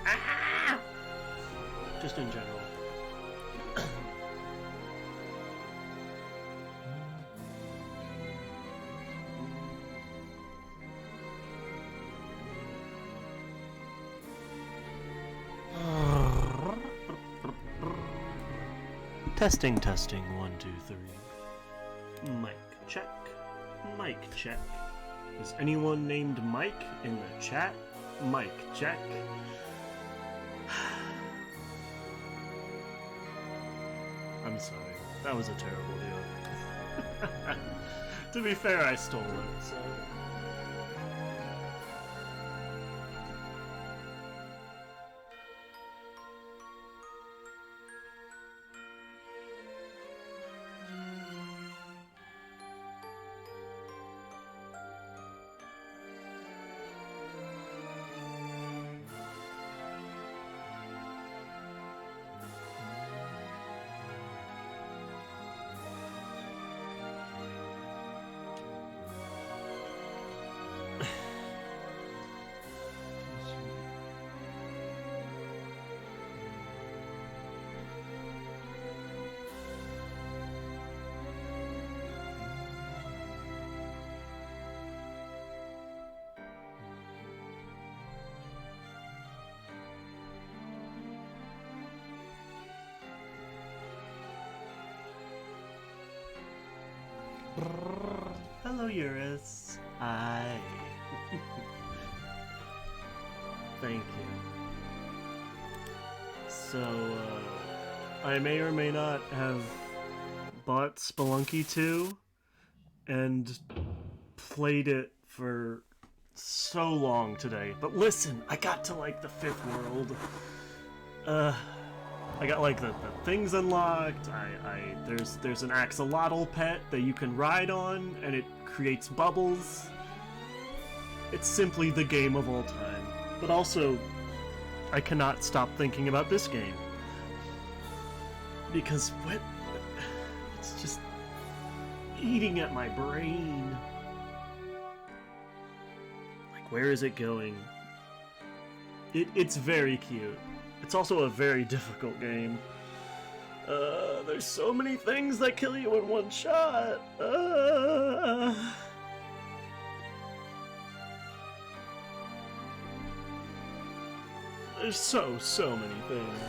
Ah! Just in general. Testing, testing, 1, 2, 3. Mic check. Mic check. Is anyone named Mike in the chat? Mic check. I'm sorry. That was a terrible joke. To be fair, I stole it, so... Hello, Eurus. Hi. Thank you. So, I may or may not have bought Spelunky 2 and played it for so long today. But listen, I got to like the 5th world. I got like the things unlocked. There's an axolotl pet that you can ride on, and it creates bubbles. It's simply the game of all time. But also, I cannot stop thinking about this game because what? It's just eating at my brain. Like, where is it going? It's very cute. It's also a very difficult game. There's so many things that kill you in one shot. There's so many things.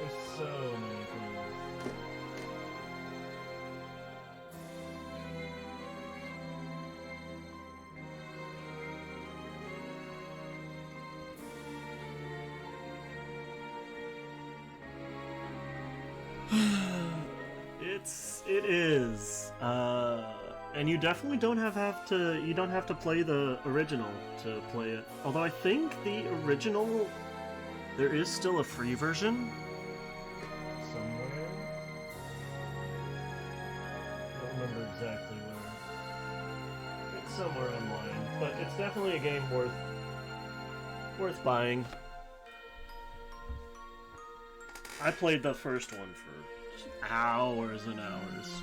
There's so many things. It is. And you definitely don't have to play the original to play it. Although I think the original, there is still a free version somewhere. I don't remember exactly where. It's somewhere online, but it's definitely a game worth buying. I played the first one for just hours and hours.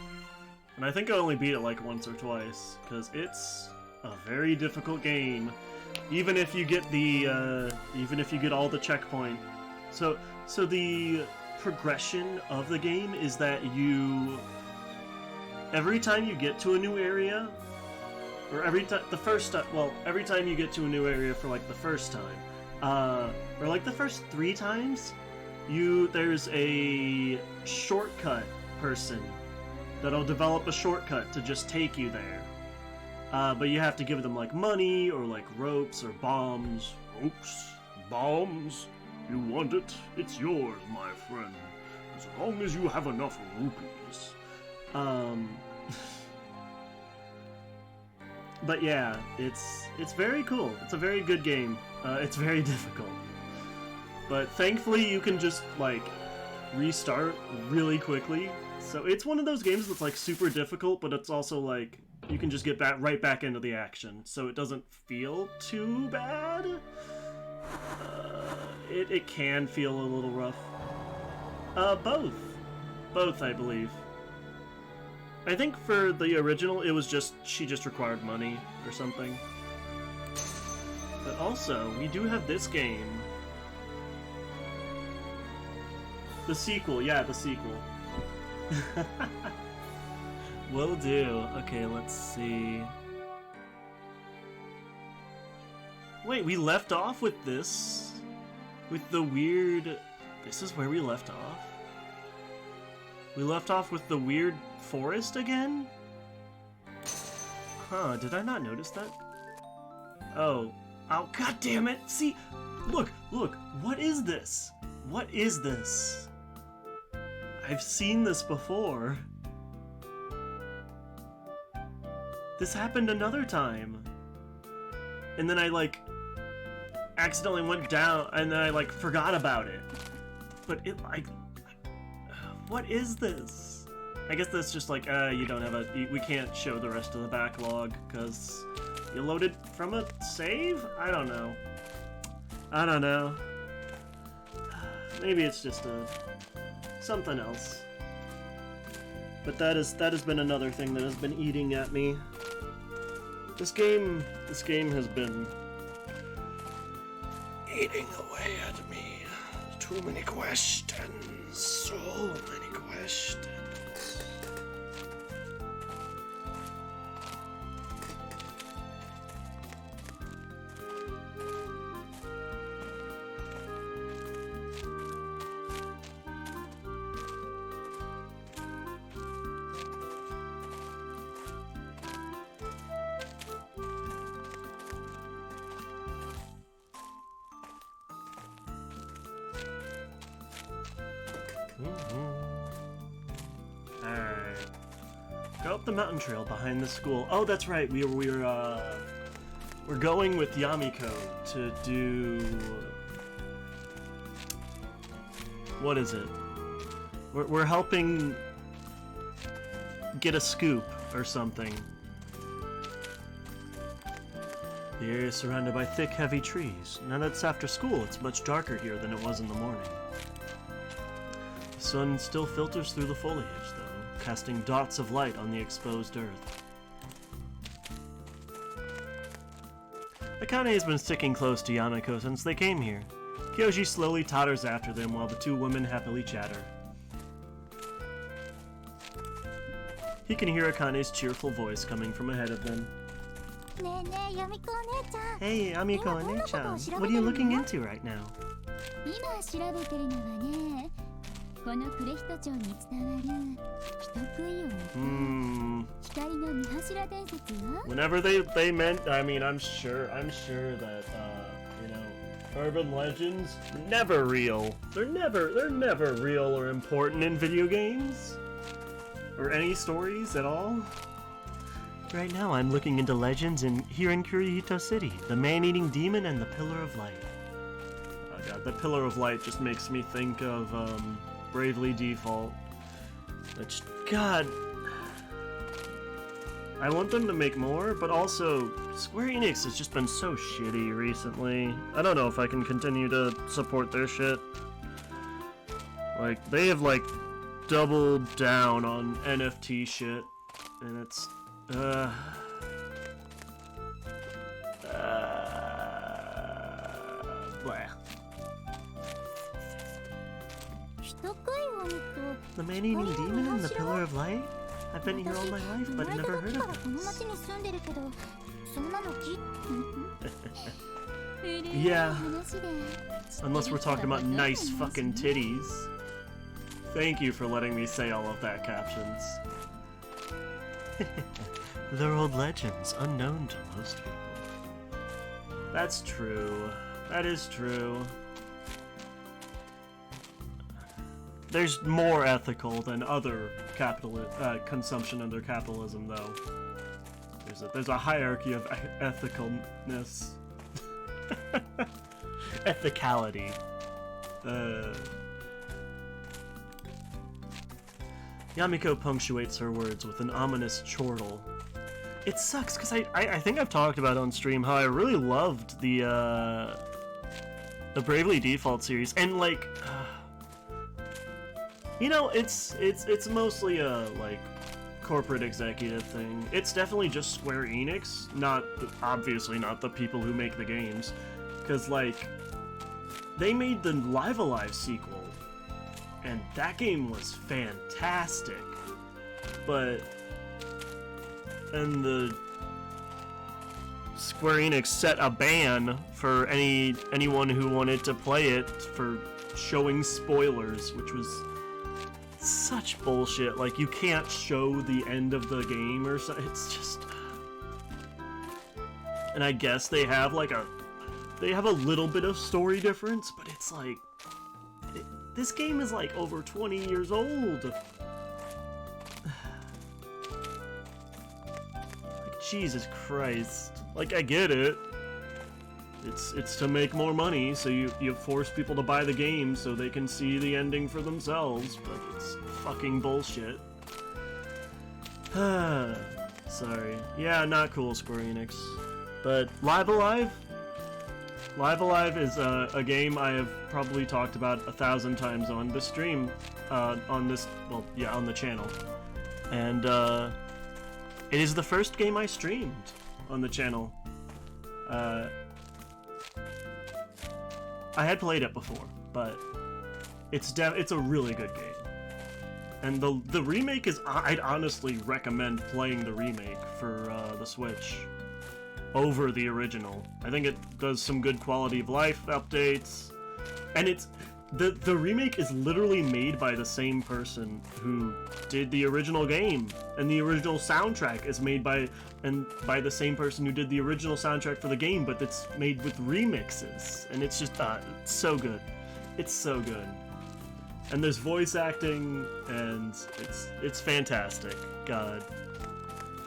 And I think I only beat it like once or twice, because it's a very difficult game, even if you get all the checkpoint. So the progression of the game is that every time you get to a new area, or every time you get to a new area for like the first time, or like the first 3 times, there's a shortcut person that'll develop a shortcut to just take you there. But you have to give them like money or like ropes or bombs. Ropes? Bombs? You want it? It's yours, my friend. As long as you have enough rupees. But yeah, it's very cool. It's a very good game. It's very difficult. But thankfully you can just like restart really quickly. So it's one of those games that's like super difficult, but it's also like you can just get right back into the action, so it doesn't feel too bad. It can feel a little rough. Both, I believe. I think for the original, it was just, she just required money or something. But also, we do have this game. The sequel, yeah, the sequel. Will do. Okay, let's see. Wait, we left off with this? With the weird... This is where we left off? We left off with the weird forest again? Huh, did I not notice that? Oh. Oh, god damn it! See? Look, look, what is this? What is this? I've seen this before. This happened another time. And then I, like, accidentally went down, and then I, like, forgot about it. But it, like... What is this? I guess that's just like, you don't have a... We can't show the rest of the backlog, because you loaded from a save? I don't know. I don't know. Maybe it's just something else. But that has been another thing that has been eating at me. This game has been eating away at me. Too many questions. So many questions. Alright. Go up the mountain trail behind the school. Oh, that's right. We're going with Yamiko to do... What is it? We're helping get a scoop or something. The area is surrounded by thick, heavy trees. Now that it's after school, it's much darker here than it was in the morning. The sun still filters through the foliage, though, casting dots of light on the exposed earth. Akane has been sticking close to Yamiko since they came here. Kyoji slowly totters after them while the two women happily chatter. He can hear Akane's cheerful voice coming from ahead of them. Hey, Yamiko-ne-chan, what are you looking into right now? Whenever they meant, I mean, I'm sure that, you know, urban legends, never real. They're never real or important in video games. Or any stories at all. Right now I'm looking into legends here in Kurihito City, the man-eating demon and the Pillar of Light. Oh god, the Pillar of Light just makes me think of, Bravely Default. Which, god... I want them to make more, but also, Square Enix has just been so shitty recently. I don't know if I can continue to support their shit. Like, they have, like, doubled down on NFT shit, and it's... bleh. The man-eating demon and the Pillar of Light? I've been here all my life, but I never heard of this. Yeah. Unless we're talking about nice fucking titties. Thank you for letting me say all of that, captions. They're old legends, unknown to most people. That's true. That is true. There's more ethical than other consumption under capitalism, though. There's a hierarchy of ethicalness. Ethicality. Yamiko punctuates her words with an ominous chortle. It sucks, because I think I've talked about on stream how I really loved the Bravely Default series, and like, you know, it's mostly a, like, corporate executive thing. It's definitely just Square Enix, obviously not the people who make the games, because like they made the Live Alive sequel, and that game was fantastic. And the Square Enix set a ban for anyone who wanted to play it for showing spoilers, which was such bullshit. Like, you can't show the end of the game or something. It's just... And I guess they have like a little bit of story difference, but it's like... This game is like over 20 years old. Like, Jesus Christ. Like, I get it. It's to make more money, so you force people to buy the game so they can see the ending for themselves, but it's fucking bullshit. Sorry. Yeah, not cool, Square Enix. But Live Alive? Live Alive is a game I have probably talked about 1,000 times on this stream, on the channel. And, it is the first game I streamed on the channel. I had played it before, but it's a really good game. And the remake is... I'd honestly recommend playing the remake for the Switch over the original. I think it does some good quality of life updates. And it's... The remake is literally made by the same person who did the original game. And the original soundtrack is made by the same person who did the original soundtrack for the game, but it's made with remixes. And it's just, it's so good. It's so good. And there's voice acting, and it's fantastic. God.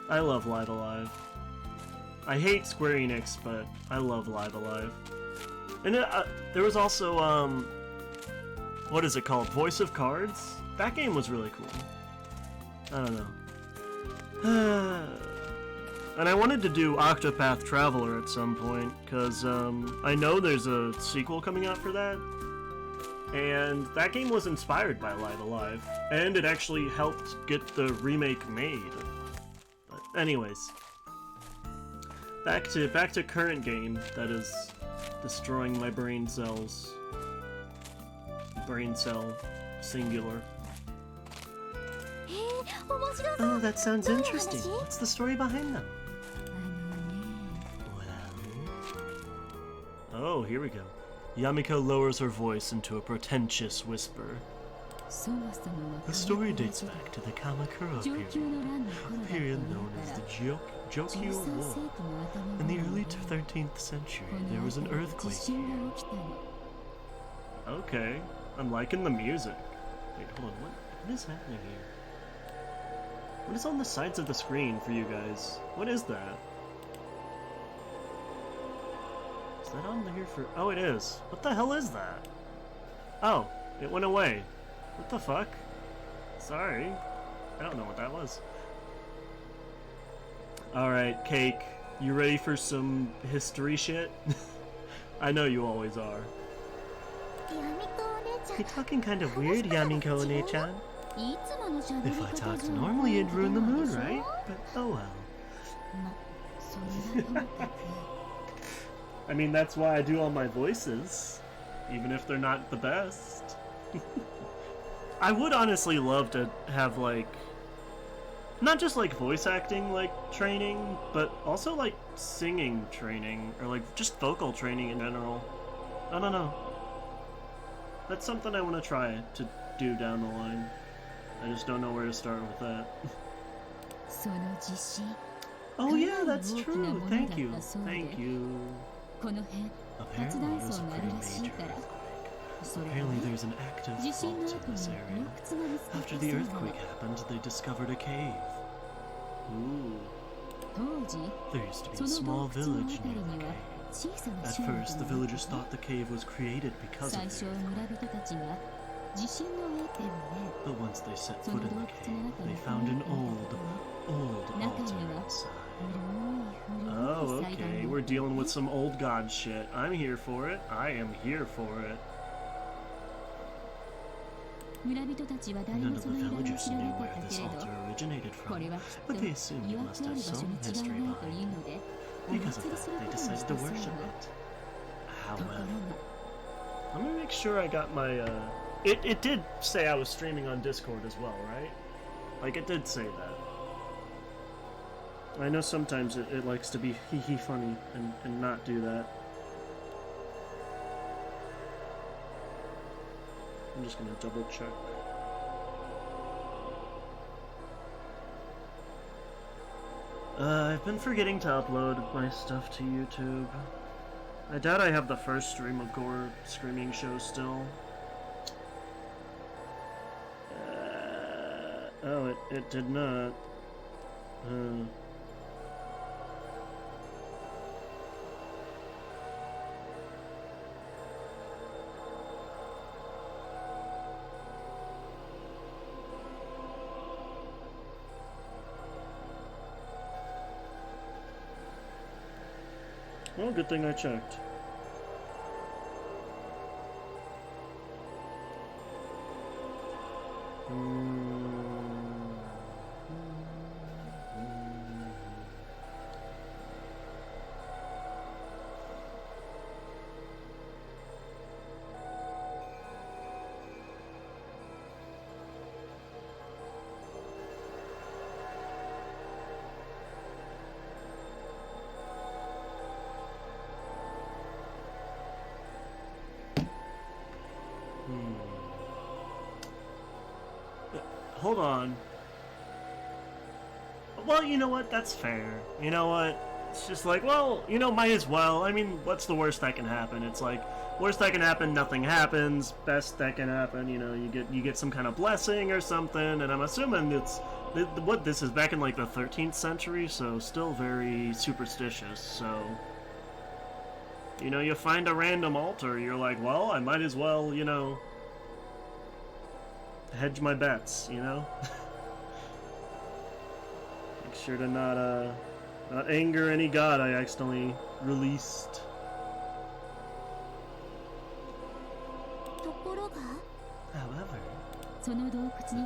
I love Live Alive. I hate Square Enix, but I love Live Alive. And there was also, what is it called? Voice of Cards? That game was really cool. I don't know. And I wanted to do Octopath Traveler at some point, because I know there's a sequel coming out for that. And that game was inspired by Live Alive, and it actually helped get the remake made. But anyways, back to current game that is destroying my brain cells. Brain cell, singular. Oh, that sounds interesting. What's the story behind them? Well... Oh, here we go. Yamiko lowers her voice into a pretentious whisper. The story dates back to the Kamakura period, a period known as the Jokyu War. In the early 13th century, there was an earthquake here. Okay, I'm liking the music. Wait, hold on, what is happening here? What is on the sides of the screen for you guys? What is that? Is that on here for... Oh, it is. What the hell is that? Oh, it went away. What the fuck? Sorry. I don't know what that was. Alright, Cake. You ready for some history shit? I know you always are. You're talking kind of weird, Yamiko-one-chan. If I talked normally, it'd ruin the mood, right? But oh well. I mean, that's why I do all my voices, even if they're not the best. I would honestly love to have, like, not just, like, voice acting, like, training, but also, like, singing training, or, like, just vocal training in general. I don't know. That's something I want to try to do down the line. I just don't know where to start with that. Oh yeah, that's true. Thank you. Thank you. Apparently it was a pretty major earthquake. Apparently there's an active fault in this area. After the earthquake happened, they discovered a cave. Ooh. There used to be a small village near the cave. At first, the villagers thought the cave was created because of the earthquake. But once they set foot in the cave, they found an old altar inside. Oh, okay, we're dealing with some old god shit. I'm here for it. I am here for it. None of the villagers knew where this altar originated from, but they assumed it must have some history behind it. Because of that, they decided to worship it. However, let me make sure I got my, It did say I was streaming on Discord as well, right? Like, it did say that. I know sometimes it likes to be hee-hee funny and not do that. I'm just gonna double check. I've been forgetting to upload my stuff to YouTube. I doubt I have the first stream of Gore Screaming Show still. Oh, it did not. Well, good thing I checked. Hold on. Well, you know what? That's fair. You know what? It's just like, well, you know, might as well. I mean, what's the worst that can happen? It's like, worst that can happen, nothing happens. Best that can happen, you know, you get some kind of blessing or something. And I'm assuming it's what this is back in like the 13th century, so still very superstitious. So, you know, you find a random altar, you're like, well, I might as well, you know, hedge my bets, you know? Make sure to not anger any god I accidentally released. However, the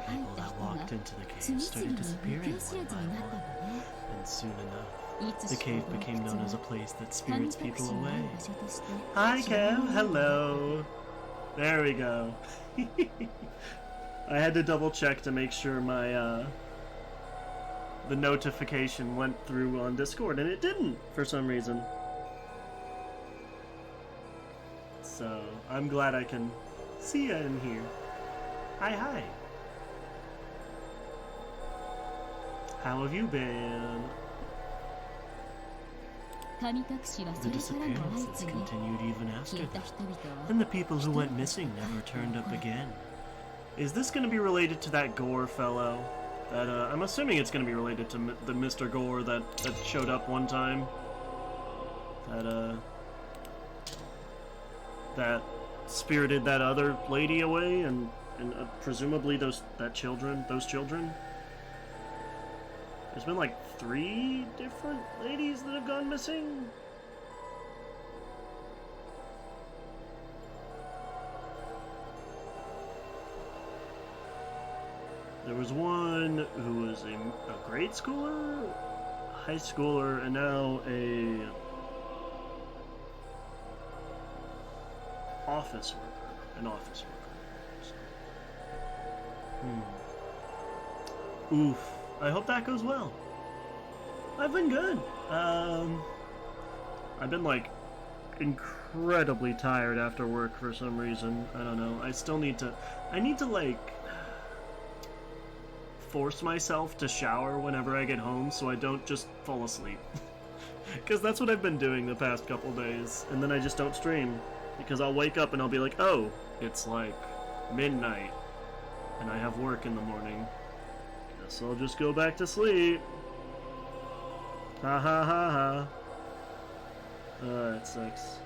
people that walked into the cave started disappearing one by one, and soon enough, the cave became known as a place that spirits people away. Hi, Kev. Hello. There we go. I had to double check to make sure my the notification went through on Discord, and it didn't for some reason. So I'm glad I can see you in here. Hi. How have you been? The disappearances continued even after that, and the people who went missing never turned up again. Is this going to be related to that Gore fellow? That I'm assuming it's going to be related to the Mr. Gore that showed up one time. That spirited that other lady away, and presumably those children. There's been like 3 different ladies that have gone missing. There was one who was a grade schooler, high schooler, and now a office worker. An office worker. So. Oof. I hope that goes well. I've been good. I've been like incredibly tired after work for some reason. I don't know. I need to like force myself to shower whenever I get home so I don't just fall asleep. Because that's what I've been doing the past couple days, and then I just don't stream. Because I'll wake up and I'll be like, oh, it's like midnight, and I have work in the morning. Guess I'll just go back to sleep. Ha ha ha ha. It sucks.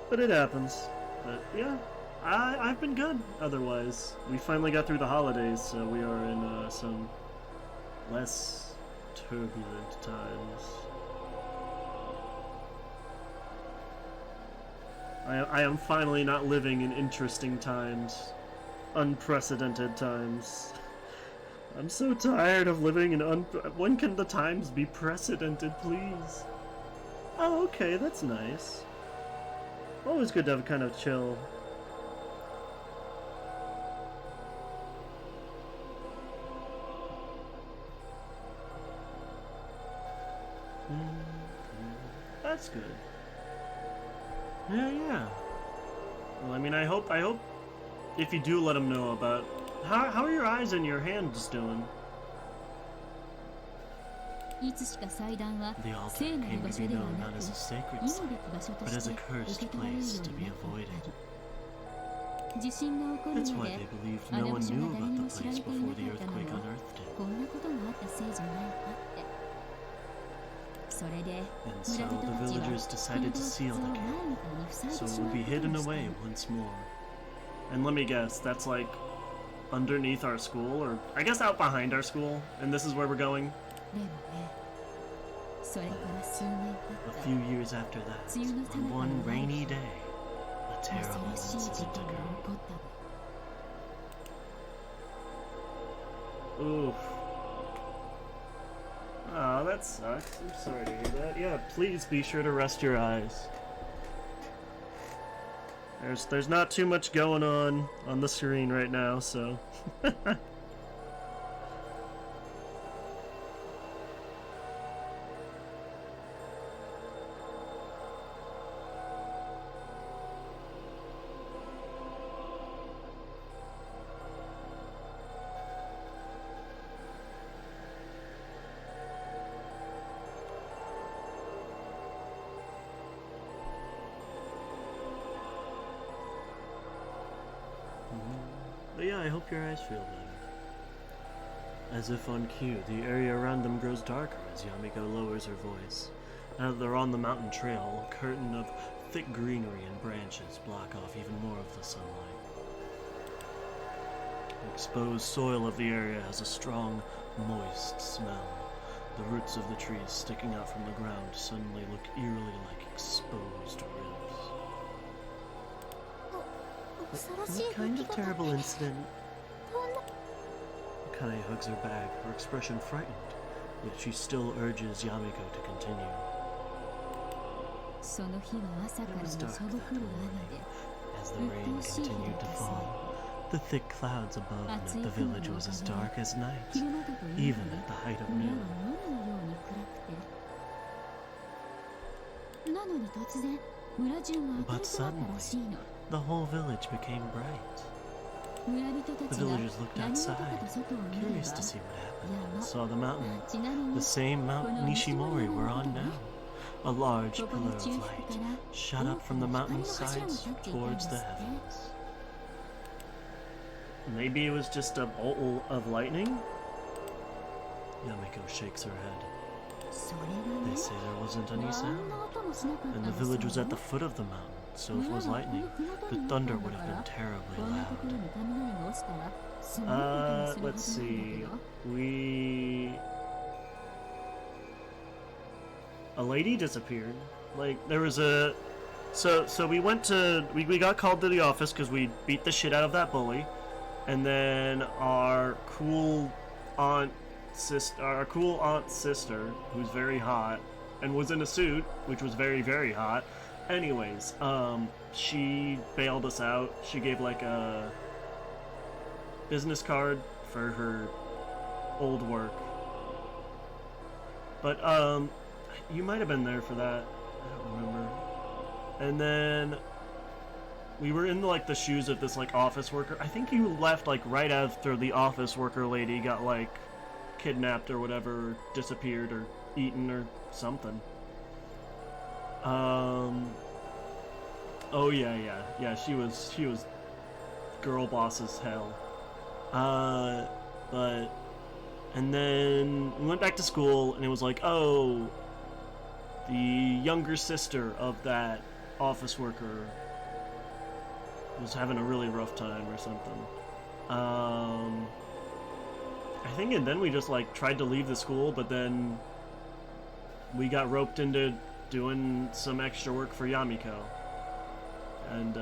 But it happens. But yeah. I've been good, otherwise. We finally got through the holidays, so we are in some less turbulent times. I am finally not living in interesting times. Unprecedented times. I'm so tired of living in when can the times be precedented, please? Oh, okay, that's nice. Always good to have kind of chill. That's good. Yeah. Well, I mean, I hope if you do let them know about how are your eyes and your hands doing? The altar came to be known not as a sacred site, but as a cursed place to be avoided. That's why they believed no one knew about the place before the earthquake unearthed it. And so the villagers decided to seal the cave, so it would be hidden away once more. And let me guess, that's like underneath our school, or I guess out behind our school, and this is where we're going? A few years after that, on one rainy day, a terrible incident occurred. Oof. Oh, that sucks. I'm sorry to hear that. Yeah, please be sure to rest your eyes. There's not too much going on the screen right now, so... But yeah, I hope your eyes feel better. As if on cue, the area around them grows darker as Yamiko lowers her voice. Now that they're on the mountain trail, a curtain of thick greenery and branches block off even more of the sunlight. The exposed soil of the area has a strong, moist smell. The roots of the trees sticking out from the ground suddenly look eerily like exposed ribs. What kind of terrible incident? Kai hugs her bag, her expression frightened, yet she still urges Yamiko to continue. It was dark that morning, as the rain continued to fall. The thick clouds above meant the village was as dark as night, even at the height of noon. But suddenly, the whole village became bright. The villagers looked outside, curious to see what happened, and saw the mountain, the same Mount Nishimori we're on now. A large pillar of light shot up from the mountain sides towards the heavens. Maybe it was just a bolt of lightning? Yamiko shakes her head. They say there wasn't any sound, and the village was at the foot of the mountain, so if it was lightning, the thunder would have been terribly loud. Let's see. A lady disappeared. Like, there was a... So we went to... We got called to the office because we beat the shit out of that bully. And then our cool aunt sister, who's very hot, and was in a suit, which was very, very hot. Anyways, she bailed us out. She gave like a business card for her old work. But, you might have been there for that. I don't remember. And then we were in like the shoes of this like office worker. I think you left like right after the office worker lady got like kidnapped or whatever, or disappeared or eaten or something. Oh yeah, she was girl boss as hell. And then we went back to school and it was like, oh, the younger sister of that office worker was having a really rough time or something. I think, and then we just like tried to leave the school, but then we got roped into doing some extra work for Yamiko. and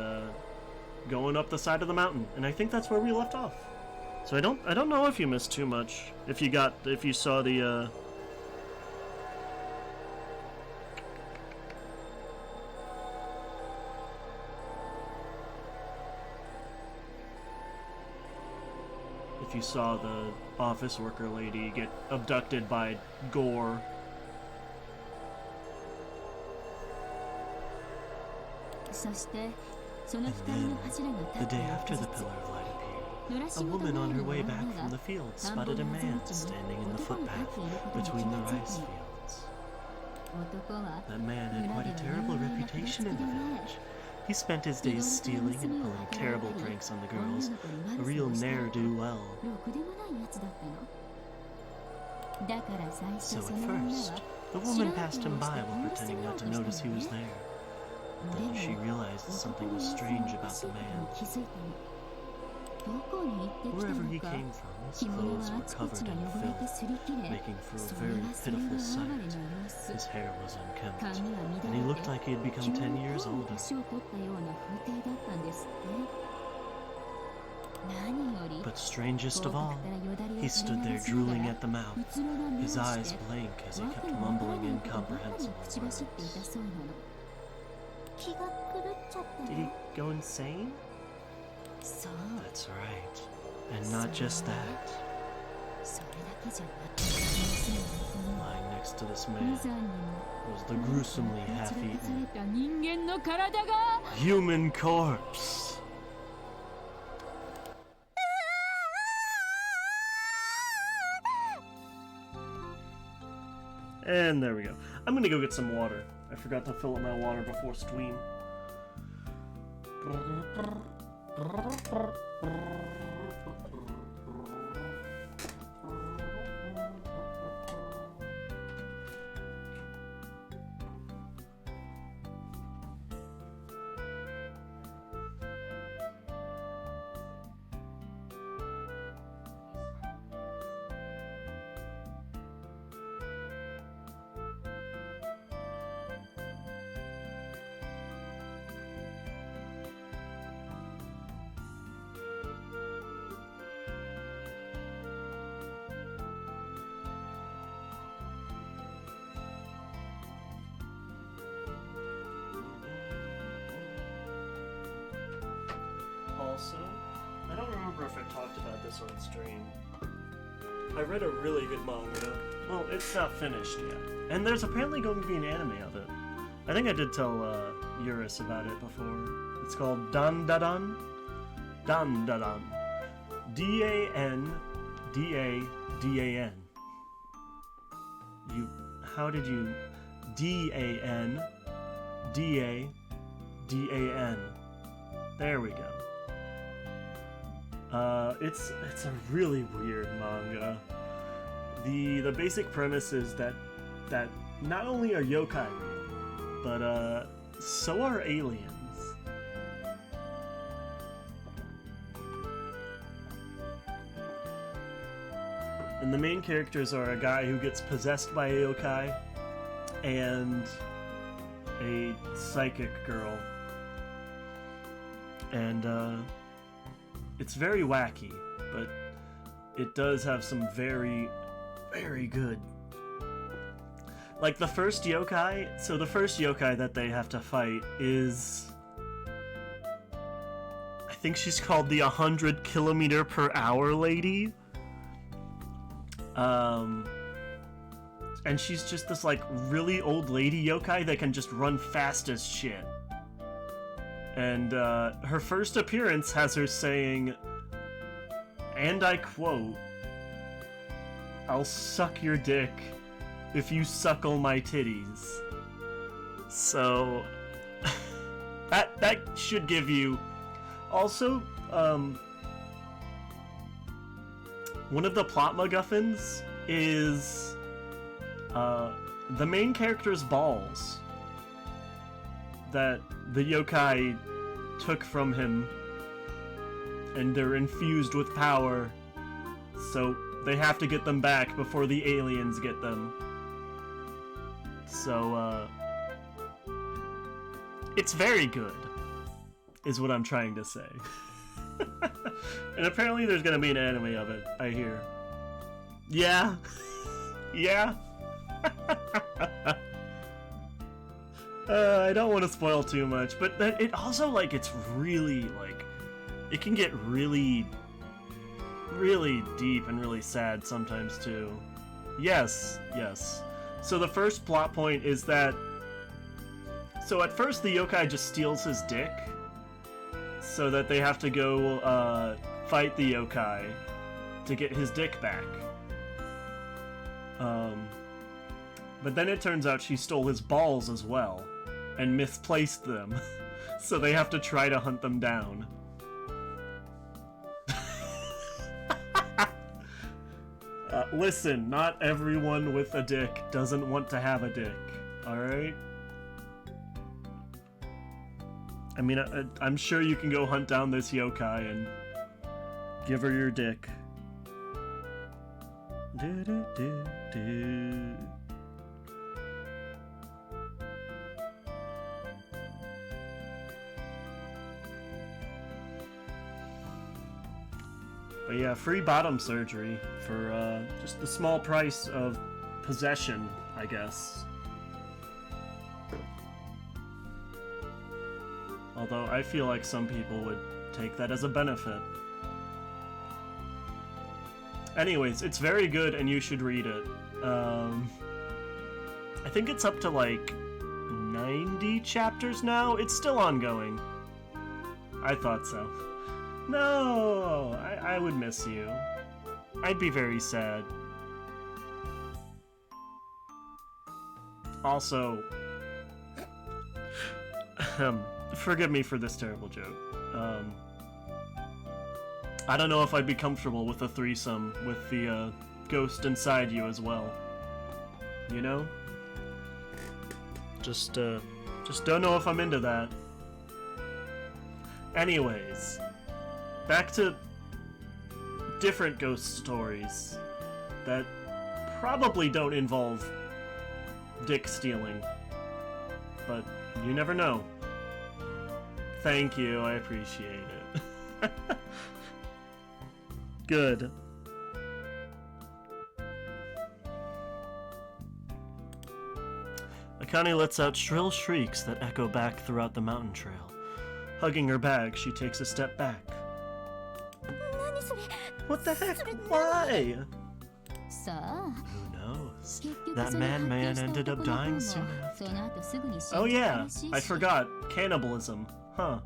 going up the side of the mountain. And I think that's where we left off. So I don't know if you missed too much. If you saw the if you saw the office worker lady get abducted by Gore. And then, the day after the Pillar of Light appeared, a woman on her way back from the field spotted a man standing in the footpath between the rice fields. That man had quite a terrible reputation in the village. He spent his days stealing and pulling terrible pranks on the girls, a real ne'er-do-well. So at first, the woman passed him by while pretending not to notice he was there. Then she realized something was strange about the man. Wherever he came from, his clothes were covered in filth, making for a very pitiful sight. His hair was unkempt, and he looked like he had become 10 years older. But strangest of all, he stood there drooling at the mouth, his eyes blank as he kept mumbling incomprehensible words. Did he go insane? That's right. And not just that. Lying next to this man was the gruesomely half-eaten human corpse. And there we go. I'm gonna go get some water. I forgot to fill up my water before stream. Also, I don't remember if I talked about this on stream. I read a really good manga. Well, it's not finished yet. And there's apparently going to be an anime of it. I think I did tell Eurus about it before. It's called Dan-Da-Dan. Dan-Da-Dan. D-A-N-D-A-D-A-N. How did you... D-A-N-D-A-D-A-N. There we go. It's a really weird manga. The basic premise is that not only are yokai real, but so are aliens. And the main characters are a guy who gets possessed by a yokai and a psychic girl. And it's very wacky, but it does have some very, very good. Like the first yokai, so the first yokai that they have to fight is... I think she's called the 100 kilometer per hour lady. And she's just this like really old lady yokai that can just run fast as shit. And her first appearance has her saying, and I quote, "I'll suck your dick if you suckle my titties." So that should give you. Also, one of the plot MacGuffins is the main character's balls that the yokai took from him, and they're infused with power, so they have to get them back before the aliens get them. So, it's very good. is what I'm trying to say. And apparently there's gonna be an anime of it, I hear. Yeah. Yeah. I don't want to spoil too much, but it also, like, it's really, like, it can get really, really deep and really sad sometimes, too. Yes, yes. So the first plot point is that, so at first the yokai just steals his dick, so that they have to go, fight the yokai to get his dick back. But then it turns out she stole his balls as well, and misplaced them, so they have to try to hunt them down. Listen, not everyone with a dick doesn't want to have a dick, alright? I mean, I'm sure you can go hunt down this yokai and give her your dick. Do, do, do, do. But yeah, free bottom surgery for just the small price of possession, I guess. Although I feel like some people would take that as a benefit. Anyways, it's very good and you should read it. I think it's up to like 90 chapters now. It's still ongoing. I thought so. No, I would miss you. I'd be very sad. Also, forgive me for this terrible joke. I don't know if I'd be comfortable with a threesome with the ghost inside you as well. You know? Just don't know if I'm into that. Anyways, back to different ghost stories that probably don't involve dick stealing, but you never know. Thank you, I appreciate it. Good. Akane lets out shrill shrieks that echo back throughout the mountain trail. Hugging her bag, she takes a step back. What the heck? Why? Who knows? That madman ended up dying soon after. Oh yeah, I forgot. Cannibalism. Huh.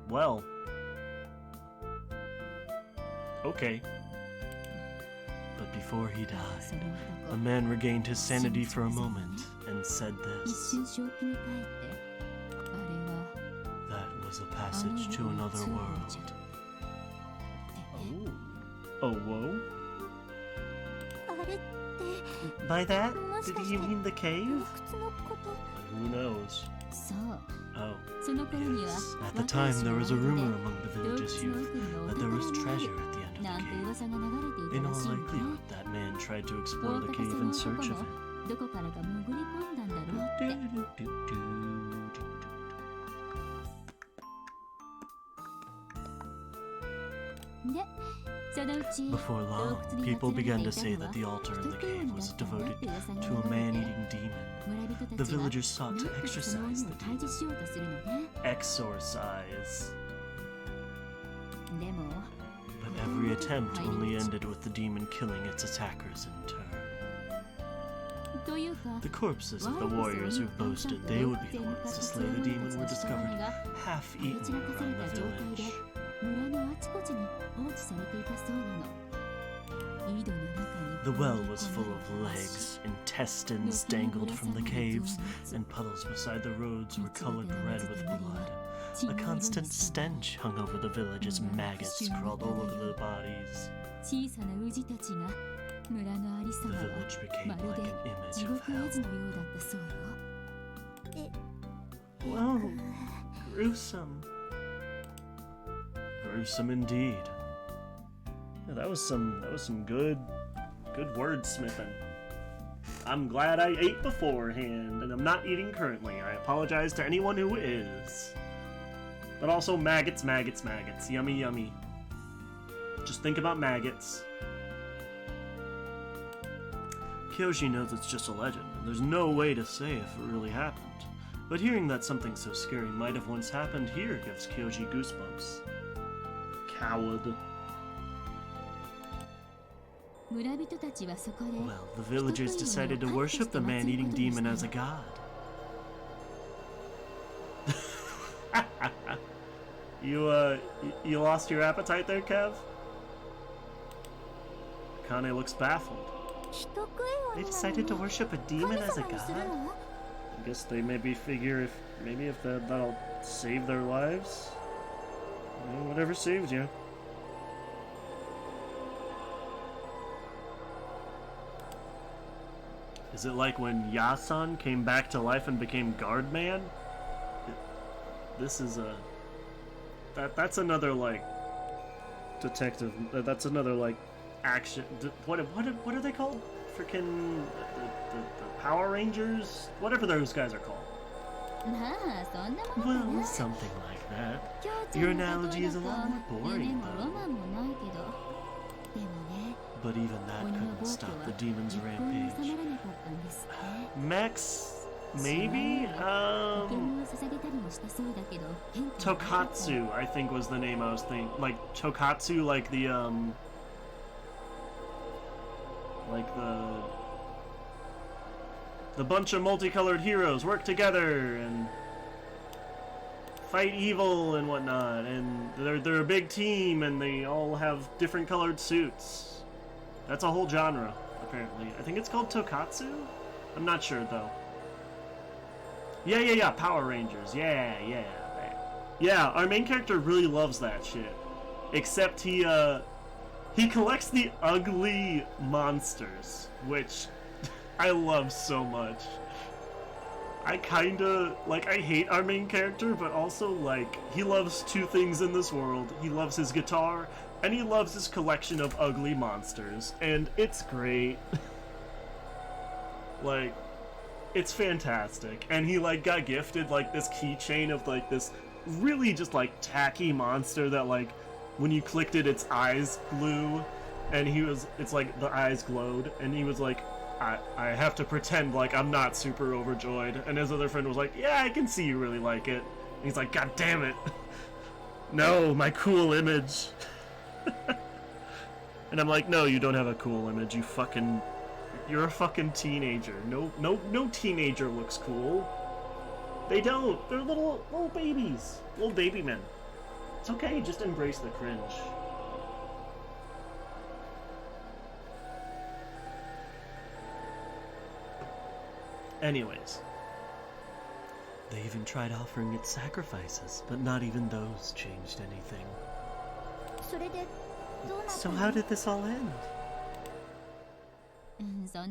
Well. Okay. But before he died, the man regained his sanity for a moment and said this. That was a passage to another world. Oh, whoa? By that, did he mean the cave? Who knows? Oh, yes. At the time, there was a rumor among the village's youth that there was treasure at the end of the cave. In all likelihood, that man tried to explore the cave in search of it. Before long, people began to say that the altar in the cave was devoted to a man-eating demon. The villagers sought to exorcise the demon. Exorcise. But every attempt only ended with the demon killing its attackers in turn. The corpses of the warriors who boasted they would be the ones to slay the demon were discovered half-eaten around the village. The well was full of legs, intestines dangled from the caves, and puddles beside the roads were colored red with blood. A constant stench hung over the village as maggots crawled all over the bodies. The village became like an image of hell. Whoa, gruesome. Gruesome indeed. Yeah, that was some good wordsmithing. I'm glad I ate beforehand, and I'm not eating currently. I apologize to anyone who is. But also maggots, maggots, maggots. Yummy, yummy. Just think about maggots. Kyoji knows it's just a legend, and there's no way to say if it really happened. But hearing that something so scary might have once happened here gives Kyoji goosebumps. Coward. Well, the villagers decided to worship the man-eating demon as a god. You lost your appetite there, Kev? Kane looks baffled. They decided to worship a demon as a god? I guess they maybe figure if that'll save their lives. You know, whatever saves you. Is it like when Yasan came back to life and became Guardman? This is a... That's another, like, detective... That's another, like, action... What are they called? Freaking... The Power Rangers? Whatever those guys are called. Well, something like that. Your analogy is a lot more boring, though. But even that couldn't stop the demon's rampage. Max, maybe? Tokatsu, I think was the name I was thinking. Like, Tokatsu, like the, the bunch of multicolored heroes work together and fight evil and whatnot, and they're a big team and they all have different colored suits. That's a whole genre, apparently. I think it's called Tokatsu? I'm not sure, though. Yeah, Power Rangers. Yeah, our main character really loves that shit. Except he collects the ugly monsters, which I love so much. I kinda, like, I hate our main character, but also, like, he loves two things in this world. He loves his guitar, and he loves his collection of ugly monsters, and it's great. Like, it's fantastic. And he, like, got gifted, like, this keychain of, like, this really just, like, tacky monster that, like, when you clicked it, its eyes glue, and it's like, the eyes glowed, and he was like, I have to pretend like I'm not super overjoyed. And his other friend was like, yeah, I can see you really like it. And he's like, God damn it. No, my cool image. And I'm like, no, you don't have a cool image, you're a fucking teenager. No teenager looks cool. They don't. They're little babies. Little baby men. It's okay, just embrace the cringe. Anyways. They even tried offering it sacrifices, but not even those changed anything. So how did this all end? Well,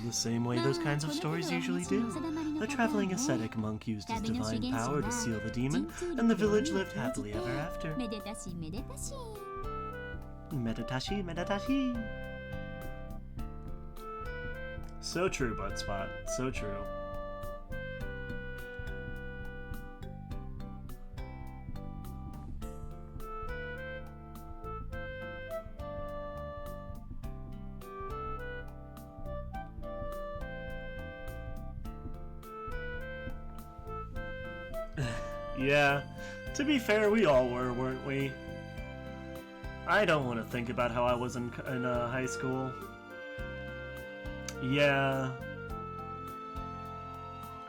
the same way those kinds of stories usually do. A traveling ascetic monk used his divine power to seal the demon, and the village lived happily ever after. Meditashi. So true, Budspot. So true. Yeah, to be fair, we all were, weren't we? I don't want to think about how I was in high school. Yeah.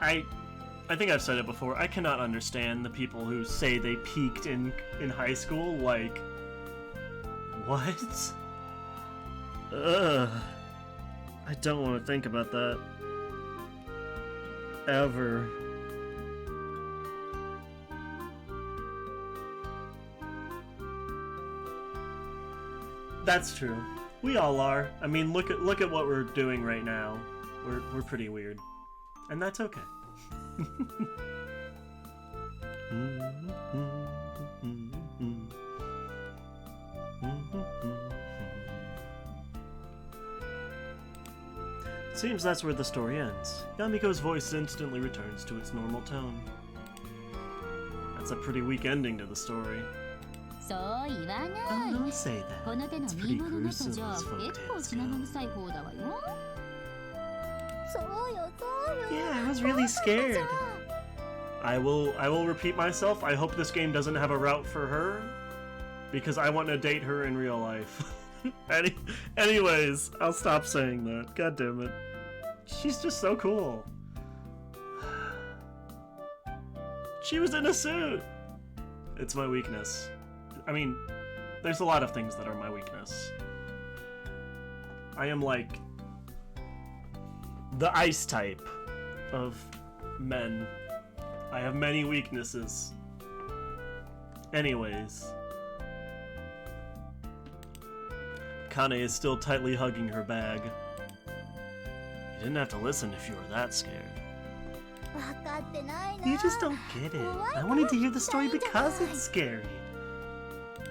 I think I've said it before, I cannot understand the people who say they peaked in high school, like... What? Ugh. I don't want to think about that. Ever. That's true. We all are. I mean, look at what we're doing right now. We're pretty weird, and that's okay. Seems that's where the story ends. Yamiko's voice instantly returns to its normal tone. That's a pretty weak ending to the story. Oh, don't say that. It's pretty gruesome as folk tales go. Yeah, I was really scared. I will repeat myself. I hope this game doesn't have a route for her, because I want to date her in real life. Anyways, I'll stop saying that. God damn it. She's just so cool. She was in a suit. It's my weakness. I mean, there's a lot of things that are my weakness. I am like the ice type of men. I have many weaknesses. Anyways. Kane is still tightly hugging her bag. You didn't have to listen if you were that scared. You just don't get it. I wanted to hear the story because it's scary.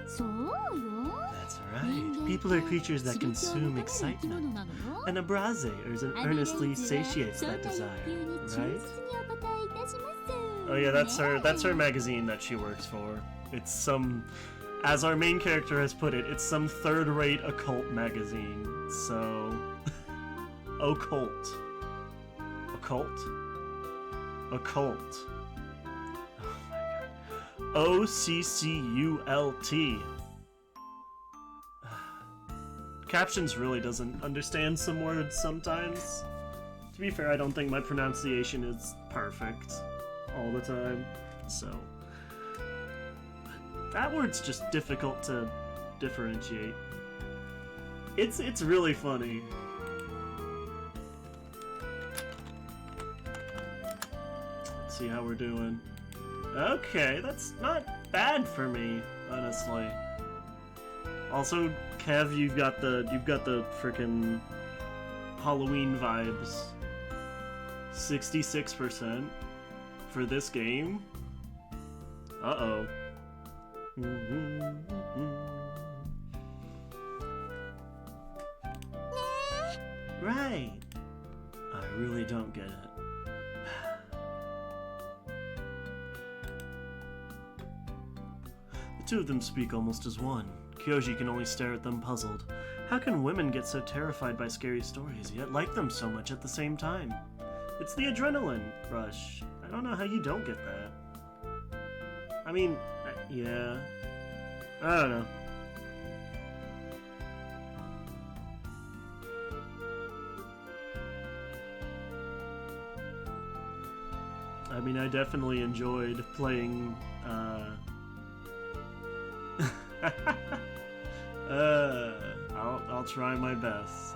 That's right. People are creatures that consume excitement. And a braze earnestly satiates that desire, right? Oh yeah, that's her magazine that she works for. It's some, as our main character has put it, it's some third-rate occult magazine. So, occult. Occult? Occult. Oh my god. O-C-C-U-L-T. Captions really doesn't understand some words sometimes. To be fair, I don't think my pronunciation is perfect all the time, so that word's just difficult to differentiate. It's really funny. Let's see how we're doing. Okay, that's not bad for me, honestly. Also, Kev, you've got the frickin' Halloween vibes. 66% for this game. Uh-oh. Right. I really don't get it. The two of them speak almost as one. Kyoji can only stare at them puzzled. How can women get so terrified by scary stories, yet like them so much at the same time? It's the adrenaline rush. I don't know how you don't get that. I mean, yeah. I don't know. I mean, I definitely enjoyed playing, I'll try my best.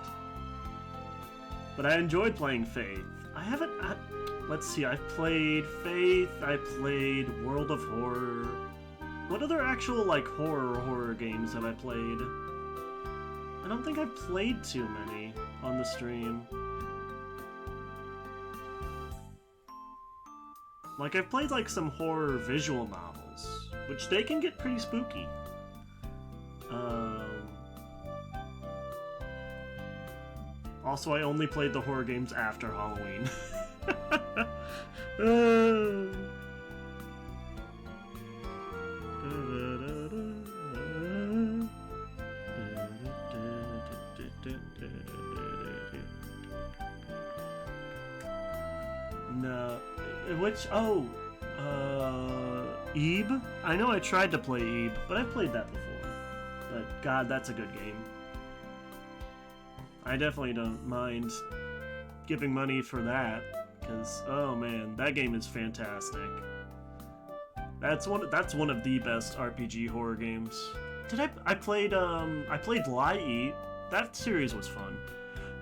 But I enjoyed playing Faith. Let's see, I've played Faith, I played World of Horror. What other actual, like, horror games have I played? I don't think I've played too many on the stream. Like, I've played, like, some horror visual novels, which they can get pretty spooky. Also, I only played the horror games after Halloween. No. Ebe? I know I tried to play Ebe, but I've played that before. But god, that's a good game. I definitely don't mind giving money for that, because oh man, that game is fantastic. That's one of the best RPG horror games. I played Lie Eat. That series was fun.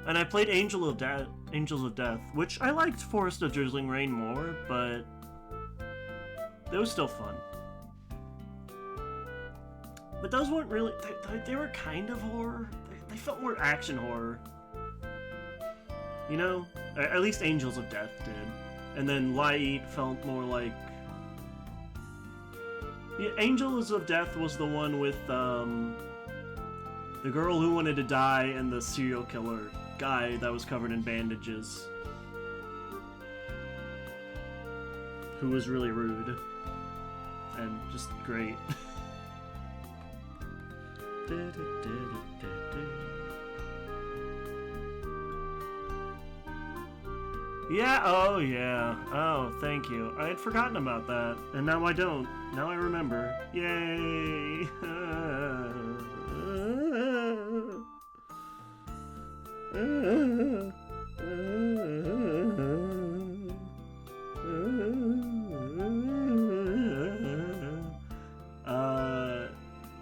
And I played Angels of Death, which I liked Forest of Drizzling Rain more, but it was still fun. But those weren't really, they were kind of horror. They felt more action horror. You know? At least Angels of Death did. And then Lie Eat felt more like... Yeah, Angels of Death was the one with, The girl who wanted to die and the serial killer guy that was covered in bandages. Who was really rude. And just great. Yeah, oh yeah. Oh, thank you. I had forgotten about that. And now I don't. Now I remember. Yay!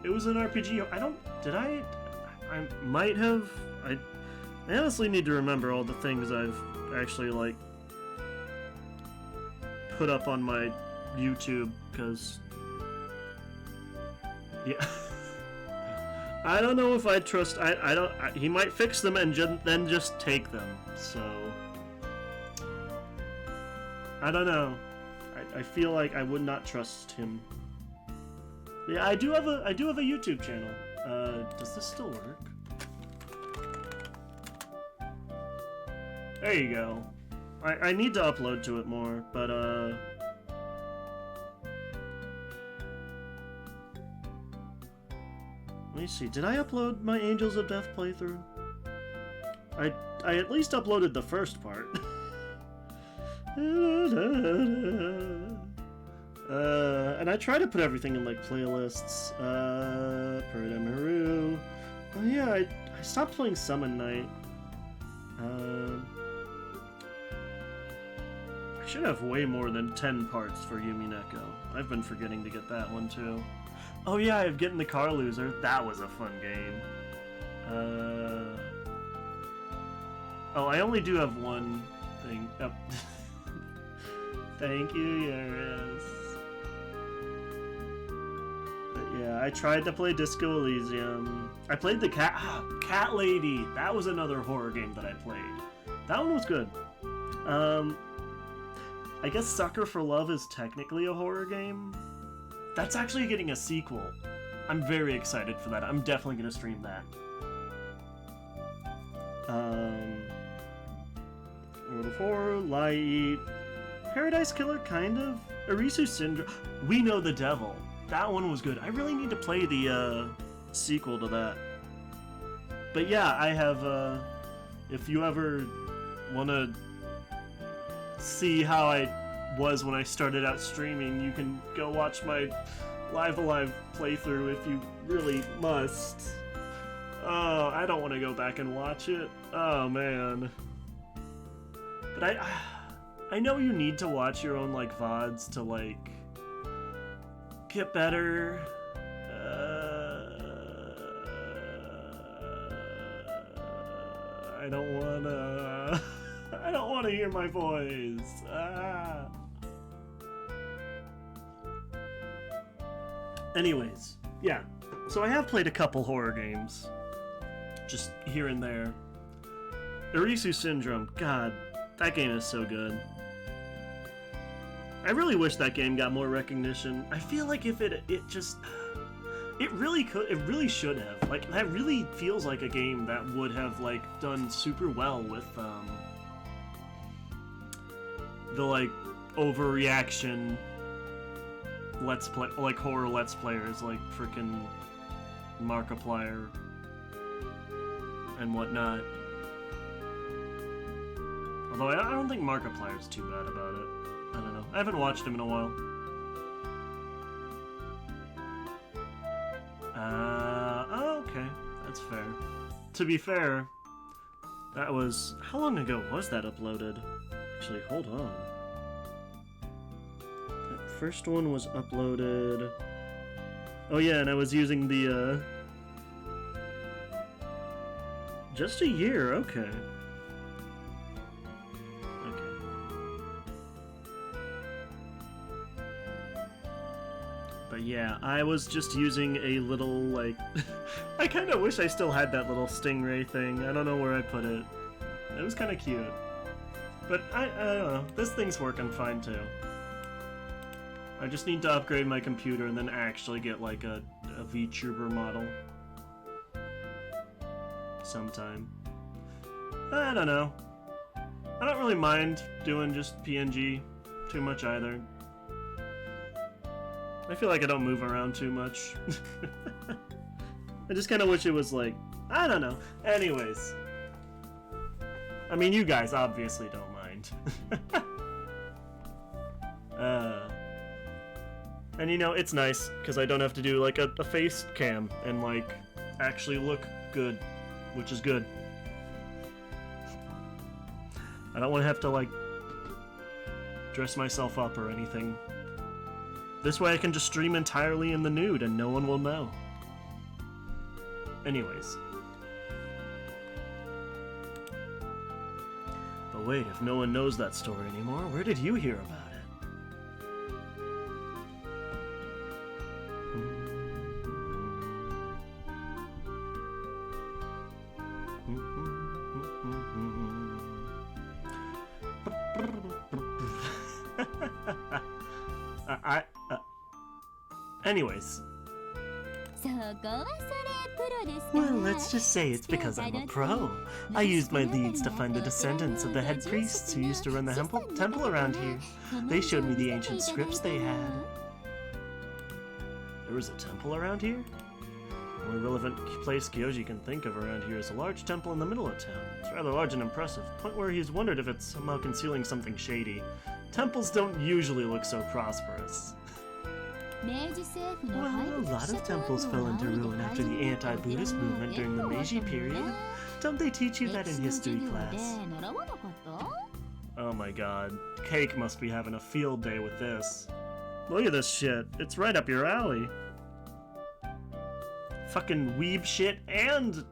It was an RPG. I might have. I honestly need to remember all the things I've actually, like, put up on my YouTube, because, yeah. I don't know if I trust, he might fix them and then just take them, so, I don't know. I feel like I would not trust him. Yeah, I do have a YouTube channel. Does this still work? There you go. I need to upload to it more, but let me see. Did I upload my Angels of Death playthrough? I at least uploaded the first part. And I try to put everything in, like, playlists. Perdamaru. Oh yeah, I stopped playing Summon Night. I should have way more than 10 parts for Yumineko. I've been forgetting to get that one too. Oh yeah, I have Getting the Car Loser. That was a fun game. Oh, I only do have one thing. Oh. Thank you, Yaris. But yeah, I tried to play Disco Elysium. I played the Cat Lady. That was another horror game that I played. That one was good. I guess Sucker for Love is technically a horror game. That's actually getting a sequel. I'm very excited for that. I'm definitely going to stream that. World of Horror, Lie Eat, Paradise Killer, kind of. Arisu Syndrome. We Know the Devil. That one was good. I really need to play the sequel to that. But yeah, I have, if you ever want to see how I was when I started out streaming, you can go watch my Live Alive playthrough if you really must. Oh, I don't want to go back and watch it. Oh, man. But I know you need to watch your own, like, VODs to, like, get better. I don't wanna... I don't want to hear my voice. Anyways, yeah. So I have played a couple horror games. Just here and there. Arisu Syndrome. God, that game is so good. I really wish that game got more recognition. I feel like if it really should have. Like, that really feels like a game that would have, like, done super well with, the, like, overreaction let's play, like, horror let's players, like frickin' Markiplier and whatnot. Although I don't think Markiplier's too bad about it. I don't know. I haven't watched him in a while. Oh, okay. That's fair. To be fair, that was... How long ago was that uploaded? Actually, hold on. That first one was uploaded... Oh yeah, and I was using the, just a year, okay. But yeah, I was just using a little, like... I kind of wish I still had that little stingray thing. I don't know where I put it. It was kind of cute. But I don't know. This thing's working fine, too. I just need to upgrade my computer and then actually get, like, a VTuber model. sometime. I don't know. I don't really mind doing just PNG too much either. I feel like I don't move around too much. I just kind of wish it was like, I don't know. Anyways. I mean, you guys obviously don't mind. And you know, it's nice, because I don't have to do like a face cam and like actually look good, which is good. I don't want to have to like dress myself up or anything. This way I can just stream entirely in the nude and no one will know. Anyways. But wait, if no one knows that story anymore, where did you hear about it? Anyways. Well, let's just say it's because I'm a pro. I used my leads to find the descendants of the head priests who used to run the temple around here. They showed me the ancient scripts they had. There was a temple around here? The only relevant place Kyoji can think of around here is a large temple in the middle of town. It's rather large and impressive, point where he's wondered if it's somehow concealing something shady. Temples don't usually look so prosperous. Well, a lot of temples fell into ruin after the anti-Buddhist movement during the Meiji period. Don't they teach you that in history class? Oh my god. Cake must be having a field day with this. Look at this shit. It's right up your alley. Fucking weeb shit and,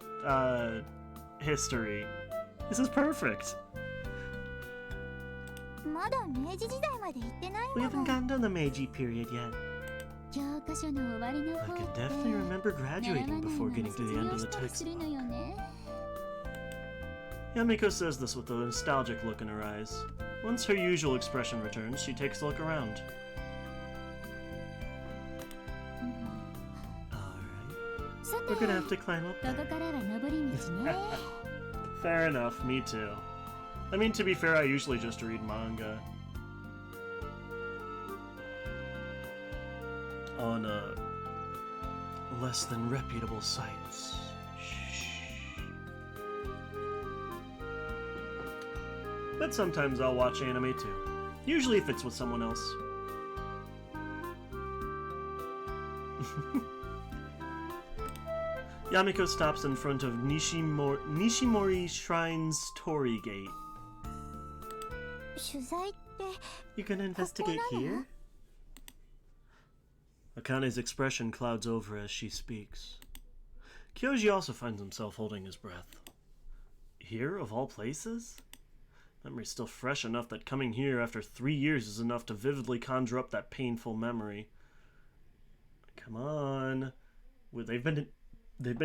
history. This is perfect. We haven't gotten to the Meiji period yet. I could definitely remember graduating before getting to the end of the textbook. Yamiko says this with a nostalgic look in her eyes. Once her usual expression returns, she takes a look around. Alright. We're gonna have to climb up there. Fair enough, me too. I mean, to be fair, I usually just read manga. On less than reputable sites. Shh. But sometimes I'll watch anime too. Usually if it's with someone else. Yamiko stops in front of Nishimori Shrine's Torii Gate. You gonna investigate here? Akane's expression clouds over as she speaks. Kyoji also finds himself holding his breath. Here, of all places? Memory's still fresh enough that coming here after 3 years is enough to vividly conjure up that painful memory. Come on. Well, they've been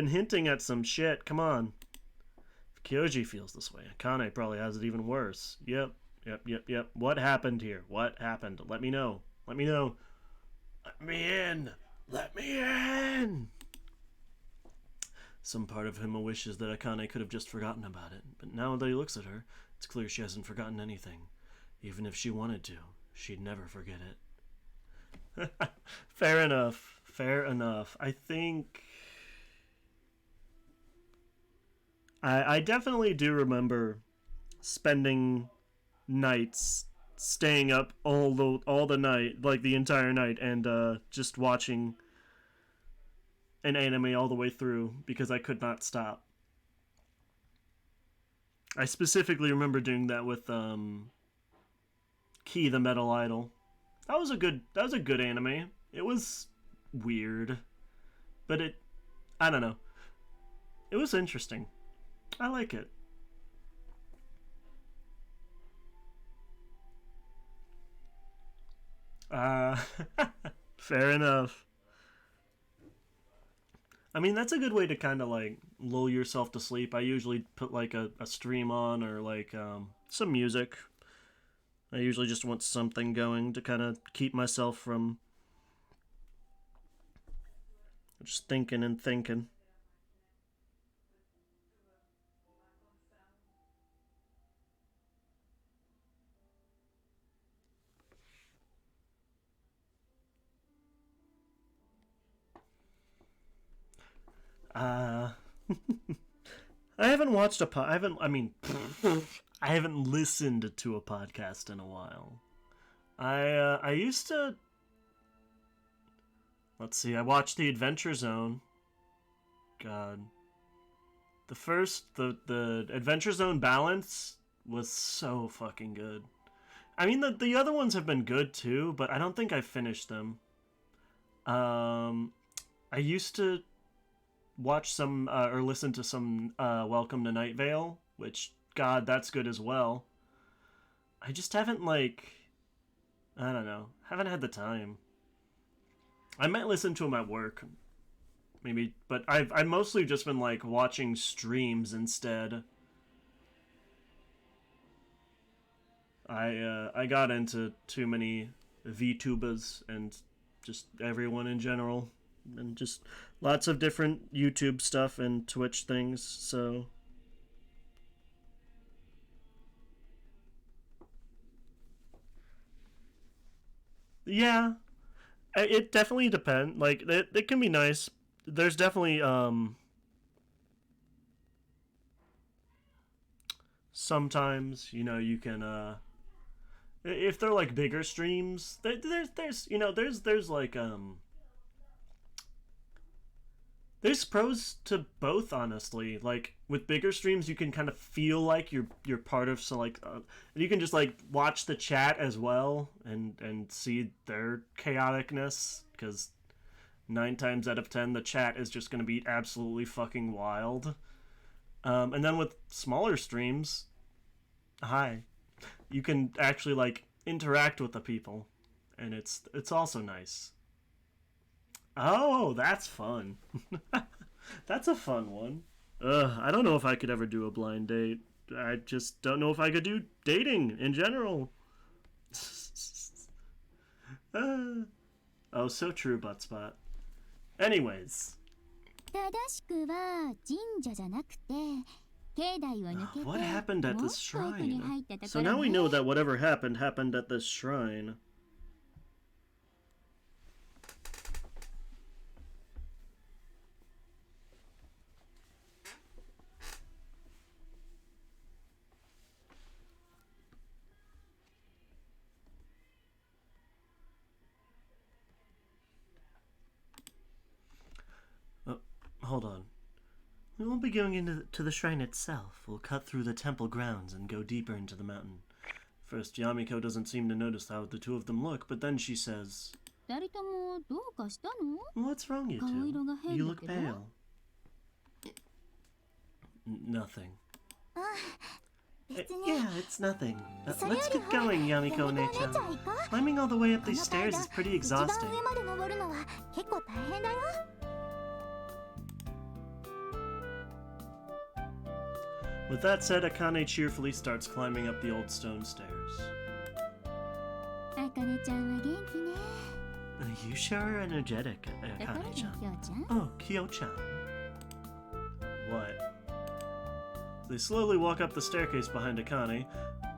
hinting at some shit. Come on. If Kyoji feels this way, Akane probably has it even worse. Yep. What happened here? What happened? Let me know. Let me know. Let me in! Let me in! Some part of him wishes that Akane could have just forgotten about it, but now that he looks at her, it's clear she hasn't forgotten anything. Even if she wanted to, she'd never forget it. Fair enough. Fair enough. I think... I definitely do remember spending nights staying up all the night, like the entire night, and just watching an anime all the way through because I could not stop. I specifically remember doing that with Key the Metal Idol. That was a good anime. It was weird, but I don't know. It was interesting. I like it. Fair enough. I mean, that's a good way to kind of like lull yourself to sleep. I usually put like a stream on or like some music. I usually just want something going to kind of keep myself from just thinking and thinking. I haven't watched I haven't listened to a podcast in a while. I used to... Let's see, I watched The Adventure Zone. God. The Adventure Zone Balance was so fucking good. I mean, the other ones have been good too, but I don't think I finished them. I used to watch some, or listen to some, Welcome to Night Vale, which, God, that's good as well. I just haven't, like... I don't know. Haven't had the time. I might listen to them at work. Maybe, but I've mostly just been, like, watching streams instead. I got into too many VTubers and just everyone in general. And just lots of different YouTube stuff and Twitch things, so... Yeah, it definitely depends. Like, it can be nice. There's definitely, sometimes, you know, you can, if they're, like, bigger streams, there's you know, there's, like, there's pros to both, honestly. Like, with bigger streams, you can kind of feel like you're part of, so, like, you can just, like, watch the chat as well and see their chaoticness, because 9 times out of 10, the chat is just going to be absolutely fucking wild. And then with smaller streams, hi, you can actually, like, interact with the people, and it's also nice. Oh, that's fun. That's a fun one. I don't know if I could ever do a blind date. I just don't know if I could do dating in general. Oh, so true, Buttspot. Anyways. What happened at this shrine? So now we know that whatever happened at this shrine. Hold on. We won't be going into the shrine itself. We'll cut through the temple grounds and go deeper into the mountain. First, Yamiko doesn't seem to notice how the two of them look, but then she says, "What's wrong, you two? You look pale." Nothing. Yeah, it's nothing. Let's get going, Yamiko-ne-chan. Climbing all the way up these stairs is pretty exhausting. With that said, Akane cheerfully starts climbing up the old stone stairs. You sure are energetic, Akane-chan. Oh, Kyo-chan. What? They slowly walk up the staircase behind Akane.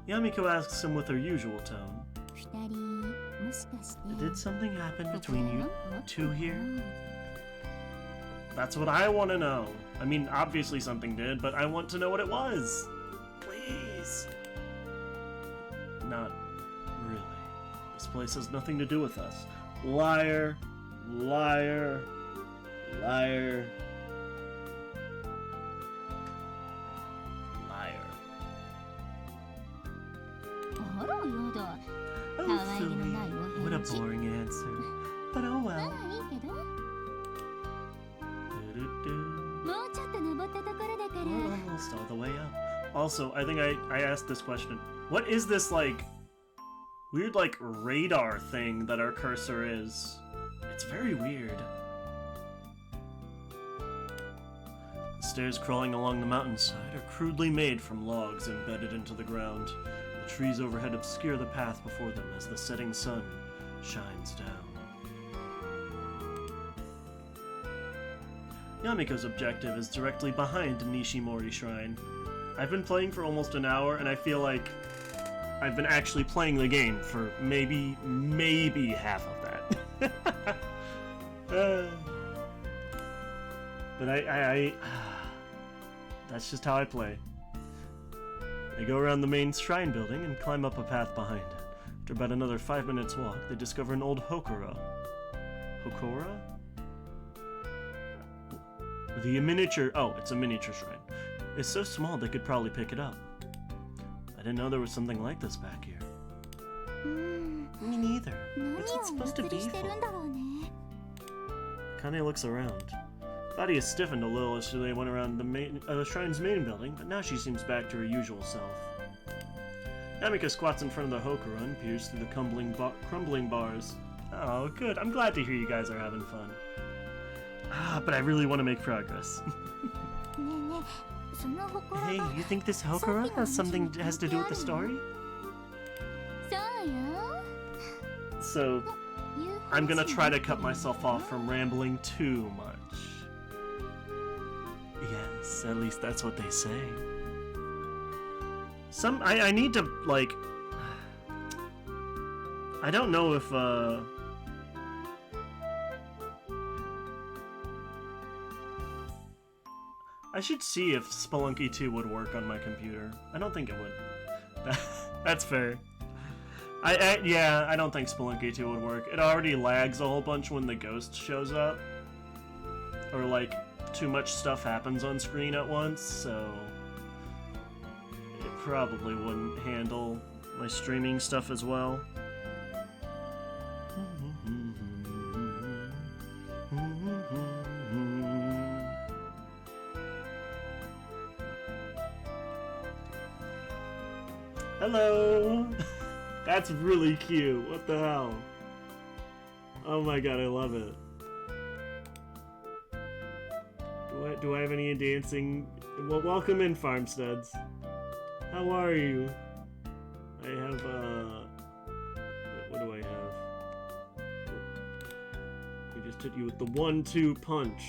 Yamiko asks him with her usual tone, "Did something happen between you two here?" That's what I want to know. I mean, obviously something did, but I want to know what it was. Please. Not really. This place has nothing to do with us. Liar. Liar. Liar. Liar. Oh, Philly. What a boring answer. But oh well. We're almost all the way up. Also, I think I asked this question. What is this, like, weird, like, radar thing that our cursor is? It's very weird. The stairs crawling along the mountainside are crudely made from logs embedded into the ground. The trees overhead obscure the path before them as the setting sun shines down. Yamiko's objective is directly behind Nishimori Shrine. I've been playing for almost an hour, and I feel like I've been actually playing the game for maybe half of that. But I that's just how I play. They go around the main shrine building and climb up a path behind it. After about another 5 minutes walk, they discover an old Hokora. Hokora? The miniature... Oh, it's a miniature shrine. It's so small they could probably pick it up. I didn't know there was something like this back here. Me neither. What's it supposed to be for? Kane looks around. Body is stiffened a little as they went around the shrine's main building, but now she seems back to her usual self. Namika squats in front of the Hokora and peers through the crumbling bars. Oh, good. I'm glad to hear you guys are having fun. But I really want to make progress. Hey, you think this Hokora has to do with the story? So, I'm gonna try to cut myself off from rambling too much. Yes, at least that's what they say. I need to, like... I don't know if, I should see if Spelunky 2 would work on my computer. I don't think it would. That's fair. Yeah, I don't think Spelunky 2 would work. It already lags a whole bunch when the ghost shows up. Or, like, too much stuff happens on screen at once, so... it probably wouldn't handle my streaming stuff as well. Hello! That's really cute. What the hell? Oh my god, I love it. Do I have any dancing? Well, welcome in, Farmsteads. How are you? I have, what do I have? We just hit you with the 1-2 punch.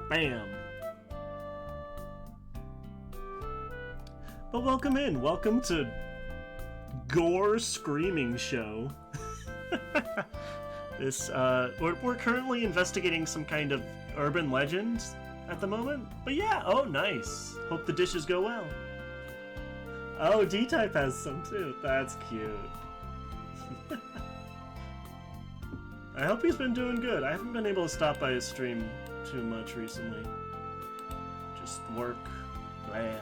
Bam! But welcome in. Welcome to Gore Screaming Show. This, we're currently investigating some kind of urban legend at the moment. But yeah, oh nice. Hope the dishes go well. Oh, D-Type has some too. That's cute. I hope he's been doing good. I haven't been able to stop by his stream too much recently. Just work. Blah.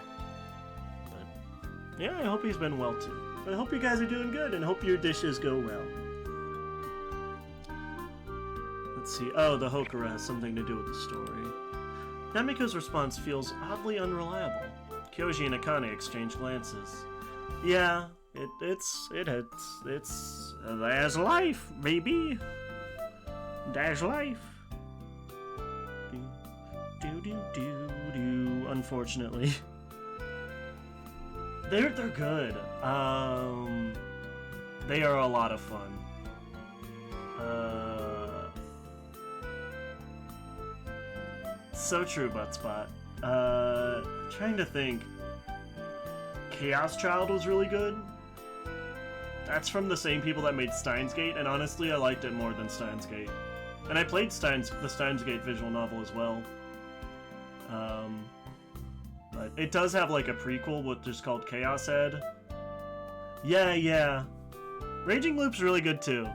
Yeah, I hope he's been well too. But I hope you guys are doing good and hope your dishes go well. Let's see. Oh, the Hokora has something to do with the story. Namiko's response feels oddly unreliable. Kyoji and Akane exchange glances. Yeah, it's there's life, baby. There's life. Do. Unfortunately. They're good. They are a lot of fun. So true, Buttspot. I'm trying to think. Chaos Child was really good. That's from the same people that made Steins Gate, and honestly, I liked it more than Steins Gate. And I played the Steins Gate visual novel as well. But it does have like a prequel, which is called Chaos Head. Yeah. Raging Loop's really good too.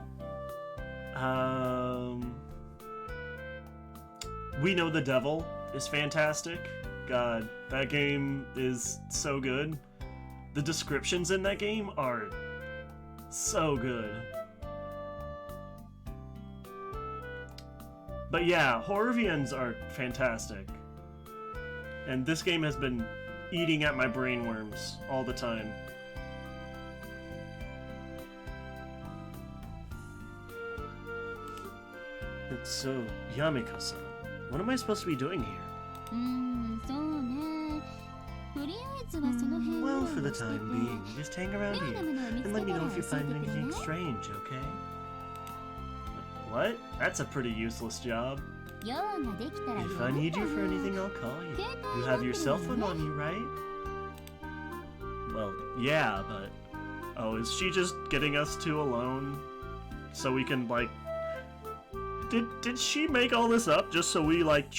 We Know the Devil is fantastic. God, that game is so good. The descriptions in that game are so good. But yeah, horror VNs are fantastic. And this game has been eating at my brainworms all the time. It's so... Yamika-san, what am I supposed to be doing here? Well, for the time being, just hang around here and let me know if you find anything strange, okay? What? That's a pretty useless job. If I need you for anything, I'll call you. You have your cell phone on you, right? Well, yeah, but... Oh, is she just getting us two alone? So we can, like, Did she make all this up just so we like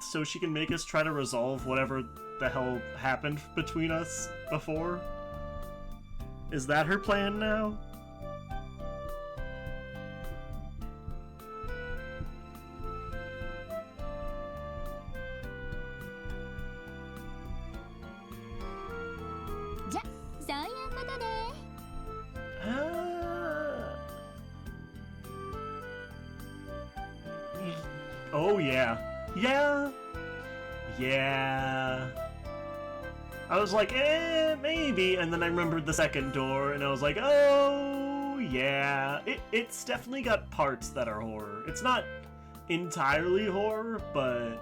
so she can make us try to resolve whatever the hell happened between us before? Is that her plan now? Oh yeah. Yeah. I was like, maybe, and then I remembered the second door, and I was like, oh yeah. It's definitely got parts that are horror. It's not entirely horror, but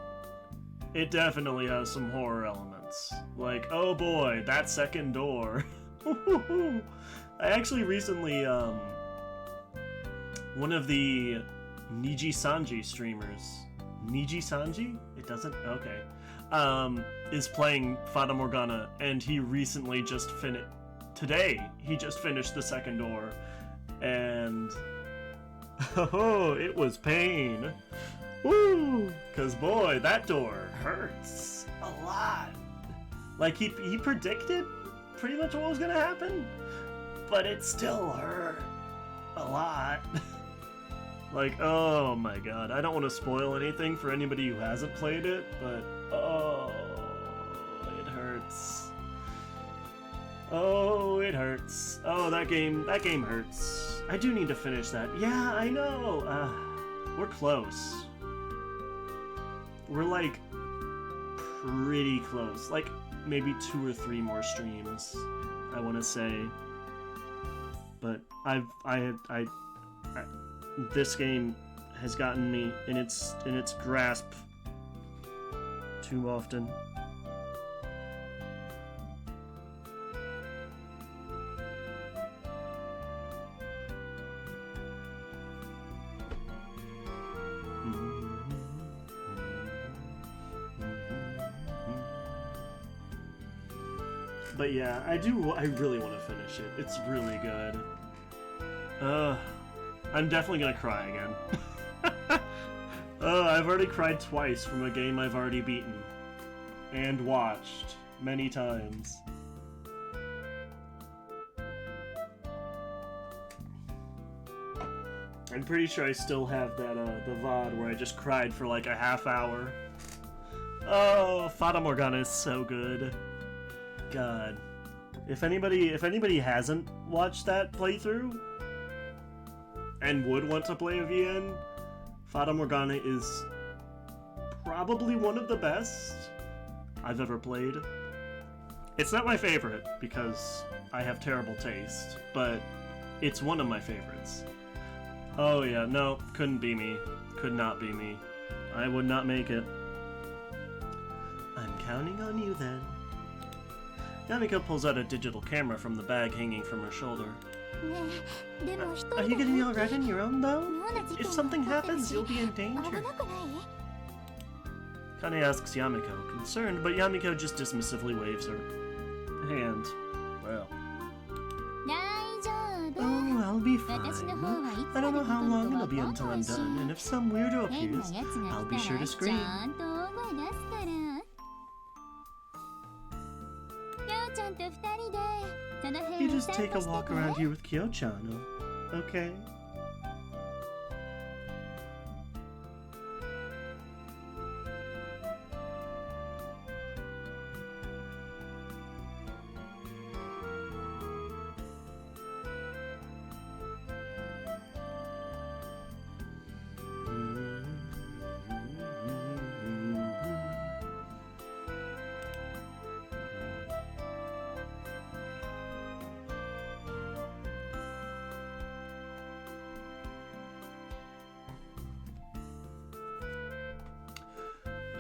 it definitely has some horror elements. Like, oh boy, that second door. I actually recently, one of the Niji Sanji streamers, Niji Sanji? It doesn't? Okay. Is playing Fata Morgana, and he recently just today, he just finished the second door, and oh, it was pain. Woo! Cause boy, that door hurts a lot. Like, he predicted pretty much what was gonna happen, but it still hurt a lot. Like, oh my god, I don't want to spoil anything for anybody who hasn't played it, but oh, it hurts. Oh, it hurts. Oh, that game hurts. I do need to finish that. Yeah, I know. We're close. We're like pretty close. Like maybe 2 or 3 more streams, I want to say. But this game has gotten me in its grasp too often. But yeah, I really want to finish it. It's really good. I'm definitely gonna cry again. I've already cried twice from a game I've already beaten. And watched many times. I'm pretty sure I still have that, the VOD where I just cried for like a half hour. Oh, Fata Morgana is so good. God. If anybody hasn't watched that playthrough, and would want to play a VN, Fata Morgana is probably one of the best I've ever played. It's not my favorite, because I have terrible taste, but it's one of my favorites. Oh yeah, no, couldn't be me. Could not be me. I would not make it. I'm counting on you then. Yamiko pulls out a digital camera from the bag hanging from her shoulder. Are you gonna be alright on your own, though? If something happens, you'll be in danger. Kane asks Yamiko, concerned, but Yamiko just dismissively waves her hand. Well. Oh, I'll be fine. I don't know how long it'll be until I'm done, and if some weirdo appears, I'll be sure to scream. You just take a walk around here with Kyo-chan, okay?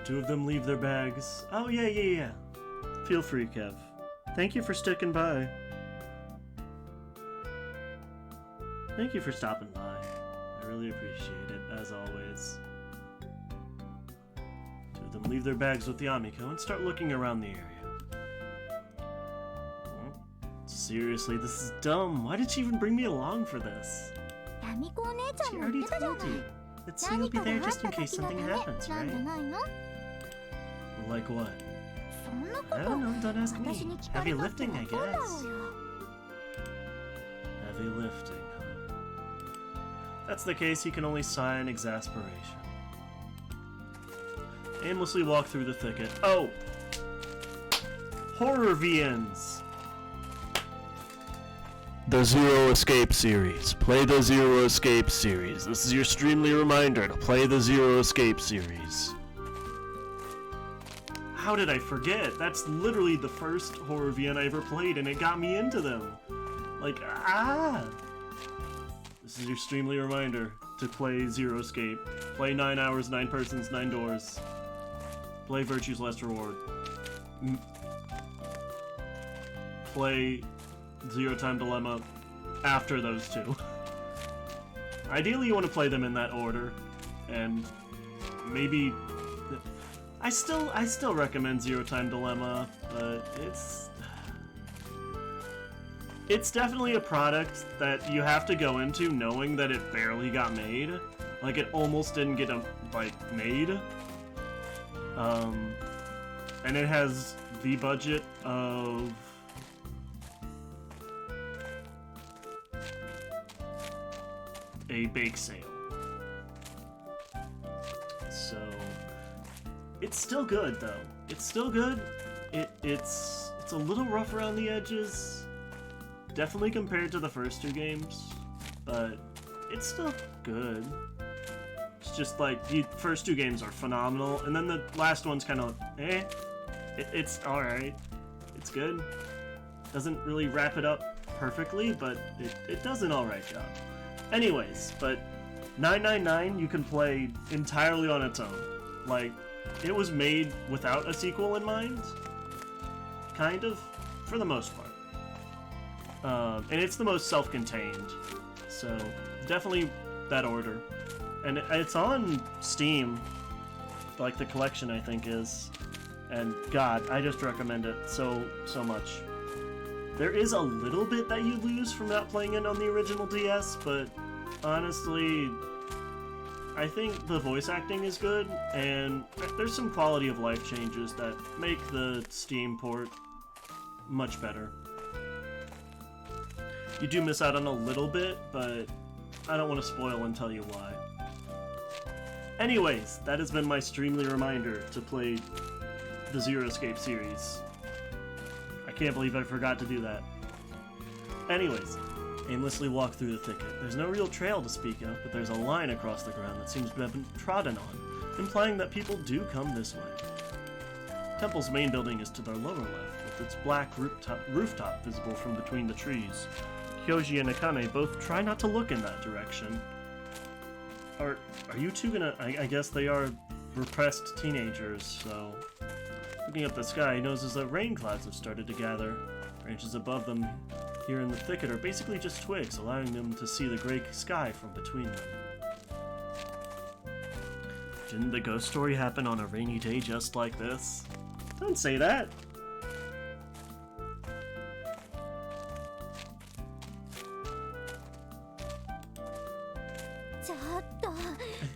Two of them leave their bags. Oh, yeah. Feel free, Kev. Thank you for sticking by. Thank you for stopping by. I really appreciate it, as always. Two of them leave their bags with Yamiko and start looking around the area. Seriously, this is dumb. Why did she even bring me along for this? She already told you. Let's say you'll be there just in case something happens, right? Like what? I don't know, don't ask me. Heavy lifting, I guess. Heavy lifting, huh? If that's the case, you can only sigh in exasperation. Aimlessly walk through the thicket. Oh! Horror VNs! The Zero Escape series. Play the Zero Escape series. This is your Streamly reminder to play the Zero Escape series. How did I forget? That's literally the first horror VN I ever played, and it got me into them. Like, This is your Streamly reminder to play Zero Escape. Play 9 hours, 9 persons, 9 doors. Play Virtue's Last Reward. Play Zero Time Dilemma after those two. Ideally, you want to play them in that order, and maybe I still recommend Zero Time Dilemma, but it's definitely a product that you have to go into knowing that it barely got made. Like, it almost didn't get made. And it has the budget of a bake sale. So it's still good though. It's still good. It's a little rough around the edges. Definitely compared to the first two games, but it's still good. It's just like the first two games are phenomenal, and then the last one's kind of it's alright. It's good. Doesn't really wrap it up perfectly, but it does an alright job. Anyways, but 999 you can play entirely on its own. Like, it was made without a sequel in mind, kind of, for the most part. And it's the most self-contained, so definitely that order. And it's on Steam, like the collection I think is, and God, I just recommend it so much. There is a little bit that you lose from not playing it on the original DS, but honestly, I think the voice acting is good, and there's some quality of life changes that make the Steam port much better. You do miss out on a little bit, but I don't want to spoil and tell you why. Anyways, that has been my Streamly reminder to play the Zero Escape series. I can't believe I forgot to do that. Anyways, aimlessly walk through the thicket. There's no real trail to speak of, but there's a line across the ground that seems to have been trodden on, implying that people do come this way. Temple's main building is to their lower left, with its black rooftop visible from between the trees. Kyoji and Akane both try not to look in that direction. Are you two gonna... I guess they are repressed teenagers, so... Looking up the sky, he notices that rain clouds have started to gather. Branches above them here in the thicket are basically just twigs, allowing them to see the gray sky from between them. Didn't the ghost story happen on a rainy day just like this? Don't say that!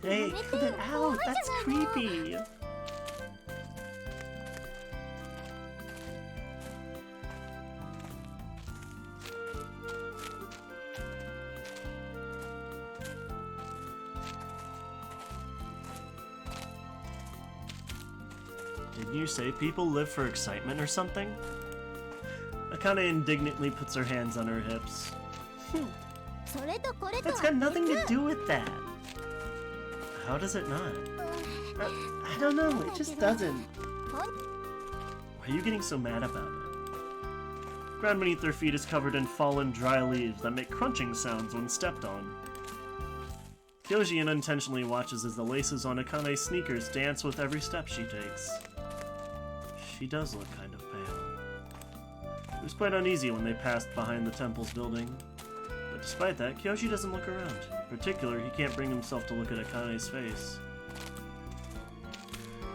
Hey, cut it out! That's creepy! Didn't you say people live for excitement or something? Akane indignantly puts her hands on her hips. That's got nothing to do with that! How does it not? I don't know, it just doesn't. Why are you getting so mad about it? Ground beneath their feet is covered in fallen dry leaves that make crunching sounds when stepped on. Kyoji unintentionally watches as the laces on Akane's sneakers dance with every step she takes. She does look kind of pale. It was quite uneasy when they passed behind the temple's building. But despite that, Kyoji doesn't look around. In particular, he can't bring himself to look at Akane's face.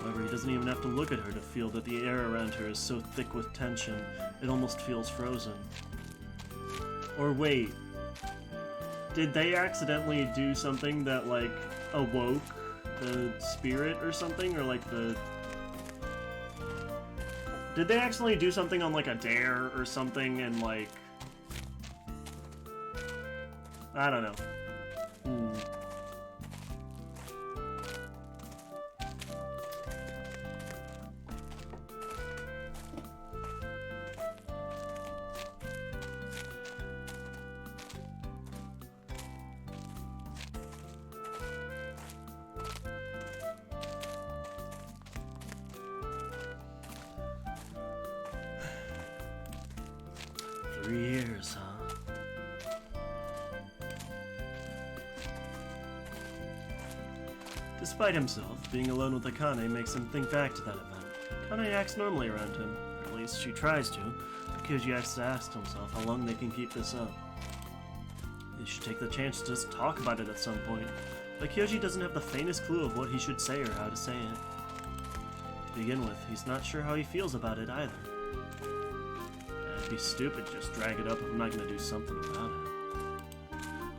However, he doesn't even have to look at her to feel that the air around her is so thick with tension, it almost feels frozen. Or wait, did they accidentally do something that, like, awoke the spirit or something, or like the... Did they accidentally do something on like a dare or something and like... I don't know. Hmm. Years, huh? Despite himself, being alone with Akane makes him think back to that event. Akane acts normally around him, or at least she tries to. Kyoji has to ask himself how long they can keep this up. They should take the chance to just talk about it at some point, but Kyoji doesn't have the faintest clue of what he should say or how to say it. To begin with, he's not sure how he feels about it either. It'd be stupid to just drag it up if I'm not going to do something about it.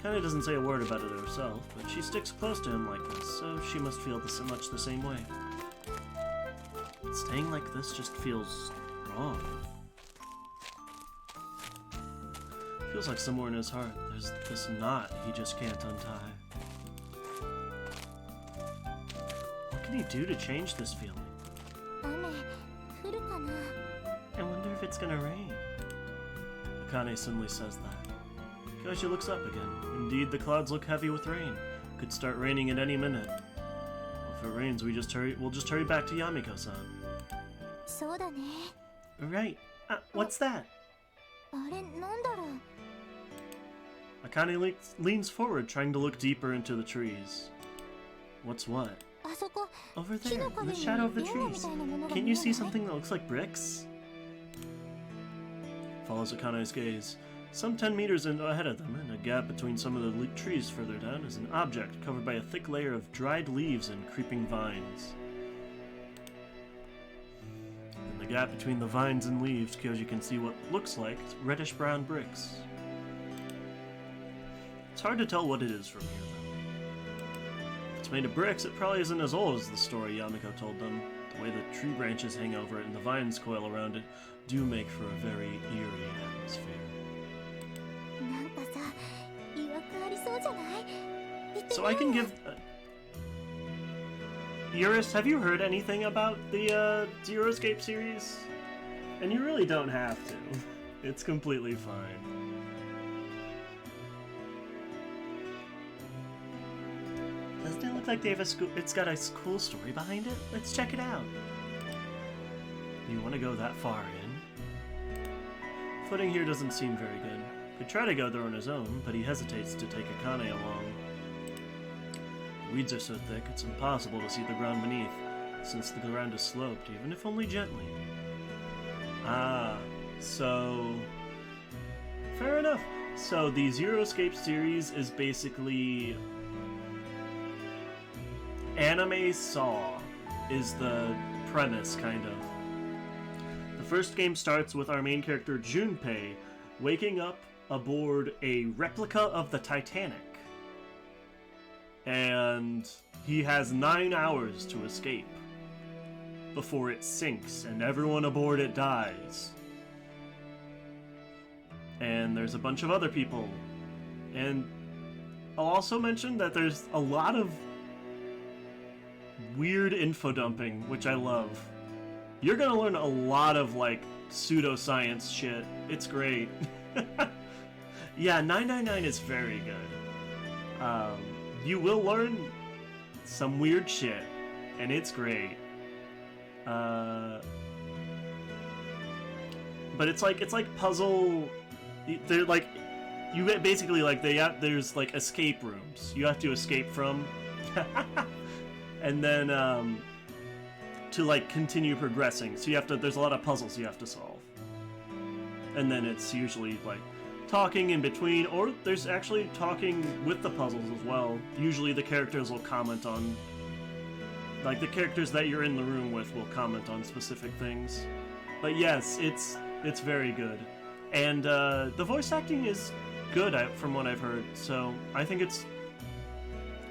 Kinda doesn't say a word about it herself, but she sticks close to him like this, so she must feel much the same way. Staying like this just feels wrong. Feels like somewhere in his heart, there's this knot he just can't untie. What can he do to change this feeling? I wonder if it's gonna rain. Akane suddenly says that. Kyoji looks up again. Indeed, the clouds look heavy with rain. Could start raining at any minute. Well, if it rains, we'll just hurry back to Yamiko-san. Right. What's that? Akane leans forward, trying to look deeper into the trees. What's what? Over there, in the shadow of the trees. Can't you see something that looks like bricks? Follows Akane's gaze. Some 10 meters ahead of them, in a gap between some of the trees further down, is an object covered by a thick layer of dried leaves and creeping vines. In the gap between the vines and leaves, Kyoji can see what looks like reddish-brown bricks. It's hard to tell what it is from here, though. If it's made of bricks, it probably isn't as old as the story Yamiko told them. The way the tree branches hang over it and the vines coil around it do make for a very eerie atmosphere. So I can give... Eurus, have you heard anything about the Zero Escape series? And you really don't have to. It's completely fine. Doesn't it look like they have it's got a cool story behind it? Let's check it out. Do you want to go that far in? Footing here doesn't seem very good. Could try to go there on his own, but he hesitates to take Akane along. The weeds are so thick, it's impossible to see the ground beneath, since the ground is sloped, even if only gently. Ah, so... fair enough. So the Zero Escape series is basically... Anime Saw is the premise, kind of. The first game starts with our main character, Junpei, waking up aboard a replica of the Titanic. And he has 9 hours to escape before it sinks and everyone aboard it dies. And there's a bunch of other people. And I'll also mention that there's a lot of weird info dumping, which I love. You're gonna learn a lot of, like, pseudoscience shit. It's great. Yeah, 999 is very good. You will learn some weird shit, and it's great. But it's like puzzle. They're like, you get basically like there's like escape rooms you have to escape from, and then to like continue progressing. So there's a lot of puzzles you have to solve, and then it's usually like talking in between, or there's actually talking with the puzzles as well. Usually the characters will comment on, like, the characters that you're in the room with will comment on specific things. But yes, it's very good. And the voice acting is good from what I've heard, so I think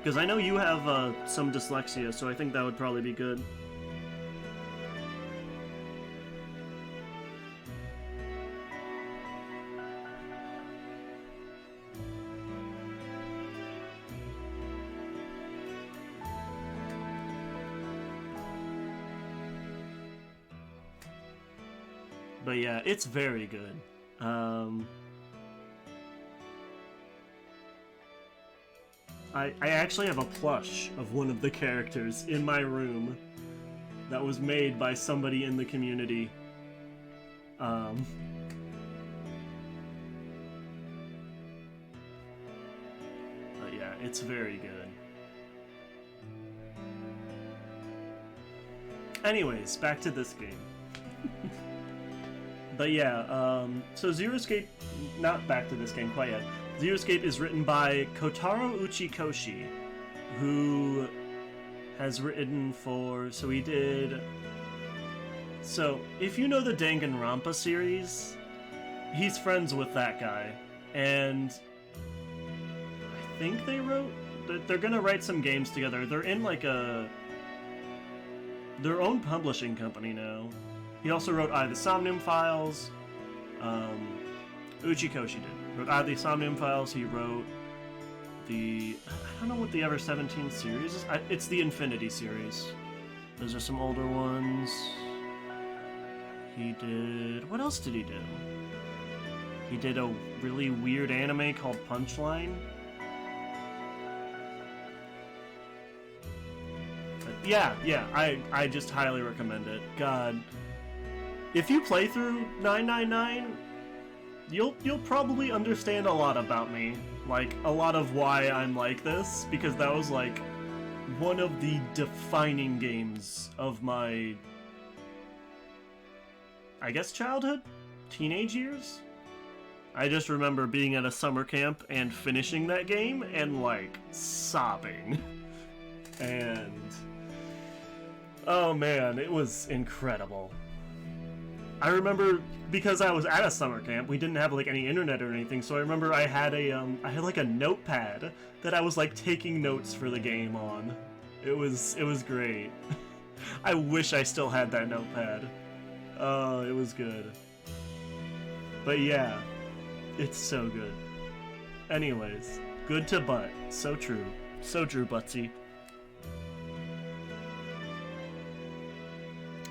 Because I know you have some dyslexia, so I think that would probably be good. But yeah, it's very good. I actually have a plush of one of the characters in my room that was made by somebody in the community. But yeah, it's very good. Anyways, back to this game. But yeah, so Zero Escape, not back to this game quite yet. Zero Escape is written by Kotaro Uchikoshi, who has written for, so if you know the Danganronpa series, he's friends with that guy, and I think they're gonna write some games together. They're in like their own publishing company now. He also wrote the Somnium Files. Uchikoshi did. Wrote the Somnium Files. He wrote I don't know what the Ever 17 series is. It's the Infinity series. Those are some older ones. He did... What else did he do? He did a really weird anime called Punchline. But yeah, I just highly recommend it. God. If you play through 999, you'll probably understand a lot about me. Like, a lot of why I'm like this, because that was, like, one of the defining games of my, I guess, childhood? Teenage years? I just remember being at a summer camp and finishing that game and, like, sobbing. And... oh man, it was incredible. I remember, because I was at a summer camp, we didn't have like any internet or anything, so I remember I had like a notepad that I was like taking notes for the game on. It was great. I wish I still had that notepad. Oh, it was good. But yeah, it's so good. Anyways, good to butt. So true. So true, Butsy.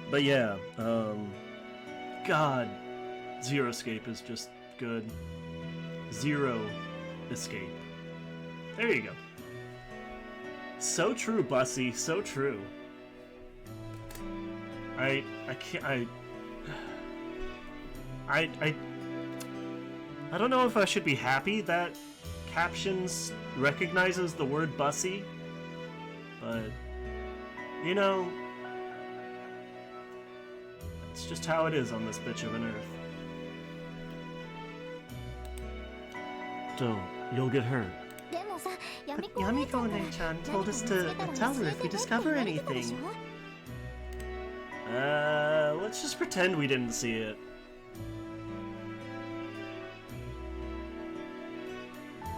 But yeah, God, Zero Escape is just good. Zero Escape. There you go. So true, Bussy. So true. I don't know if I should be happy that Captions recognizes the word Bussy, but you know, it's just how it is on this bitch of an earth. Don't. You'll get hurt. But Yamiko-ne-chan told us to tell her if we discover anything. Let's just pretend we didn't see it.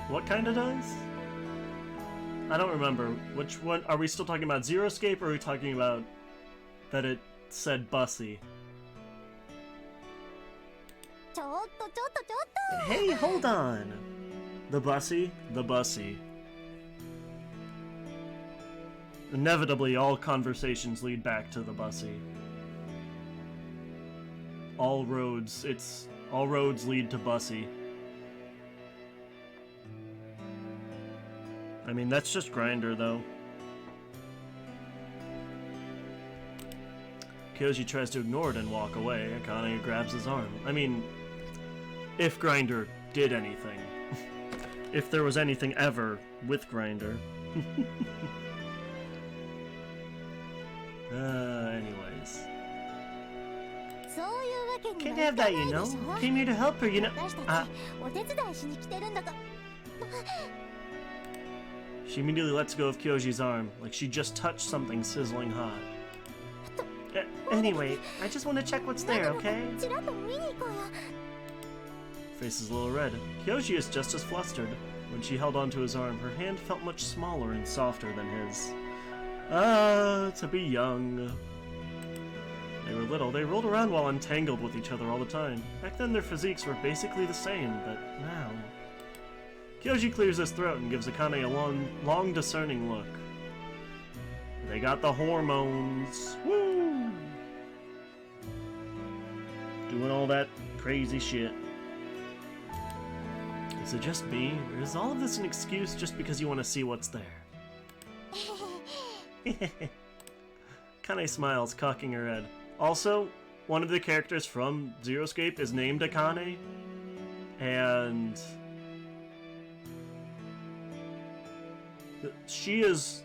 What kind of does? I don't remember. Which one? Are we still talking about Zero Escape, or are we talking about that it said Bussy? Hey, hold on! The Bussy? The Bussy. Inevitably, all conversations lead back to the Bussy. All roads lead to Bussy. I mean, that's just Grindr, though. Kyoji tries to ignore it and walk away. Akane grabs his arm. I mean, if Grindr did anything. If there was anything ever with Grindr. Anyways. Can't have that, you know. Came here to help her, you know. She immediately lets go of Kyoji's arm, like she just touched something sizzling hot. Anyway, I just want to check what's there, okay? Face is a little red. Kyoji is just as flustered. When she held onto his arm, her hand felt much smaller and softer than his. Ah, to be young. They were little. They rolled around while entangled with each other all the time. Back then, their physiques were basically the same, but now... Kyoji clears his throat and gives Akane a long, discerning look. They got the hormones. Woo! Doing all that crazy shit. Is it just me, or is all of this an excuse just because you want to see what's there? Akane smiles, cocking her head. Also, one of the characters from Zero Escape is named Akane, and she is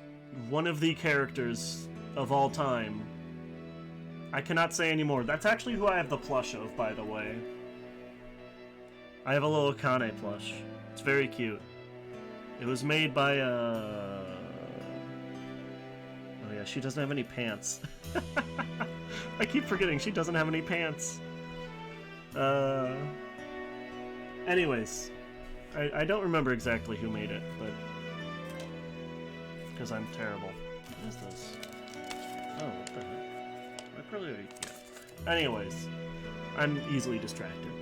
one of the characters of all time. I cannot say anymore. That's actually who I have the plush of, by the way. I have a little Akane plush. It's very cute. It was made by, Oh yeah, she doesn't have any pants. I keep forgetting she doesn't have any pants. Anyways. I don't remember exactly who made it, but... Because I'm terrible. What is this? Oh, what the heck? I probably already... Yeah. Anyways. I'm easily distracted.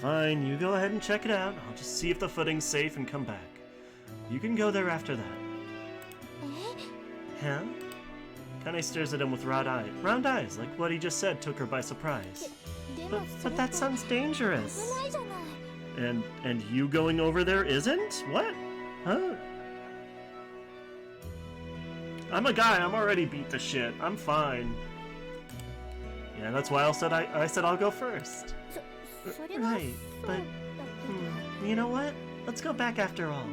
Fine, you go ahead and check it out. I'll just see if the footing's safe and come back. You can go there after that. Huh? Kane stares at him with round eyes, like what he just said took her by surprise. But that sounds dangerous. And you going over there isn't? What? Huh? I'm a guy, I'm already beat to shit. I'm fine. Yeah, that's why I said I'll go first. Right, but... you know what? Let's go back after all.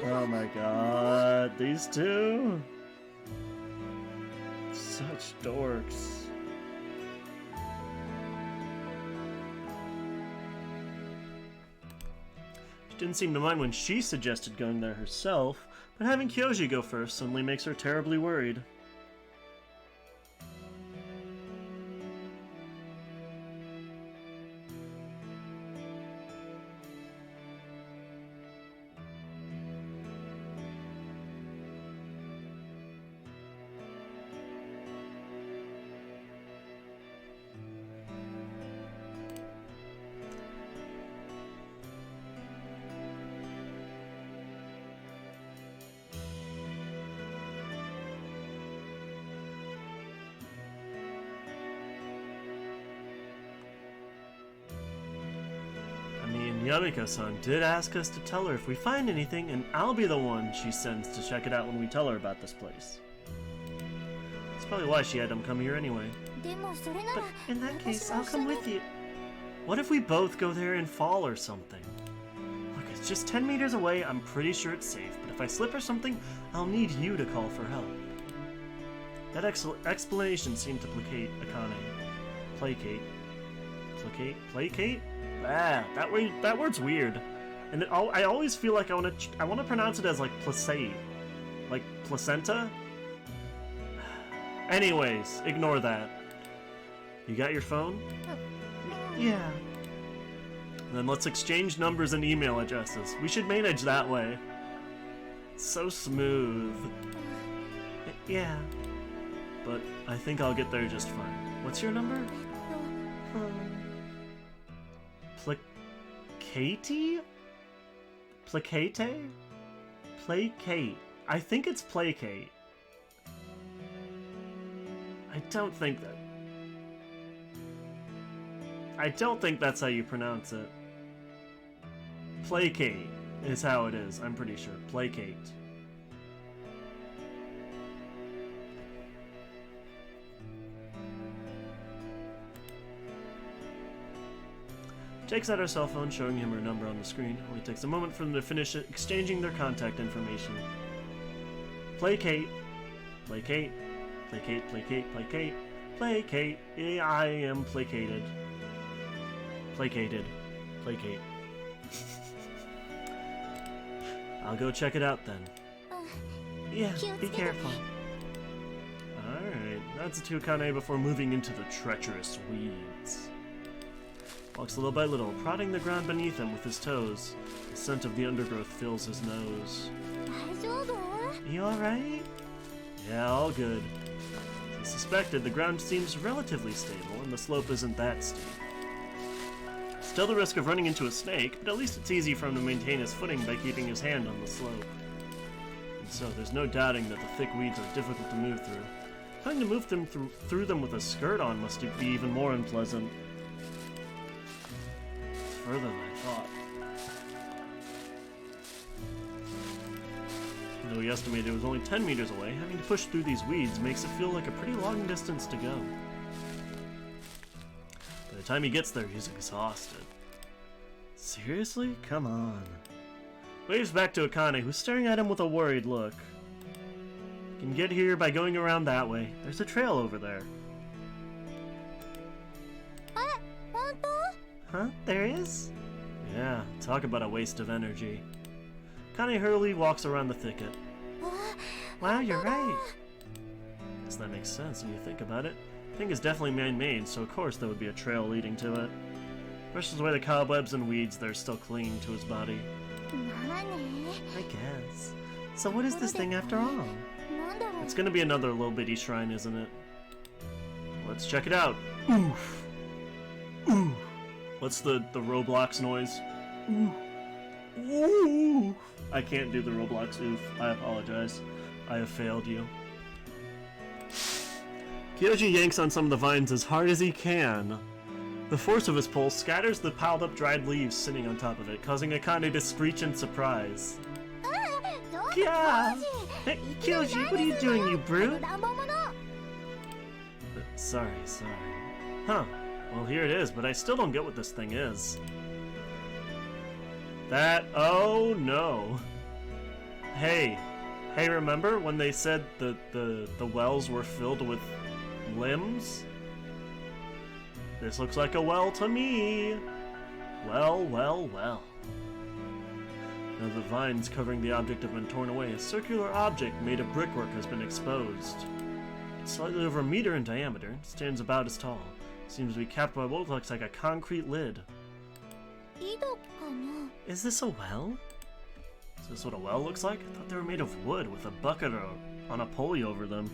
Oh my god, these two? Such dorks. She didn't seem to mind when she suggested going there herself, but having Kyoji go first suddenly makes her terribly worried. Yamiko-san did ask us to tell her if we find anything, and I'll be the one she sends to check it out when we tell her about this place. That's probably why she had them come here anyway. But in that case, I'll come with you. What if we both go there and fall or something? Look, it's just 10 meters away, I'm pretty sure it's safe, but if I slip or something, I'll need you to call for help. That explanation seemed to placate Akane. Placate? Ah, that word's weird, and I always feel like I want to pronounce it as like placate, like placenta. Anyways, ignore that. You got your phone? Yeah. Then let's exchange numbers and email addresses. We should manage that way. So smooth. Yeah. But I think I'll get there just fine. What's your number? Placate? Placate? Placate. I think it's placate. I don't think that's how you pronounce it. Placate is how it is, I'm pretty sure. Placate. Takes out her cell phone, showing him her number on the screen. It only takes a moment for them to finish exchanging their contact information. Placate. Placate. Placate, placate, placate. Placate. Yeah, I am placated. Placated. Placate. I'll go check it out then. Yeah, be careful. Alright, that's a Akane before moving into the treacherous weeds. Walks little by little, prodding the ground beneath him with his toes. The scent of the undergrowth fills his nose. You alright? Yeah, all good. As he suspected, the ground seems relatively stable, and the slope isn't that steep. Still the risk of running into a snake, but at least it's easy for him to maintain his footing by keeping his hand on the slope. And so there's no doubting that the thick weeds are difficult to move through. Trying to move them through them with a skirt on must be even more unpleasant. It's further than I thought. Though he estimated it was only 10 meters away, having to push through these weeds makes it feel like a pretty long distance to go. By the time he gets there, he's exhausted. Seriously? Come on. Waves back to Akane, who's staring at him with a worried look. You can get here by going around that way. There's a trail over there. Huh? There is? Yeah, talk about a waste of energy. Akane hurriedly walks around the thicket. Wow, you're right. Guess that makes sense when you think about it. The thing is definitely man-made, so of course there would be a trail leading to it. Brushes away the cobwebs and weeds that are still clinging to his body. I guess. So what is this thing after all? It's gonna be another little bitty shrine, isn't it? Let's check it out. Oof. Oof. What's the Roblox noise? Oof. Oof. I can't do the Roblox oof. I apologize. I have failed you. Kyoji yanks on some of the vines as hard as he can. The force of his pull scatters the piled up dried leaves sitting on top of it, causing Akane to screech in surprise. Yeah! Hey, Kyoji, what are you doing, you brute? Sorry. Huh. Well, here it is, but I still don't get what this thing is. Oh no. Hey, remember when they said the wells were filled with limbs? This looks like a well to me. Well. Now the vines covering the object have been torn away. A circular object made of brickwork has been exposed. It's slightly over a meter in diameter, stands about as tall. Seems to be capped by what looks like a concrete lid. Is this a well? Is this what a well looks like? I thought they were made of wood with a bucket on a pulley over them.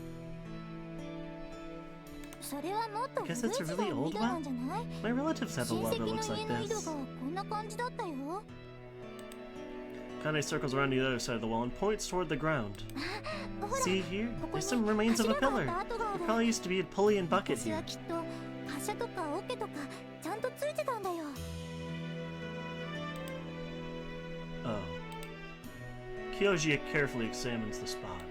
I guess it's a really old well? My relatives have a well that looks like this. Kane circles around the other side of the wall and points toward the ground. See here? There's some remains of a pillar. There probably used to be a pulley and bucket here. Oh. Kyoji carefully examines the spot.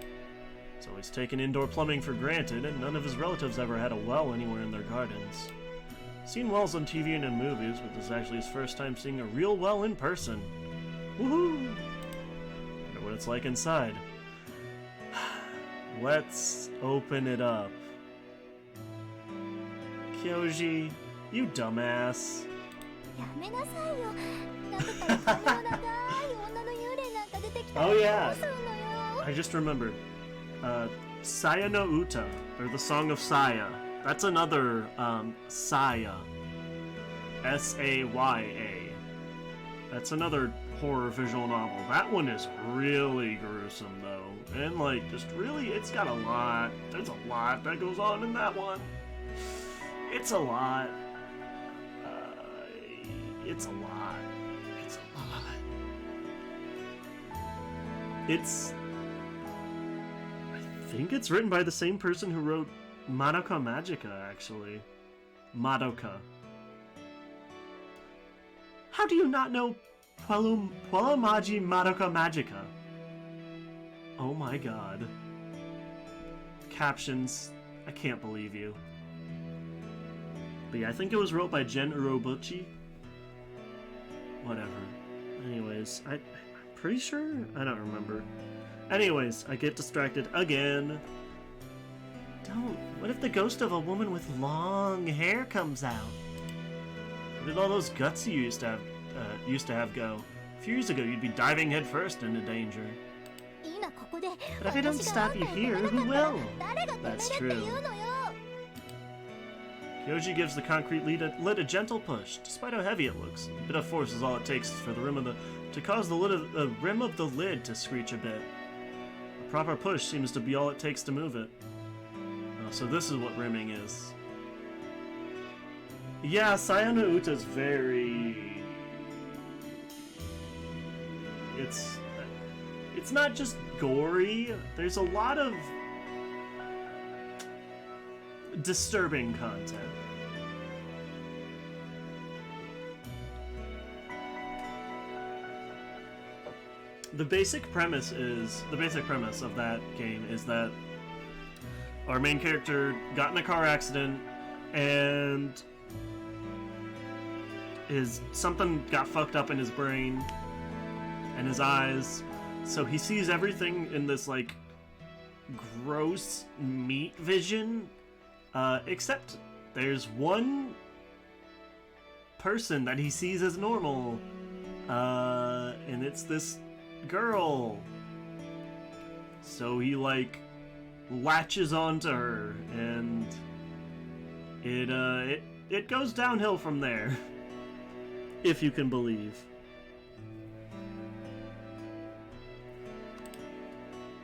He's always taken indoor plumbing for granted, and none of his relatives ever had a well anywhere in their gardens. Seen wells on TV and in movies, but this is actually his first time seeing a real well in person. Woohoo! Wonder what it's like inside. Let's open it up. Kyoji, you dumbass. Oh yeah, I just remembered. Saya no Uta, or the Song of Saya. That's another Saya. S-A-Y-A. That's another horror visual novel. That one is really gruesome though. And like, just really, it's got a lot. There's a lot that goes on in that one. It's a lot. It's a lot. It's a lot. I think it's written by the same person who wrote Madoka Magica, actually. Madoka. How do you not know Puelamaji Madoka Magica? Oh my god. Captions. I can't believe you. But yeah, I think it was wrote by Gen Urobuchi. Whatever. Anyways, I'm pretty sure? I don't remember. Anyways, I get distracted again. Don't. What if the ghost of a woman with long hair comes out? Where did all those guts you used to have go? A few years ago, you'd be diving headfirst into danger. But if I don't stop you here, who will? That's true. Kyoji gives the concrete lid a gentle push. Despite how heavy it looks, a bit of force is all it takes for the rim of the lid to screech a bit. A proper push seems to be all it takes to move it. Oh, so this is what rimming is. Yeah, Sayano Uta's very... It's not just gory, there's a lot of disturbing content. The basic premise of that game is that our main character got in a car accident and something got fucked up in his brain and his eyes, so he sees everything in this like gross meat vision, except there's one person that he sees as normal, and it's this girl. So he like latches onto her, and it goes downhill from there, if you can believe.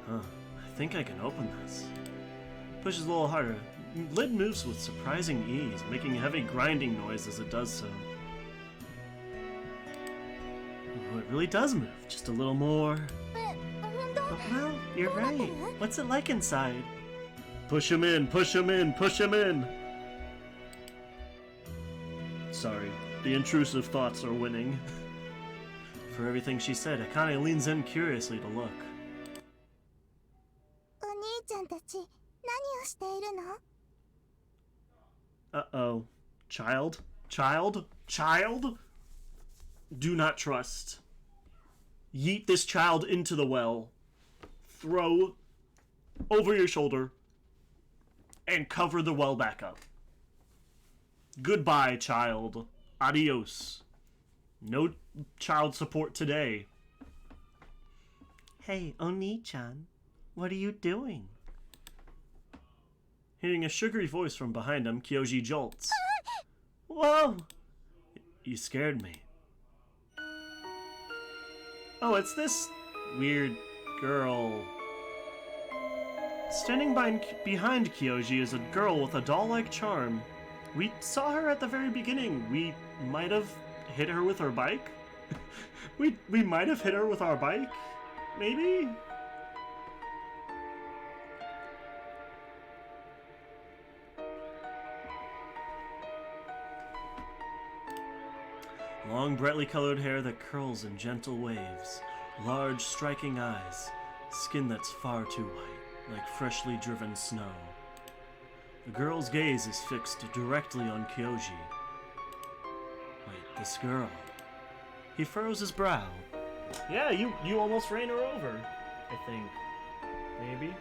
Huh, I think I can open this. Pushes a little harder. Lid moves with surprising ease, making a heavy grinding noise as it does so. Oh, it really does move, just a little more. But, well, you're right. What's it like inside? Push him in, push him in, push him in! Sorry, the intrusive thoughts are winning. For everything she said, Akane leans in curiously to look. Uh-oh. Child? Child? Child? Do not trust. Yeet this child into the well. Throw over your shoulder and cover the well back up. Goodbye, child. Adios. No child support today. Hey, Oni-chan, what are you doing? Hearing a sugary voice from behind him, Kyoji jolts. Whoa! You scared me. Oh, it's this weird girl. Standing behind Kyoji is a girl with a doll-like charm. We saw her at the very beginning. We might have hit her with our bike? we might have hit her with our bike? Maybe? Long, brightly colored hair that curls in gentle waves, large, striking eyes, skin that's far too white, like freshly driven snow. The girl's gaze is fixed directly on Kyoji. Wait, this girl. He furrows his brow. Yeah, you almost ran her over, I think. Maybe?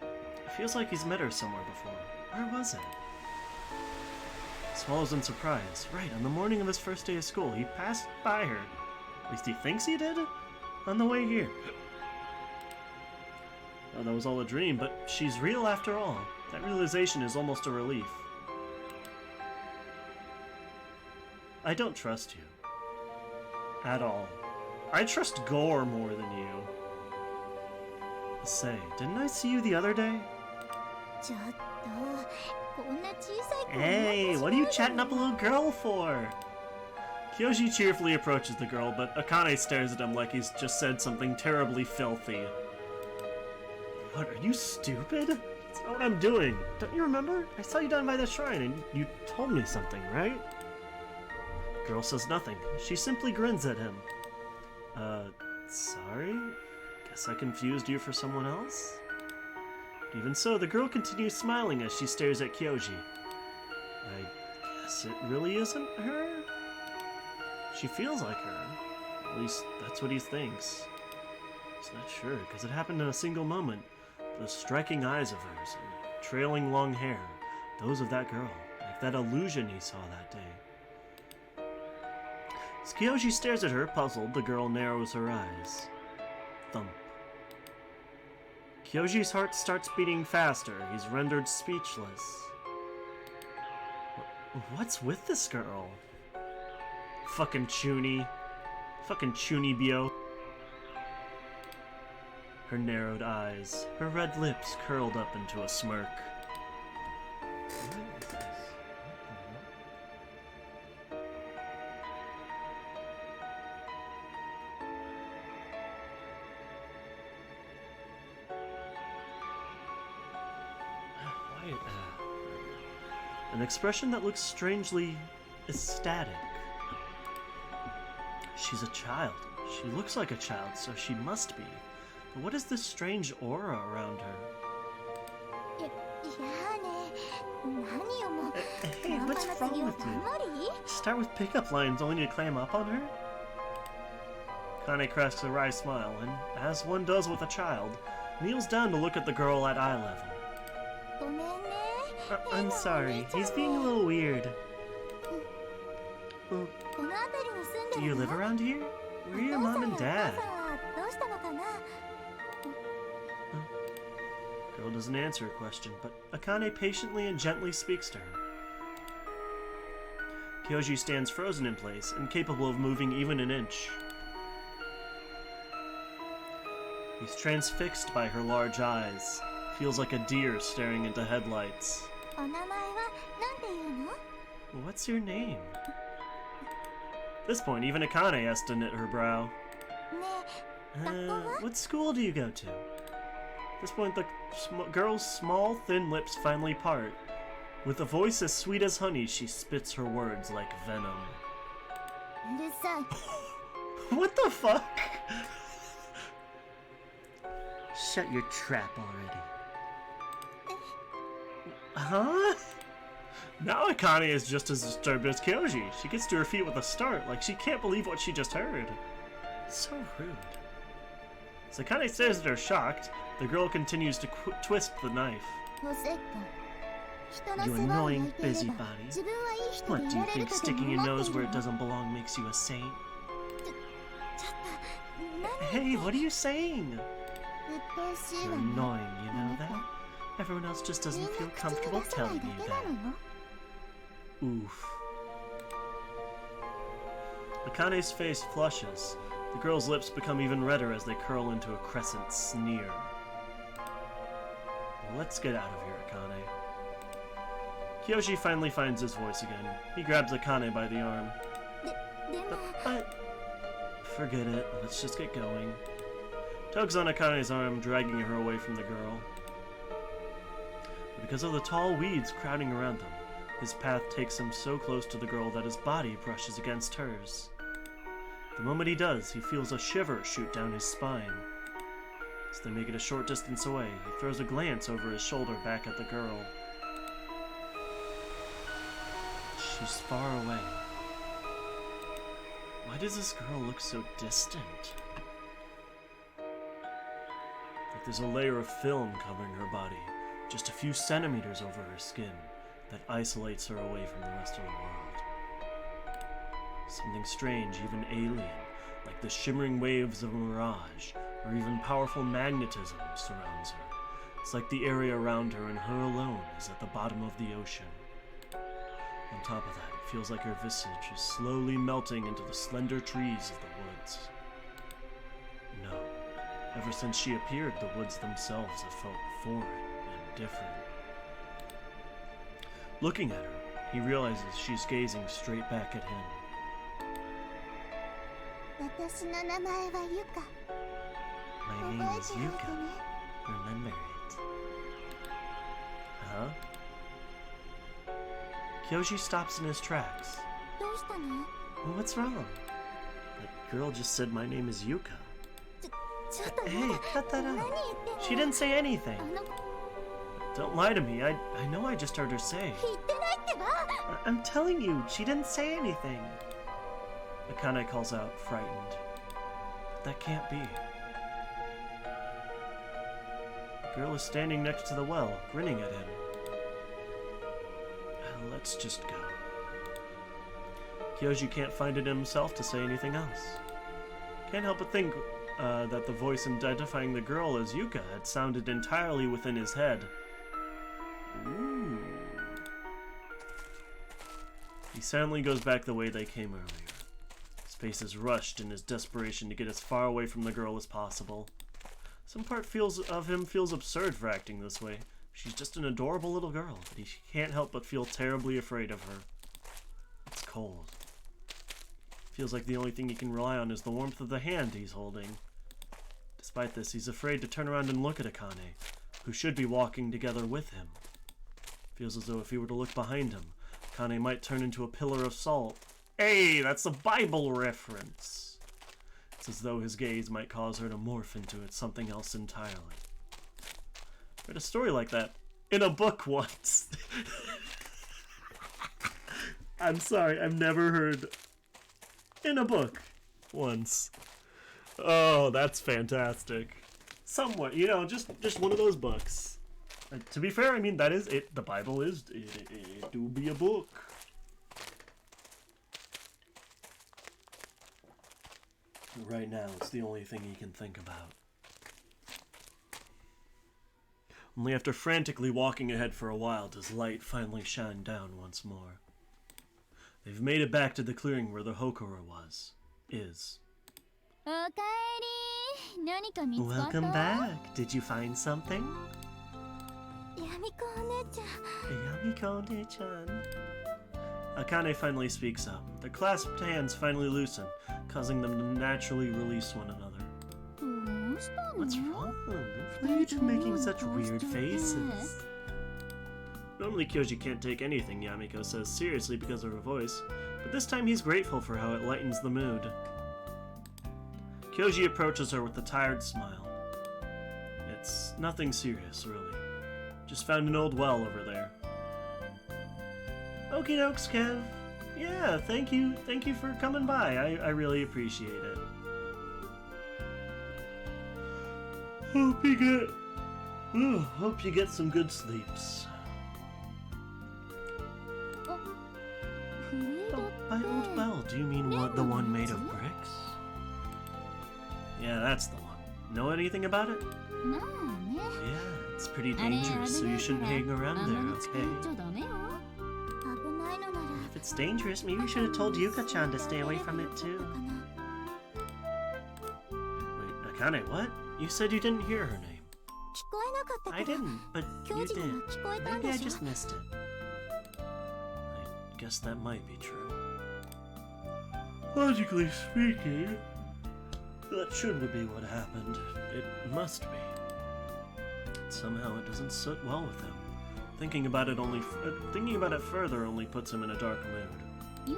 It feels like he's met her somewhere before. Where was it? Swallows in surprise. Right, on the morning of his first day of school, he passed by her. At least he thinks he did? On the way here. Oh, that was all a dream, but she's real after all. That realization is almost a relief. I don't trust you. At all. I trust Gore more than you. Say, didn't I see you the other day? Hey, what are you chatting up a little girl for? Kyoji cheerfully approaches the girl, but Akane stares at him like he's just said something terribly filthy. What, are you stupid? That's not what I'm doing. Don't you remember? I saw you down by the shrine and you told me something, right? Girl says nothing. She simply grins at him. Sorry? Guess I confused you for someone else? Even so, the girl continues smiling as she stares at Kyoji. I guess it really isn't her? She feels like her. At least, that's what he thinks. He's not sure, because it happened in a single moment. Those striking eyes of hers, and trailing long hair, those of that girl, like that illusion he saw that day. As Kyoji stares at her, puzzled, the girl narrows her eyes. Thump. Kyoji's heart starts beating faster. He's rendered speechless. What's with this girl? Fucking Chuni. Fucking Chuni Bio. Her narrowed eyes, her red lips curled up into a smirk. What is this? An expression that looks strangely ecstatic. She's a child. She looks like a child, so she must be. But what is this strange aura around her? Hey, what's wrong with you? Start with pickup lines only to clam up on her? Kane cracks a wry smile and, as one does with a child, kneels down to look at the girl at eye level. I'm sorry, he's being a little weird. Do you live around here? Where are your mom and dad? Girl doesn't answer her question, but Akane patiently and gently speaks to her. Kyoji stands frozen in place, incapable of moving even an inch. He's transfixed by her large eyes, feels like a deer staring into headlights. What's your name? At this point, even Akane has to knit her brow. What school do you go to? At this point, the girl's small, thin lips finally part. With a voice as sweet as honey, she spits her words like venom. What the fuck? Shut your trap already. Huh? Now Akane is just as disturbed as Kyoji. She gets to her feet with a start, like she can't believe what she just heard. So rude. As Akane stares at her shocked, the girl continues to twist the knife. You annoying busybody. What, do you think sticking your nose where it doesn't belong makes you a saint? Hey, what are you saying? You're annoying, you know that? Everyone else just doesn't feel comfortable telling you that. Oof. Akane's face flushes. The girl's lips become even redder as they curl into a crescent sneer. Let's get out of here, Akane. Kyoji finally finds his voice again. He grabs Akane by the arm. But... Forget it. Let's just get going. Tugs on Akane's arm, dragging her away from the girl. But because of the tall weeds crowding around them, his path takes him so close to the girl that his body brushes against hers. The moment he does, he feels a shiver shoot down his spine. As they make it a short distance away, he throws a glance over his shoulder back at the girl. She's far away. Why does this girl look so distant? Like there's a layer of film covering her body, just a few centimeters over her skin, that isolates her away from the rest of the world. Something strange, even alien, like the shimmering waves of a mirage, or even powerful magnetism surrounds her. It's like the area around her and her alone is at the bottom of the ocean. On top of that, it feels like her visage is slowly melting into the slender trees of the woods. No, ever since she appeared, the woods themselves have felt foreign and different. Looking at her, he realizes she's gazing straight back at him. My name is Yuka. Remember it. Huh? Kyoji stops in his tracks. Well, what's wrong? That girl just said my name is Yuka. Hey, cut that out. She didn't say anything. Don't lie to me. I know I just heard her say. I'm telling you, she didn't say anything. Akane calls out, frightened. But that can't be. The girl is standing next to the well, grinning at him. Let's just go. Kyoji can't find it in himself to say anything else. Can't help but think that the voice identifying the girl as Yuka had sounded entirely within his head. Ooh. He silently goes back the way they came earlier. His pace is rushed in his desperation to get as far away from the girl as possible. Some part of him feels absurd for acting this way. She's just an adorable little girl, but he can't help but feel terribly afraid of her. It's cold. Feels like the only thing he can rely on is the warmth of the hand he's holding. Despite this, he's afraid to turn around and look at Akane, who should be walking together with him. Feels as though if he were to look behind him, Akane might turn into a pillar of salt. Hey, that's a Bible reference! It's as though his gaze might cause her to morph into something else entirely. I read a story like that in a book once. I'm sorry, I've never heard in a book once. Oh, that's fantastic. Somewhat, you know, just one of those books. To be fair, I mean, that is it. The Bible is, it do be a book. Right now, it's the only thing he can think about. Only after frantically walking ahead for a while does light finally shine down once more. They've made it back to the clearing where the Hokora is. Welcome back. Did you find something? Yamiko-ne-chan. Akane finally speaks up. Their clasped hands finally loosen, causing them to naturally release one another. What's wrong? Why are you two making such weird faces? Normally Kyoji can't take anything Yamiko says seriously because of her voice, but this time he's grateful for how it lightens the mood. Kyoji approaches her with a tired smile. It's nothing serious, really. Just found an old well over there. Okie dokes, Kev. Yeah, thank you for coming by. I really appreciate it. Hope you get some good sleeps. By old well, do you mean the one made of bricks? Yeah, that's the one. Know anything about it? Yeah, it's pretty dangerous, so you shouldn't hang around there, okay? If it's dangerous, maybe we should have told Yuka-chan to stay away from it too. Wait, Akane, what? You said you didn't hear her name. I didn't, but you did. Maybe I just missed it. I guess that might be true. Logically speaking, that shouldn't be what happened. It must be. Somehow it doesn't sit well with him. Thinking about it further only puts him in a dark mood.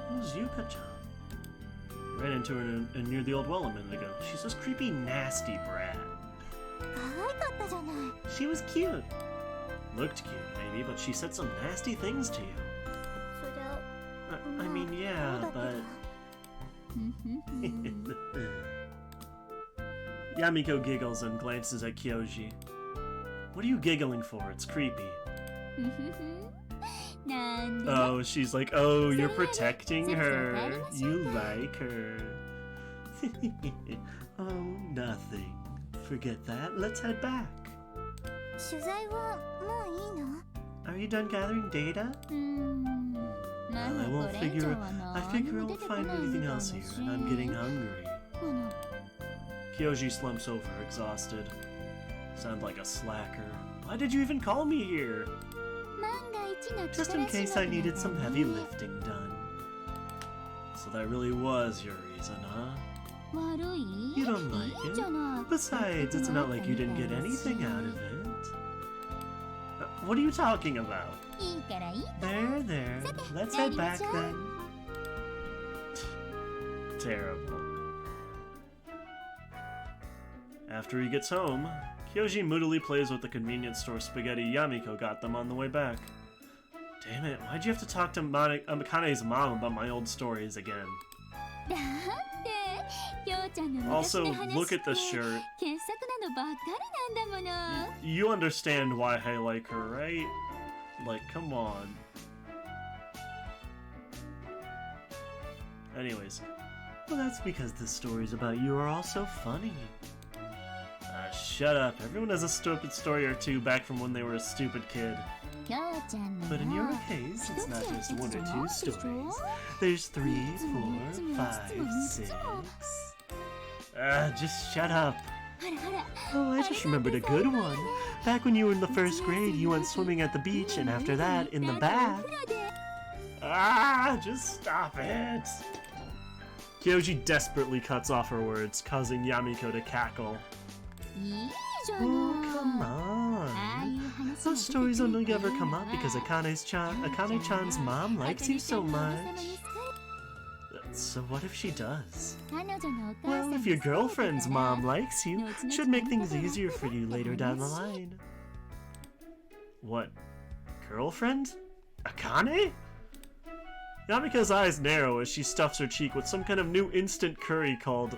Who's Yuka-chan? Ran into her near the old well a minute ago. She's this creepy, nasty brat. She was cute. Looked cute, maybe, but she said some nasty things to you. I mean, yeah, but... Yamiko giggles and glances at Kyoji. What are you giggling for? It's creepy. Oh, she's like, oh, you're protecting her. You like her. Oh, nothing. Forget that. Let's head back. Are you done gathering data? Well, I figure I won't find anything else here, and I'm getting hungry. Kyoji slumps over, exhausted. Sound like a slacker. Why did you even call me here? Just in case I needed some heavy lifting done. So that really was your reason, huh? You don't like it. Besides, it's not like you didn't get anything out of it. What are you talking about? There. Let's head back then. Terrible. After he gets home, Kyoji moodily plays with the convenience store spaghetti Yamiko got them on the way back. Damn it, why'd you have to talk to Akane's mom about my old stories again? Also, look at this shirt. You understand why I like her, right? Like, come on. Anyways, Well, that's because the stories about you are all so funny. Shut up. Everyone has a stupid story or two back from when they were a stupid kid. But in your case, it's not just one or two stories. There's 3, 4, 5, 6... just shut up. Oh, I just remembered a good one. Back when you were in the 1st grade, you went swimming at the beach, and after that, in the bath. Just stop it. Kyoji desperately cuts off her words, causing Yamiko to cackle. Oh, come on. Those stories only ever come up because Akane-chan's mom likes you so much. So what if she does? Well, if your girlfriend's mom likes you, should make things easier for you later down the line. What? Girlfriend? Akane? Yamiko's eyes narrow as she stuffs her cheek with some kind of new instant curry called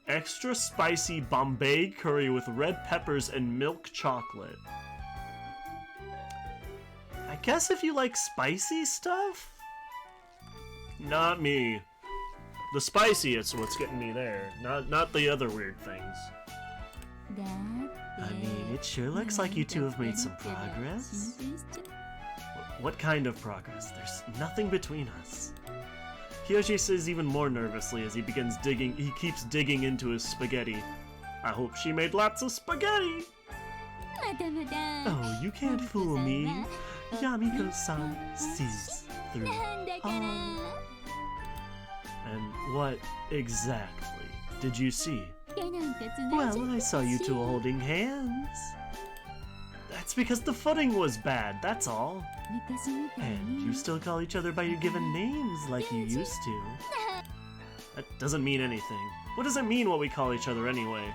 extra spicy Bombay curry with red peppers and milk chocolate. I guess if you like spicy stuff? Not me. The spicy is what's getting me there, not the other weird things. I mean, it sure looks like you two have made some progress. What kind of progress? There's nothing between us. Kyoji says even more nervously as he keeps digging into his spaghetti. I hope she made lots of spaghetti! Oh, you can't fool me. Yamiko-san sees through all. And what exactly did you see? Well, I saw you two holding hands. That's because the footing was bad, that's all. And you still call each other by your given names like you used to. That doesn't mean anything. What does it mean what we call each other anyway?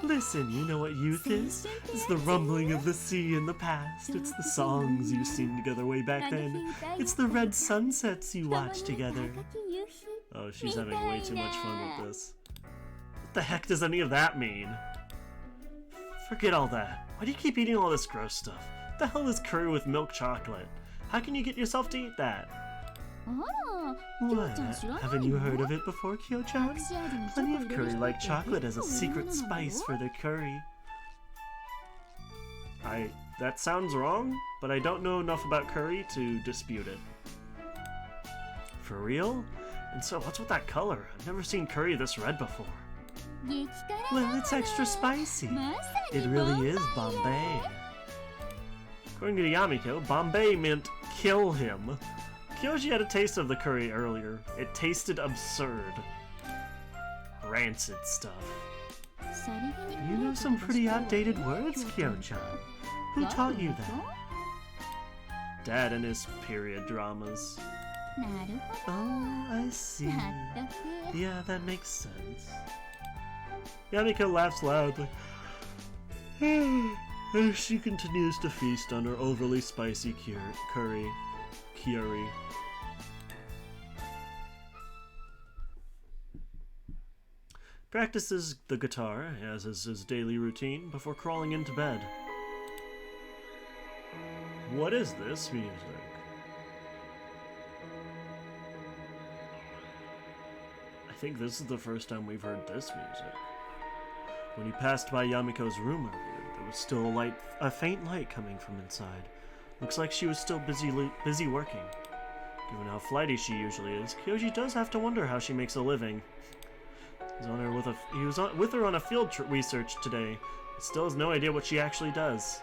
Listen, you know what youth is? It's the rumbling of the sea in the past. It's the songs you sing together way back then. It's the red sunsets you watch together. Oh, she's having way too much fun with this. What the heck does any of that mean? Forget all that. Why do you keep eating all this gross stuff? What the hell is curry with milk chocolate? How can you get yourself to eat that? What? Haven't you heard of it before, Kyo-chan? Plenty of curry like chocolate as a secret spice for their curry. That sounds wrong, but I don't know enough about curry to dispute it. For real? And so what's with that color? I've never seen curry this red before. Well, it's extra spicy. It really is Bombay. According to Yamiko, Bombay meant kill him. Kyoji had a taste of the curry earlier. It tasted absurd. Rancid stuff. You know some pretty outdated words, Kyo-chan. Who taught you that? Dad and his period dramas. Oh, I see. Yeah, that makes sense. Yamiko laughs loudly as she continues to feast on her overly spicy curry. Practices the guitar, as is his daily routine, before crawling into bed. What is this music? I think this is the first time we've heard this music. When he passed by Yamiko's room earlier, there was still a faint light coming from inside. Looks like she was still busy working. Given how flighty she usually is, Kyoji does have to wonder how she makes a living. He was with her on a field research today. He still has no idea what she actually does.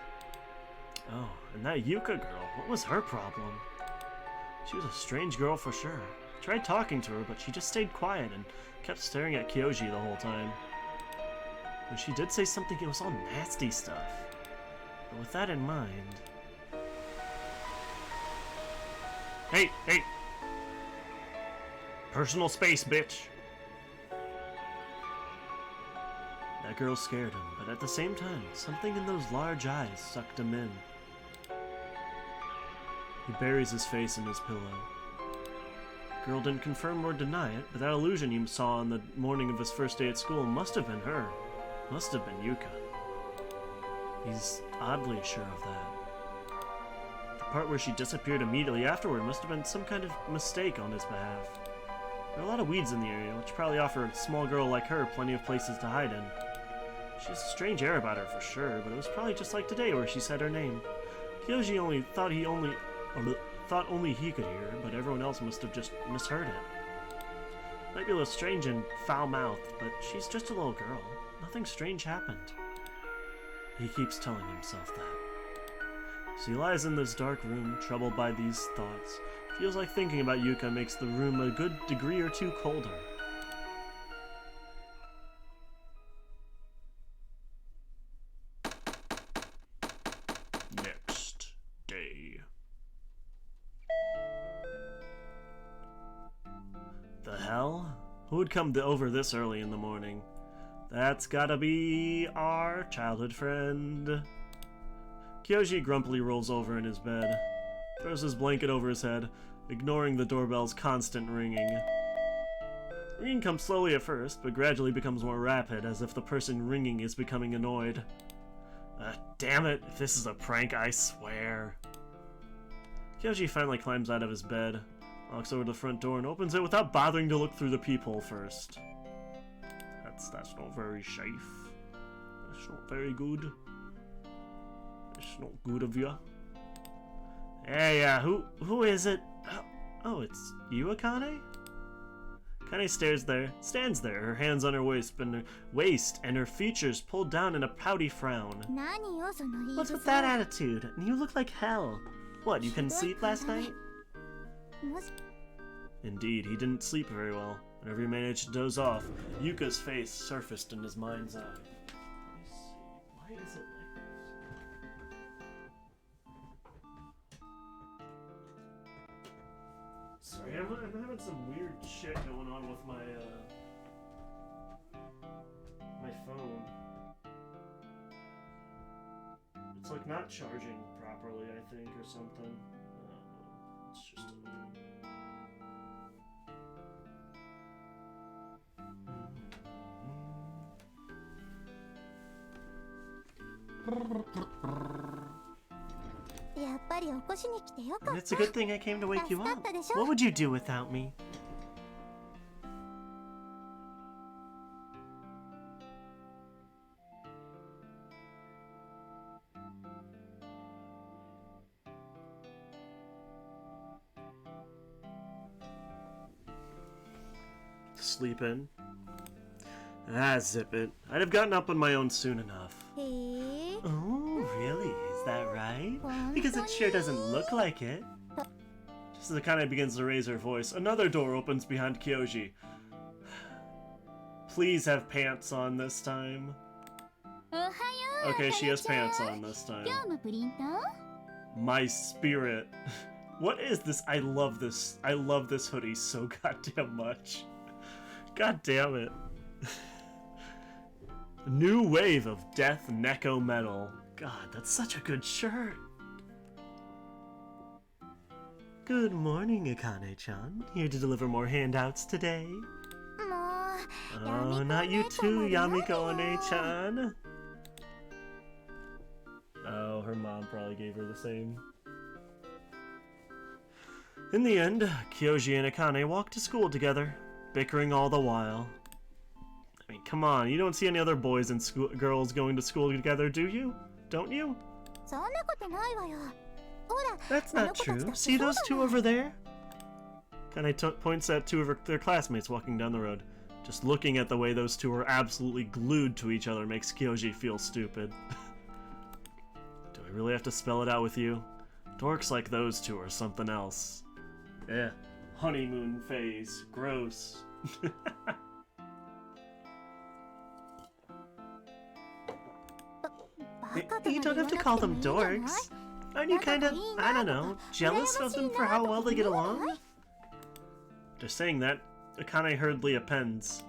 Oh, and that Yuka girl, what was her problem? She was a strange girl for sure. I tried talking to her, but she just stayed quiet and kept staring at Kyoji the whole time. When she did say something, it was all nasty stuff. But with that in mind... Hey! Personal space, bitch! That girl scared him, but at the same time, something in those large eyes sucked him in. He buries his face in his pillow. The girl didn't confirm or deny it, but that illusion you saw on the morning of his first day at school must have been her. Must have been Yuka. He's oddly sure of that. The part where she disappeared immediately afterward must have been some kind of mistake on his behalf. There are a lot of weeds in the area, which probably offer a small girl like her plenty of places to hide in. She has a strange air about her for sure, but it was probably just like today where she said her name. Kyoji thought only he could hear her, but everyone else must have just misheard it. Might be a little strange and foul-mouthed, but she's just a little girl. Nothing strange happened. He keeps telling himself that. As he lies in this dark room, troubled by these thoughts, feels like thinking about Yuka makes the room a good degree or two colder. Next day. The hell? Who would come over this early in the morning? That's gotta be our childhood friend. Kyoji grumpily rolls over in his bed, throws his blanket over his head, ignoring the doorbell's constant ringing. Ringing comes slowly at first, but gradually becomes more rapid, as if the person ringing is becoming annoyed. Damn it, if this is a prank, I swear. Kyoji finally climbs out of his bed, walks over to the front door, and opens it without bothering to look through the peephole first. That's not very safe. That's not very good. It's not good of you. Hey, who is it? Oh, it's you, Akane? Akane stands there, her hands on her waist and her features pulled down in a pouty frown. What's with that attitude? You look like hell. What, you couldn't sleep last night? Indeed, he didn't sleep very well. Whenever he managed to doze off, Yuka's face surfaced in his mind's eye. Let me see. Why is it like this? Sorry, I'm having some weird shit going on with my phone. It's like not charging properly, I think, or something. It's just a And it's a good thing I came to wake you up. What would you do without me? Sleep in. Zip it. I'd have gotten up on my own soon enough. Oh, really? Is that right? Because it sure doesn't look like it. Just as Akane begins to raise her voice, another door opens behind Kyoji. Please have pants on this time. Okay, she has pants on this time. My spirit. What is this? I love this. I love this hoodie so goddamn much. God damn it. New wave of death Neko metal. God, that's such a good shirt. Good morning, Akane-chan. Here to deliver more handouts today. Oh, not you too, Yamiko-one-chan. Oh, her mom probably gave her the same. In the end, Kyoji and Akane walk to school together, bickering all the while. I mean, come on, you don't see any other boys and girls going to school together, do you? Don't you? That's not true. See those two over there? Akane points at two of their classmates walking down the road. Just looking at the way those two are absolutely glued to each other makes Kyoji feel stupid. Do I really have to spell it out with you? Dorks like those two are something else. Honeymoon phase. Gross. You don't have to call them dorks. Aren't you kind of, I don't know, jealous of them for how well they get along? Just saying that, Akane hurriedly appends.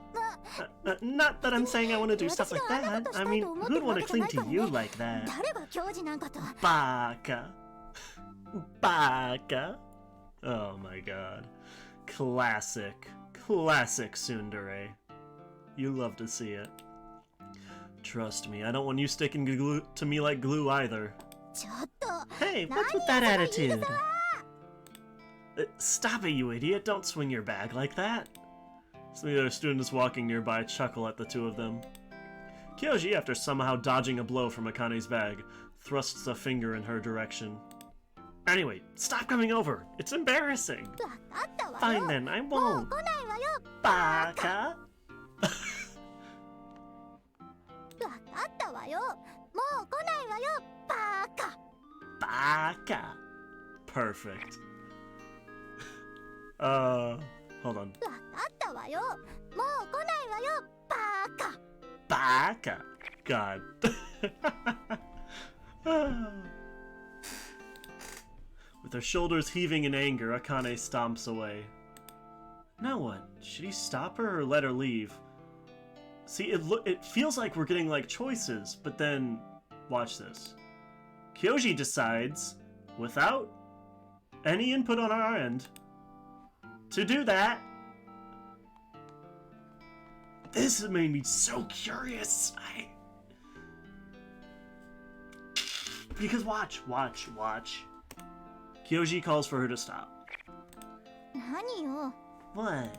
Not that I'm saying I want to do stuff like that. I mean, who'd want to cling to you like that? Baka. Baka. Oh my god. Classic. Classic tsundere. You love to see it. Trust me, I don't want you sticking to me like glue either. Hey, what's with that attitude? Stop it, you idiot. Don't swing your bag like that. Some of the other students walking nearby chuckle at the two of them. Kyoji, after somehow dodging a blow from Akane's bag, thrusts a finger in her direction. Anyway, stop coming over. It's embarrassing. Fine then, I won't. Baka. Baka. Perfect. Hold on. Baka. God. With her shoulders heaving in anger, Akane stomps away. Now what? Should he stop her or let her leave? See, it feels like we're getting like choices, but then watch this. Kyoji decides, without any input on our end, to do that. This has made me so curious. Because watch. Kyoji calls for her to stop. What?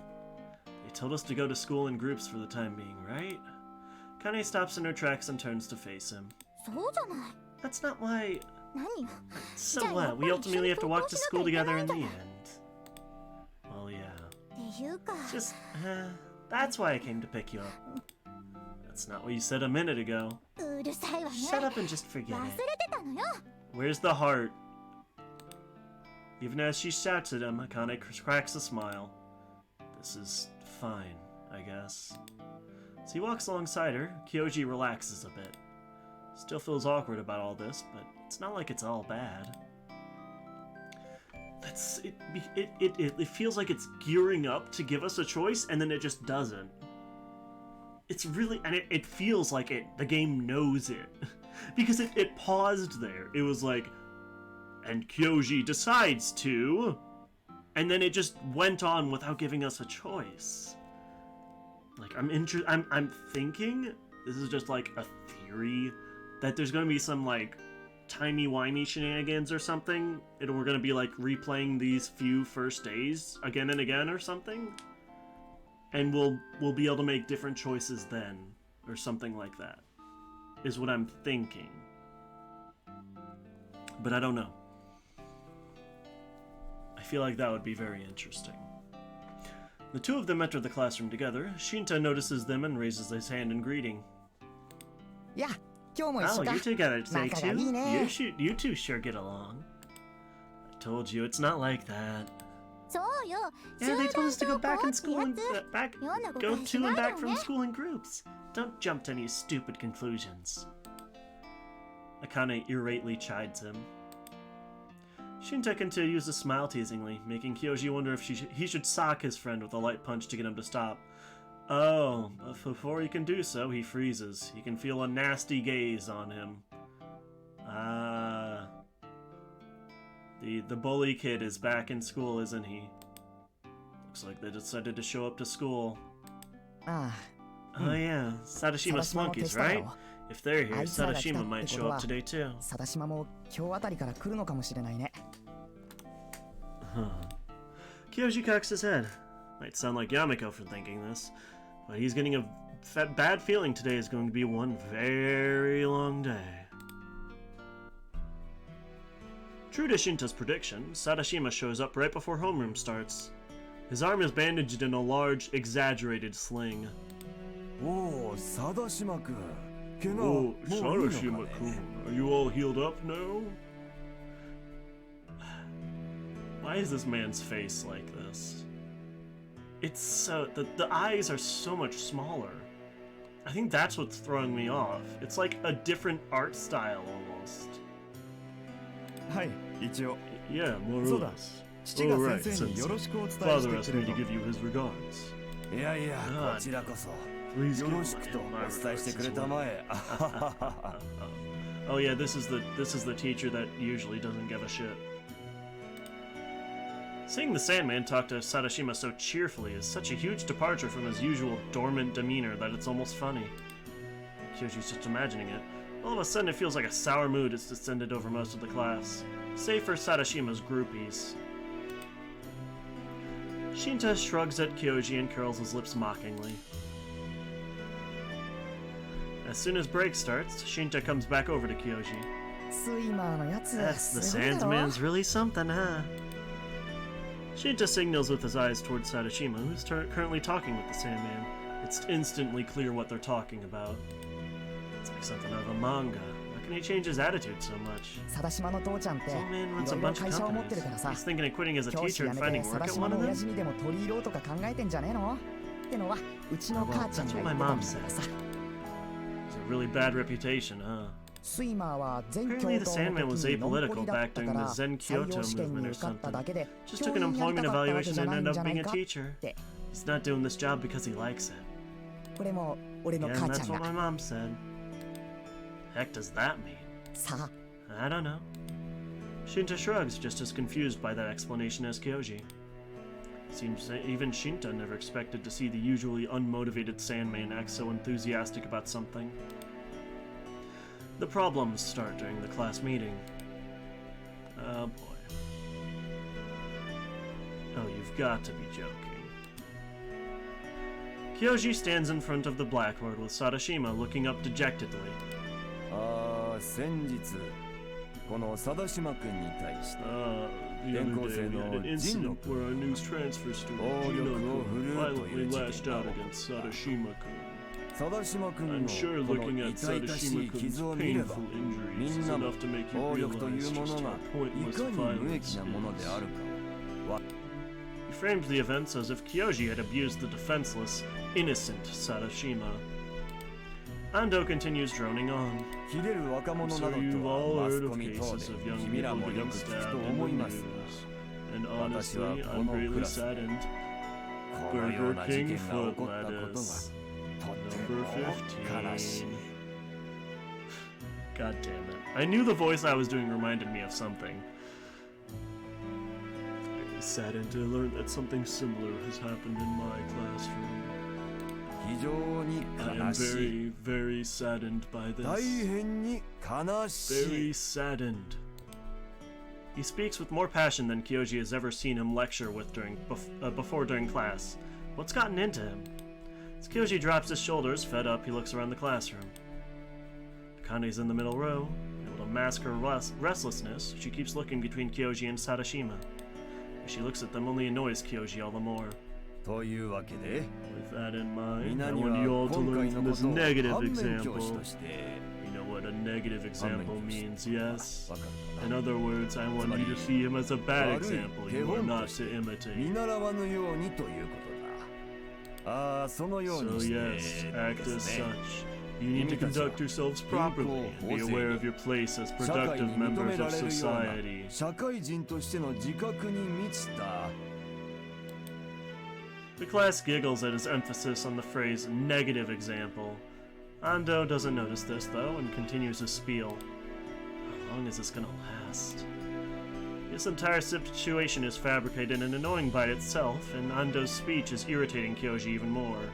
They told us to go to school in groups for the time being, right? Kane stops in her tracks and turns to face him. That's not why... So what? We ultimately have to walk to school together in the end. Well, yeah. Just, that's why I came to pick you up. That's not what you said a minute ago. Shut up and just forget it. Where's the heart? Even as she shouts at him, Akane cracks a smile. This is fine, I guess. As he walks alongside her, Kyoji relaxes a bit. Still feels awkward about all this, but it's not like it's all bad. It feels like it's gearing up to give us a choice, and then it just doesn't. It's really, and it feels like the game knows it. Because it paused there. It was like, and Kyoji decides to, and then it just went on without giving us a choice. Like, I'm thinking, this is just like a theory, that there's gonna be some like timey-wimey shenanigans or something, and we're gonna be like replaying these few first days again and again or something, and we'll be able to make different choices then, or something like that, is what I'm thinking. But I don't know. I feel like that would be very interesting. The two of them enter the classroom together. Shinta notices them and raises his hand in greeting. Yeah. Oh, you two got it today too? You two sure get along. I told you, it's not like that. Yeah, they told us to go back in school and go to and back from school in groups. Don't jump to any stupid conclusions. Akane irately chides him. Shinta continues to smile teasingly, making Kyoji wonder if he should sock his friend with a light punch to get him to stop. Oh, but before he can do so, he freezes. He can feel a nasty gaze on him. The bully kid is back in school, isn't he? Looks like they decided to show up to school. Oh yeah, Sadashima flunkies, right? If they're here, Sadashima might show up today too. Kyoji cocks his head. Might sound like Yamiko for thinking this, but he's getting a bad feeling today is going to be one very long day. True to Shinta's prediction, Sadashima shows up right before homeroom starts. His arm is bandaged in a large, exaggerated sling. Oh, Sadashima-kun. Oh, Sadashima-kun. Are you all healed up now? Why is this man's face like this? It's so... The eyes are so much smaller. I think that's what's throwing me off. It's like a different art style almost. Yeah, more or less. Oh, right, Father asked me to give you his regards. Please give my regards as well. Oh yeah, this is the teacher that usually doesn't give a shit. Seeing the Sandman talk to Sadashima so cheerfully is such a huge departure from his usual dormant demeanor that it's almost funny. Kyoji's just imagining it. All of a sudden, it feels like a sour mood has descended over most of the class, save for Sadashima's groupies. Shinta shrugs at Kyoji and curls his lips mockingly. As soon as break starts, Shinta comes back over to Kyoji. That's the Sandman's really something, huh? Shinta signals with his eyes towards Sadashima, who's currently talking with the Sandman. It's instantly clear what they're talking about. It's like something out of a manga. How can he change his attitude so much? This old man runs a bunch of companies. He's thinking of quitting as a teacher and finding work at one of them? Well, that's what my mom said. It's a really bad reputation, huh? Apparently the Sandman was apolitical back during the Zen Kyoto movement or something. Just took an employment evaluation and ended up being a teacher. He's not doing this job because he likes it. Yeah, that's what my mom said. Heck does that mean? I don't know. Shinta shrugs, just as confused by that explanation as Kyoji. Seems that even Shinta never expected to see the usually unmotivated Sandman act so enthusiastic about something. The problems start during the class meeting. Oh boy. Oh, you've got to be joking. Kyoji stands in front of the blackboard with Sadashima looking up dejectedly. 先日この貞島君に対して The other day we had an incident where our news transfer student Jino-kun violently lashed out against Sadashima-kun. I'm sure looking at Sadashima-kun's painful injuries is enough to make you realize just how pointless violence is. He framed the events as if Kyoji had abused the defenseless, innocent Sadashima. Ando continues droning on. So you've all heard of cases of young people getting stabbed in the news. And honestly, I'm greatly saddened. Burger King foot lettuce. Number 15. God damn it. I knew the voice I was doing reminded me of something. Very saddened to learn that something similar has happened in my classroom. I am very, very saddened by this. Very saddened. He speaks with more passion than Kyoji has ever seen him lecture with before during class. What's gotten into him? As Kyoji drops his shoulders, fed up, he looks around the classroom. Akane's in the middle row. Able to mask her restlessness, she keeps looking between Kyoji and Sadashima. As she looks at them, only annoys Kyoji all the more. With that in mind, I want you all to learn from this negative example. You know what a negative example means, yes? In other words, I want you to see him as a bad example you are not to imitate. So yes, act as such. You need to conduct yourselves properly and be aware of your place as productive members of society. The class giggles at his emphasis on the phrase negative example. Ando doesn't notice this though and continues his spiel. How long is this gonna last? This entire situation is fabricated and annoying by itself, and Ando's speech is irritating Kyoji even more.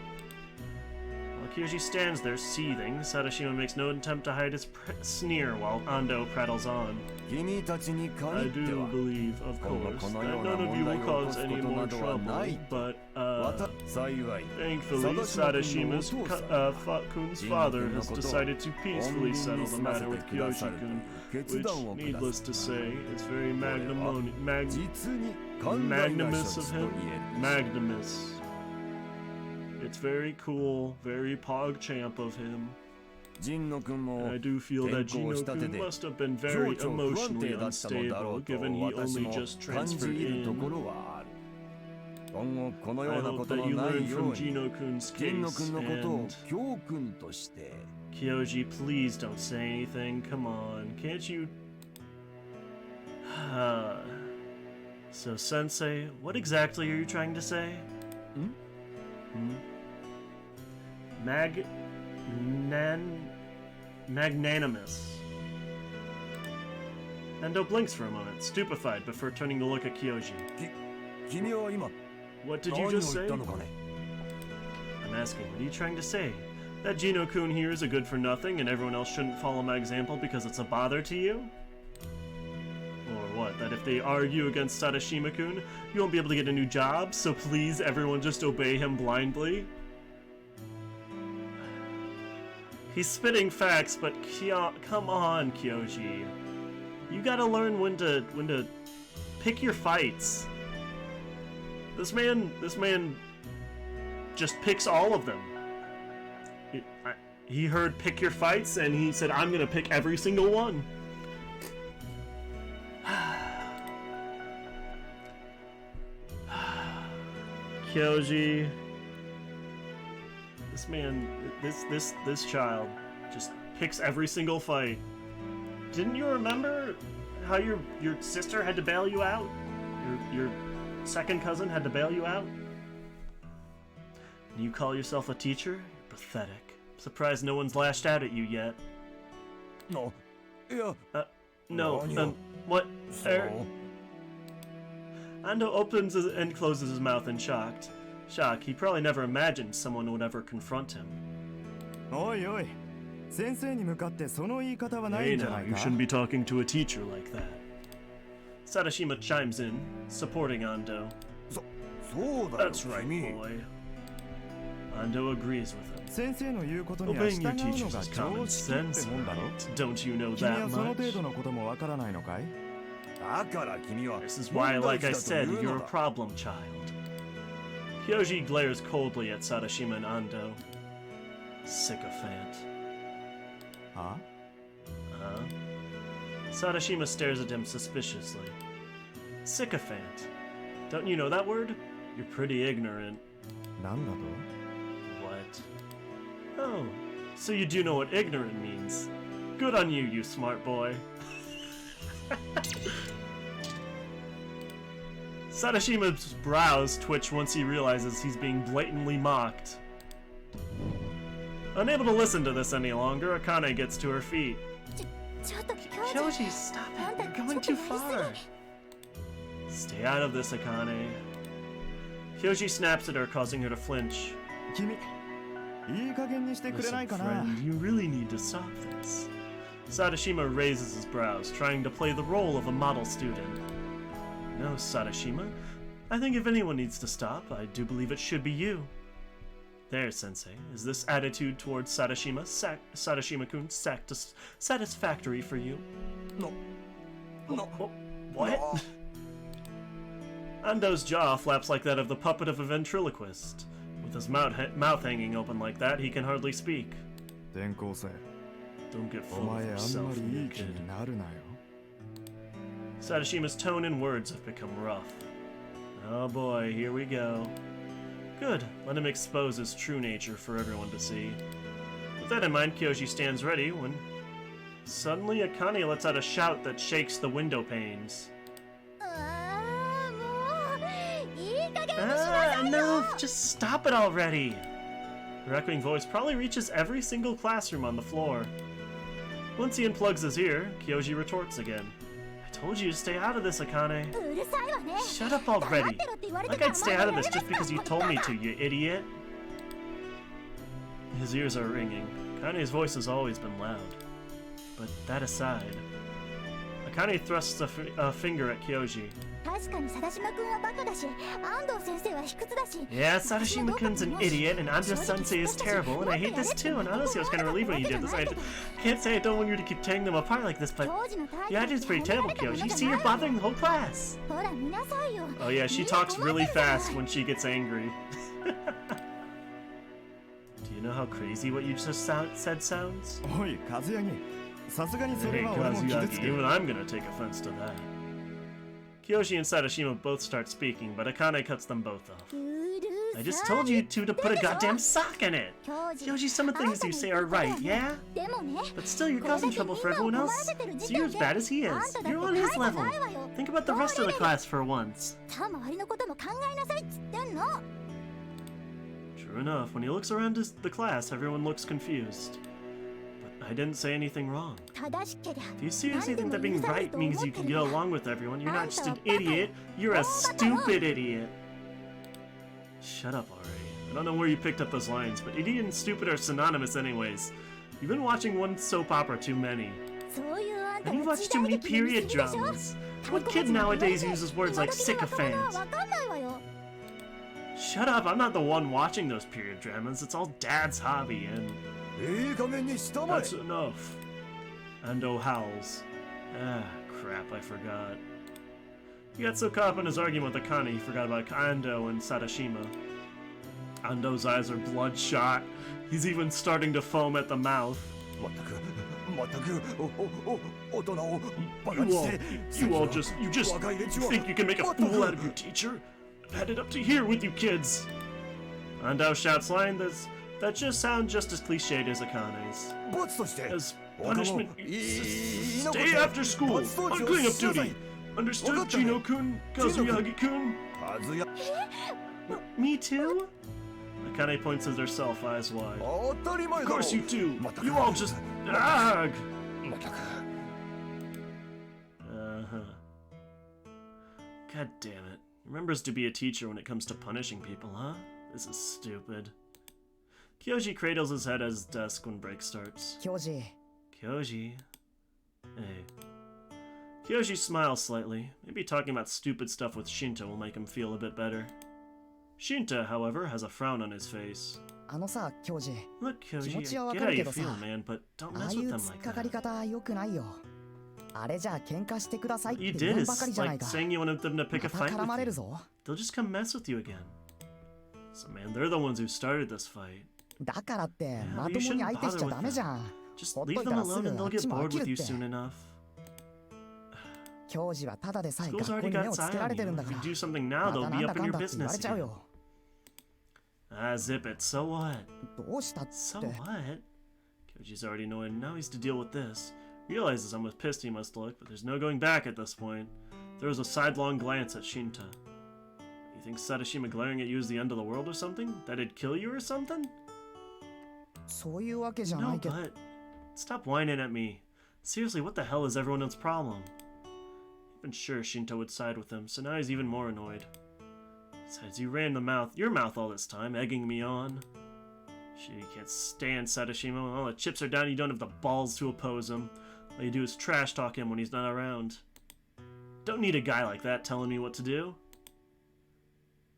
While Kyoji stands there seething, Sadashima makes no attempt to hide his sneer while Ando prattles on. I do believe, of course, that none of you will cause any more trouble, but, thankfully, Sadashima's Kun's father has decided to peacefully settle the matter with Kyoshi-kun, which, needless to say, is very magnanimous of him. Magnanimous. It's very cool, very pog-champ of him. I do feel that Jino-kun must have been very emotionally unstable, given he only just transferred in. I hope that you learn from Jino-kun's case, and... Kyoji, please don't say anything, come on, can't you... So, Sensei, what exactly are you trying to say? Magnanimous. Endo blinks for a moment, stupefied before turning to look at Kyoji. What did you just say? I'm asking, what are you trying to say? That Gino-kun here is a good for nothing and everyone else shouldn't follow my example because it's a bother to you? Or what, that if they argue against Sadashima-kun, you won't be able to get a new job, so please everyone just obey him blindly? He's spitting facts, but come on, Kyoji. You gotta learn when to pick your fights. This man just picks all of them. He heard pick your fights and he said, I'm gonna pick every single one. Kyoji. This man, this child just picks every single fight. Didn't you remember how your sister had to bail you out? Your second cousin had to bail you out? And you call yourself a teacher? You're pathetic. Surprised no one's lashed out at you yet. No. Yeah. No. What? Ando opens and closes his mouth in shock. He probably never imagined someone would ever confront him. Oi. Hey now, you shouldn't be talking to a teacher like that. Sadashima chimes in, supporting Ando. That's right, boy. Ando agrees with him. Obeying your teachers is common sense, right? Don't you know that much? This is why, like I said, you're a problem child. Kyoji glares coldly at Sadashima and Ando. Sycophant. Huh? Sadashima stares at him suspiciously. Sycophant. Don't you know that word? You're pretty ignorant. What? Oh, so you do know what ignorant means. Good on you, you smart boy. Sadashima's brows twitch once he realizes he's being blatantly mocked. Unable to listen to this any longer, Akane gets to her feet. Kyoji, stop it! You're going too far! Stay out of this, Akane. Kyoji snaps at her, causing her to flinch. Listen, friend, you really need to stop this. Sadashima raises his brows, trying to play the role of a model student. No, Sadashima. I think if anyone needs to stop, I do believe it should be you. There, Sensei. Is this attitude towards Sadashima-kun satisfactory for you? No. What? No. Ando's jaw flaps like that of the puppet of a ventriloquist. With his mouth hanging open like that, he can hardly speak. Don't get full of yourself, you kid. Sadashima's tone and words have become rough. Oh boy, here we go. Good, let him expose his true nature for everyone to see. With that in mind, Kyoji stands ready when suddenly Akane lets out a shout that shakes the window panes. Enough! Just stop it already! Her echoing voice probably reaches every single classroom on the floor. Once he unplugs his ear, Kyoji retorts again. I told you to stay out of this, Akane. Shut up already! Like I'd stay out of this just because you told me to, you idiot! His ears are ringing. Akane's voice has always been loud. But that aside... Akane thrusts a finger at Kyoji. Yeah, Sadashima-kun's an idiot, and Ando-sensei is terrible, and I hate this too, and honestly I was kind of relieved when you did this. I can't say I don't want you to keep tearing them apart like this, but your attitude's pretty terrible, Kyoji. You see, you're bothering the whole class. Oh yeah, she talks really fast when she gets angry. Do you know how crazy what you just said sounds? Hey, Kazuyagi, even I'm gonna take offense to that. Kyoji and Sadashima both start speaking, but Akane cuts them both off. I just told you two to put a goddamn sock in it! Kyoji, some of the things you say are right, yeah? But still, you're causing trouble for everyone else. So you're as bad as he is. You're on his level. Think about the rest of the class for once. True enough, when he looks around the class, everyone looks confused. But I didn't say anything wrong. If you seriously think that being right means you can get along with everyone, you're not just an idiot, you're a stupid idiot. Shut up already. I don't know where you picked up those lines, but idiot and stupid are synonymous anyways. You've been watching one soap opera too many. And you watch too many period dramas. What kid nowadays uses words like sycophant? Shut up, I'm not the one watching those period dramas. It's all Dad's hobby, and... That's enough. Ando howls. Ah, crap, I forgot. He got so caught up in his argument with Akane, he forgot about Ando and Sadashima. Ando's eyes are bloodshot. He's even starting to foam at the mouth. You just think you can make a fool out of your teacher? I've had it up to here with you kids. Ando shouts line that just sound just as cliched as Akane's. As punishment, stay after school on cleanup duty. Understood, Chino-kun, Kazuyagi-kun? Me too? Akane points at herself, eyes wide. Of course you do. You all just... Ugh. God damn it. Remembers to be a teacher when it comes to punishing people, huh? This is stupid. Kyoji cradles his head at his desk when break starts. Kyoji. Hey. Kyoji smiles slightly. Maybe talking about stupid stuff with Shinta will make him feel a bit better. Shinta, however, has a frown on his face. Look, Kyoji, I get how you feel, man, but don't mess with them like that. What you did is like saying you wanted them to pick a fight with you. They'll just come mess with you again. So, man, they're the ones who started this fight. Yeah, you shouldn't bother with them. Just leave them alone and they'll get bored with you soon enough. School's already got its eye on you. If you do something now, they'll be up in your business again. Ah, zip it. So what? So what? Kyoji's already annoyed. Now he's to deal with this. Realizes how pissed he must look, but there's no going back at this point. There was a sidelong glance at Shinta. You think Sadashima glaring at you is the end of the world or something? That it'd kill you or something? No, but... Stop whining at me. Seriously, what the hell is everyone's problem? I've been sure Shinta would side with him, so now he's even more annoyed. Besides, you ran your mouth all this time, egging me on. Shit, you can't stand Sadashima. When all the chips are down, you don't have the balls to oppose him. All you do is trash talk him when he's not around. Don't need a guy like that telling me what to do.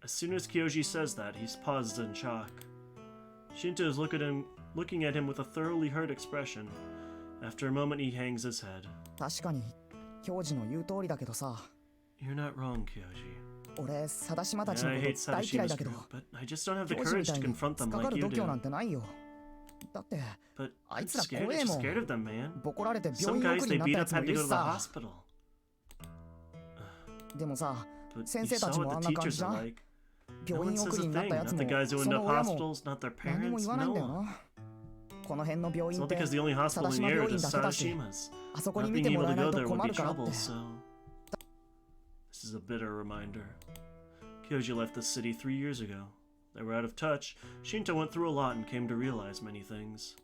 As soon as Kyoji says that, he's paused in shock. Shinta is looking at him with a thoroughly hurt expression. After a moment, he hangs his head. You're not wrong, Kyoji. Yeah, I hate Sadashima's group, but I just don't have the courage to confront them like you do. But I'm scared of them, man. Some guys they beat up had to go to the hospital. But you saw what the teachers are like. No one says a thing, not the guys who end up hospitals, not their parents, no one. It's all because the only hospital in the area is Sadashima's. Not being able to go there would be trouble, so... This is a bitter reminder. Kyoji left the city 3 years ago. They were out of touch. Shinta went through a lot and came to realize many things.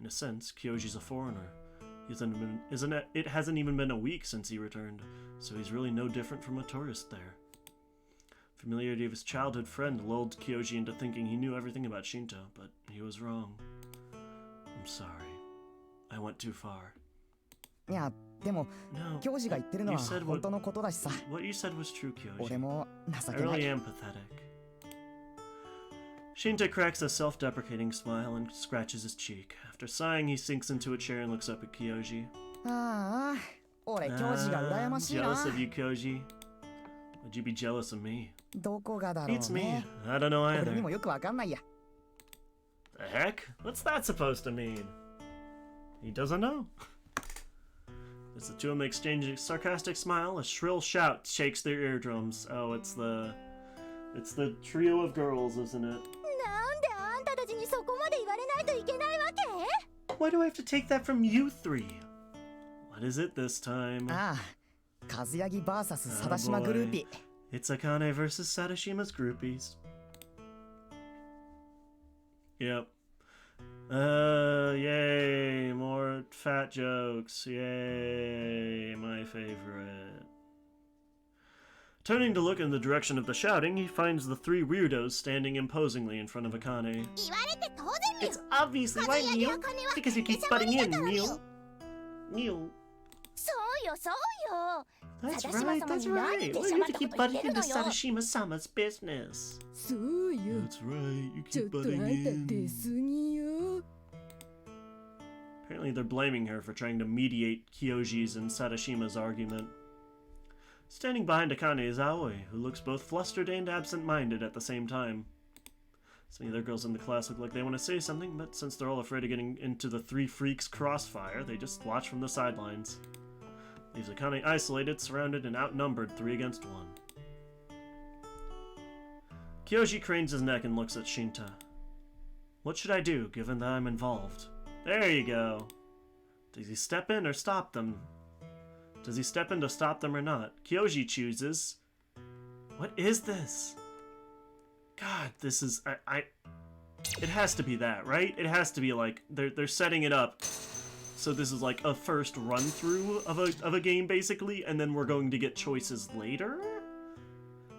In a sense, Kyoji's a foreigner. It hasn't even been a week since he returned, so he's really no different from a tourist there. Familiarity of his childhood friend lulled Kyoji into thinking he knew everything about Shinta, but he was wrong. I'm sorry. I went too far. No, you said what you said was true, Kyoji. I really am pathetic. Shinta cracks a self-deprecating smile and scratches his cheek. After sighing, he sinks into a chair and looks up at Kyoji. Jealous of you, Kyoji? Would you be jealous of me? Beats me. I don't know either. The heck? What's that supposed to mean? He doesn't know. As the two of them exchange a sarcastic smile, a shrill shout shakes their eardrums. Oh, it's the trio of girls, isn't it? Why do I have to take that from you three? What is it this time? Kazuyagi vs. Sadashima groupie. It's Akane versus Sadashima's groupies. Yep. Yay, more fat jokes. Yay, my favorite. Turning to look in the direction of the shouting, he finds the three weirdos standing imposingly in front of Akane. It's obviously right, Neil, because you keep butting in, Neil. Neil. That's right. Why do you have to keep butting into Sadashima-sama's business? That's right, you keep butting in. Apparently they're blaming her for trying to mediate Kyoji's and Sadashima's argument. Standing behind Akane is Aoi, who looks both flustered and absent-minded at the same time. Some of the other girls in the class look like they want to say something, but since they're all afraid of getting into the three freaks' crossfire, they just watch from the sidelines. Leaves Akane isolated, surrounded, and outnumbered 3 against 1. Kyoji cranes his neck and looks at Shinta. What should I do, given that I'm involved? There you go. Does he step in or stop them? Does he step in to stop them or not? Kyoji chooses. What is this? God, this is... It has to be that, right? It has to be like... They're setting it up. So this is like a first run-through of a game, basically, and then we're going to get choices later?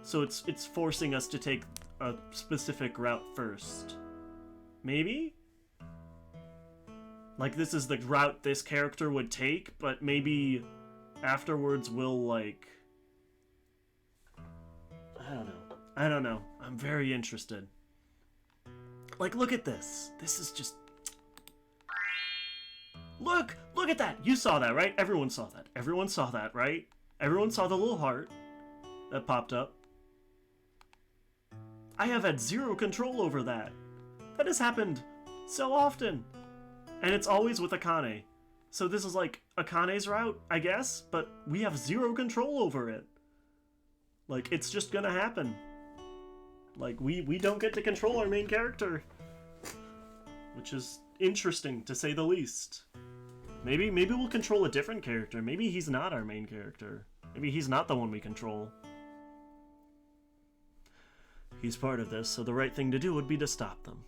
So it's forcing us to take a specific route first. Maybe? Like, this is the route this character would take, but maybe afterwards we'll, like... I don't know. I'm very interested. Like, look at this. This is just... Look at that! You saw that, right? Everyone saw that. Everyone saw that, right? Everyone saw the little heart that popped up. I have had zero control over that. That has happened so often. And it's always with Akane. So this is like Akane's route, I guess, but we have zero control over it. Like, it's just gonna happen. Like, we don't get to control our main character. Which is interesting, to say the least. Maybe we'll control a different character. Maybe he's not our main character. Maybe he's not the one we control. He's part of this, so the right thing to do would be to stop them.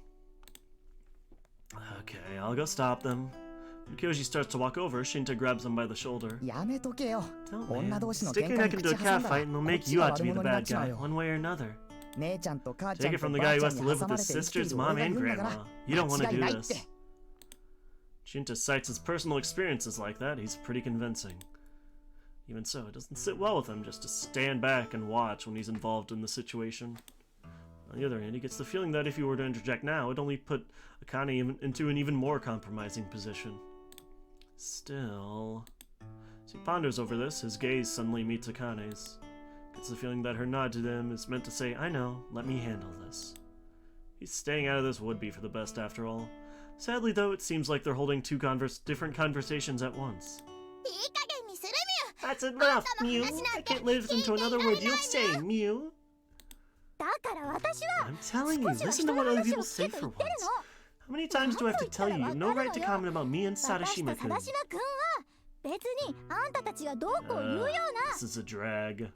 Okay, I'll go stop them. When Kyoji starts to walk over, Shinta grabs him by the shoulder. Don't, man. Stick your neck into a cat fight and they'll make you out to be the bad guy, one way or another. Take it from the guy who has to live with his sisters, mom, and grandma. You don't want to do this. Shinta cites his personal experiences like that. He's pretty convincing. Even so, it doesn't sit well with him just to stand back and watch when he's involved in the situation. On the other hand, he gets the feeling that if he were to interject now, it'd only put Akane into an even more compromising position. Still... As he ponders over this, his gaze suddenly meets Akane's. Gets the feeling that her nod to them is meant to say, I know, let me handle this. He's staying out of this would be for the best after all. Sadly though, it seems like they're holding two different conversations at once. That's enough, Mew! I can't live into another word you'll say, Mew! I'm telling you, listen to what other people say for once. How many times do I have to tell you? You have no right to comment about me and Sadashima-kun. This is a drag.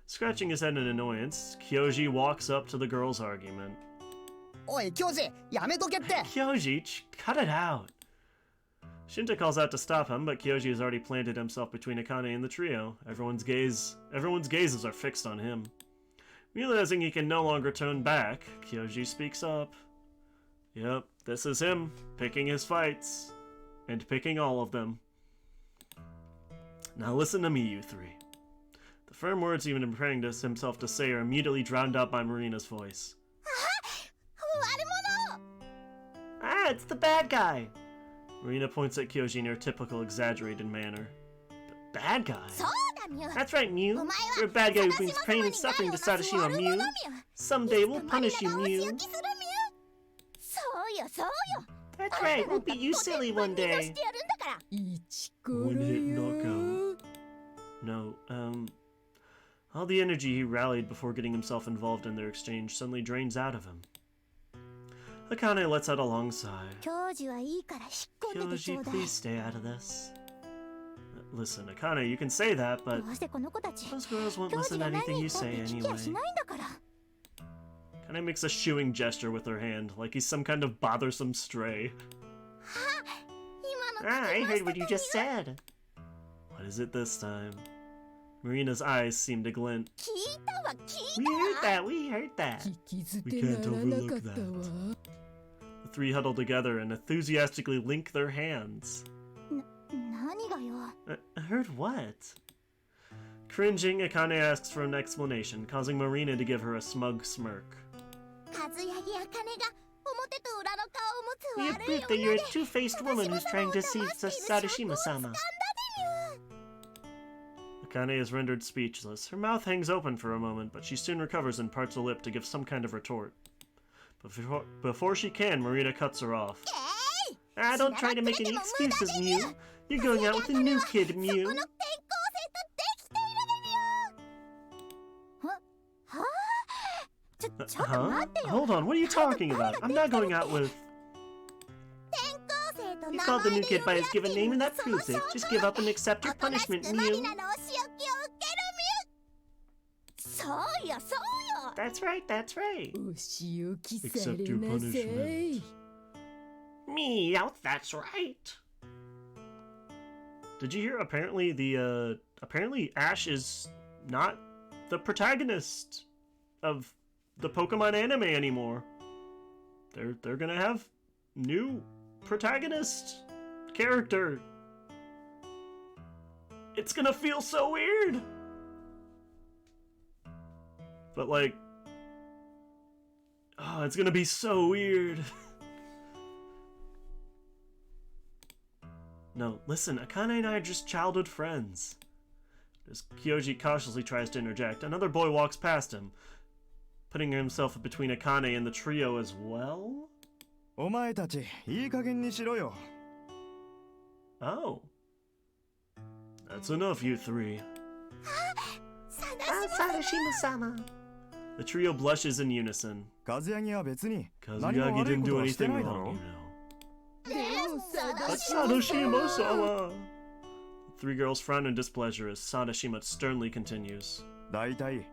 Scratching his head in annoyance, Kyoji walks up to the girls' argument. Kyoji, cut it out! Shinta calls out to stop him, but Kyoji has already planted himself between Akane and the trio. Everyone's gazes are fixed on him. Realizing he can no longer turn back, Kyoji speaks up. Yep, this is him, picking his fights. And picking all of them. Now listen to me, you three. The firm words he's been preparing himself to say are immediately drowned out by Marina's voice. Ah, it's the bad guy! Marina points at Kyoji in her typical exaggerated manner. The bad guy? That's right, Mew. You're a bad guy who brings pain and suffering to Sadashima, Mew. Someday we'll punish you, Mew. That's right, we'll beat you silly one day. One-hit knockout. No, all the energy he rallied before getting himself involved in their exchange suddenly drains out of him. Akane lets out a long sigh. Kyoji, please stay out of this. Listen, Akane, you can say that, but those girls won't listen to anything you say anyway. Akane makes a shooing gesture with her hand, like he's some kind of bothersome stray. Ah, I heard what you just said. What is it this time? Marina's eyes seem to glint. 聞いたわ聞い We heard that, we heard that. 聞き捨 We て can't ならな overlook かった that. わ The three huddle together and enthusiastically link their hands. 何がよ Heard what? Cringing, Akane asks for an explanation, causing Marina to give her a smug smirk. 和柳茜が表と裏の顔を持つ We 悪い admit that 女 you're で a two-faced woman who's trying to deceive Sadashima-sama. Akane is rendered speechless. Her mouth hangs open for a moment, but she soon recovers and parts a lip to give some kind of retort. But before she can, Marina cuts her off. Ah, don't try to make any excuses, Mew. You're going out with a new kid, Mew. この転校生とできているでみよははちょっと Huh? 待ってよ Hold on, what are you talking about? I'm not going out with... 転校生と You 名 called the 前 new で kid 呼 by び his 合って given い name る and の that その proves it. 証 Just 拠 give up and accept your おとなし punishment, くマリ Mew. ナのお仕置きを受けるミュそうよそうよ That's right, that's right. お仕置きさ Accept れ your なさい punishment. Meow, that's right. Did you hear? Apparently Ash is not the protagonist of the Pokemon anime anymore. They're gonna have new protagonist character. It's gonna feel so weird. But like, oh, it's gonna be so weird. No, listen, Akane and I are just childhood friends. As Kyoji cautiously tries to interject, another boy walks past him, putting himself between Akane and the trio as well? お前たちいい加減にしろよ。 Oh. That's enough, you three. 探し Sadashima-sama. The trio blushes in unison. 和柳は別に何も Kazuyagi 悪い didn't こと do はして anything ないだ wrong, ろ you know. でも But 探し Sadashima-sama! The three girls frown in displeasure as Sadashima sternly continues. だいたい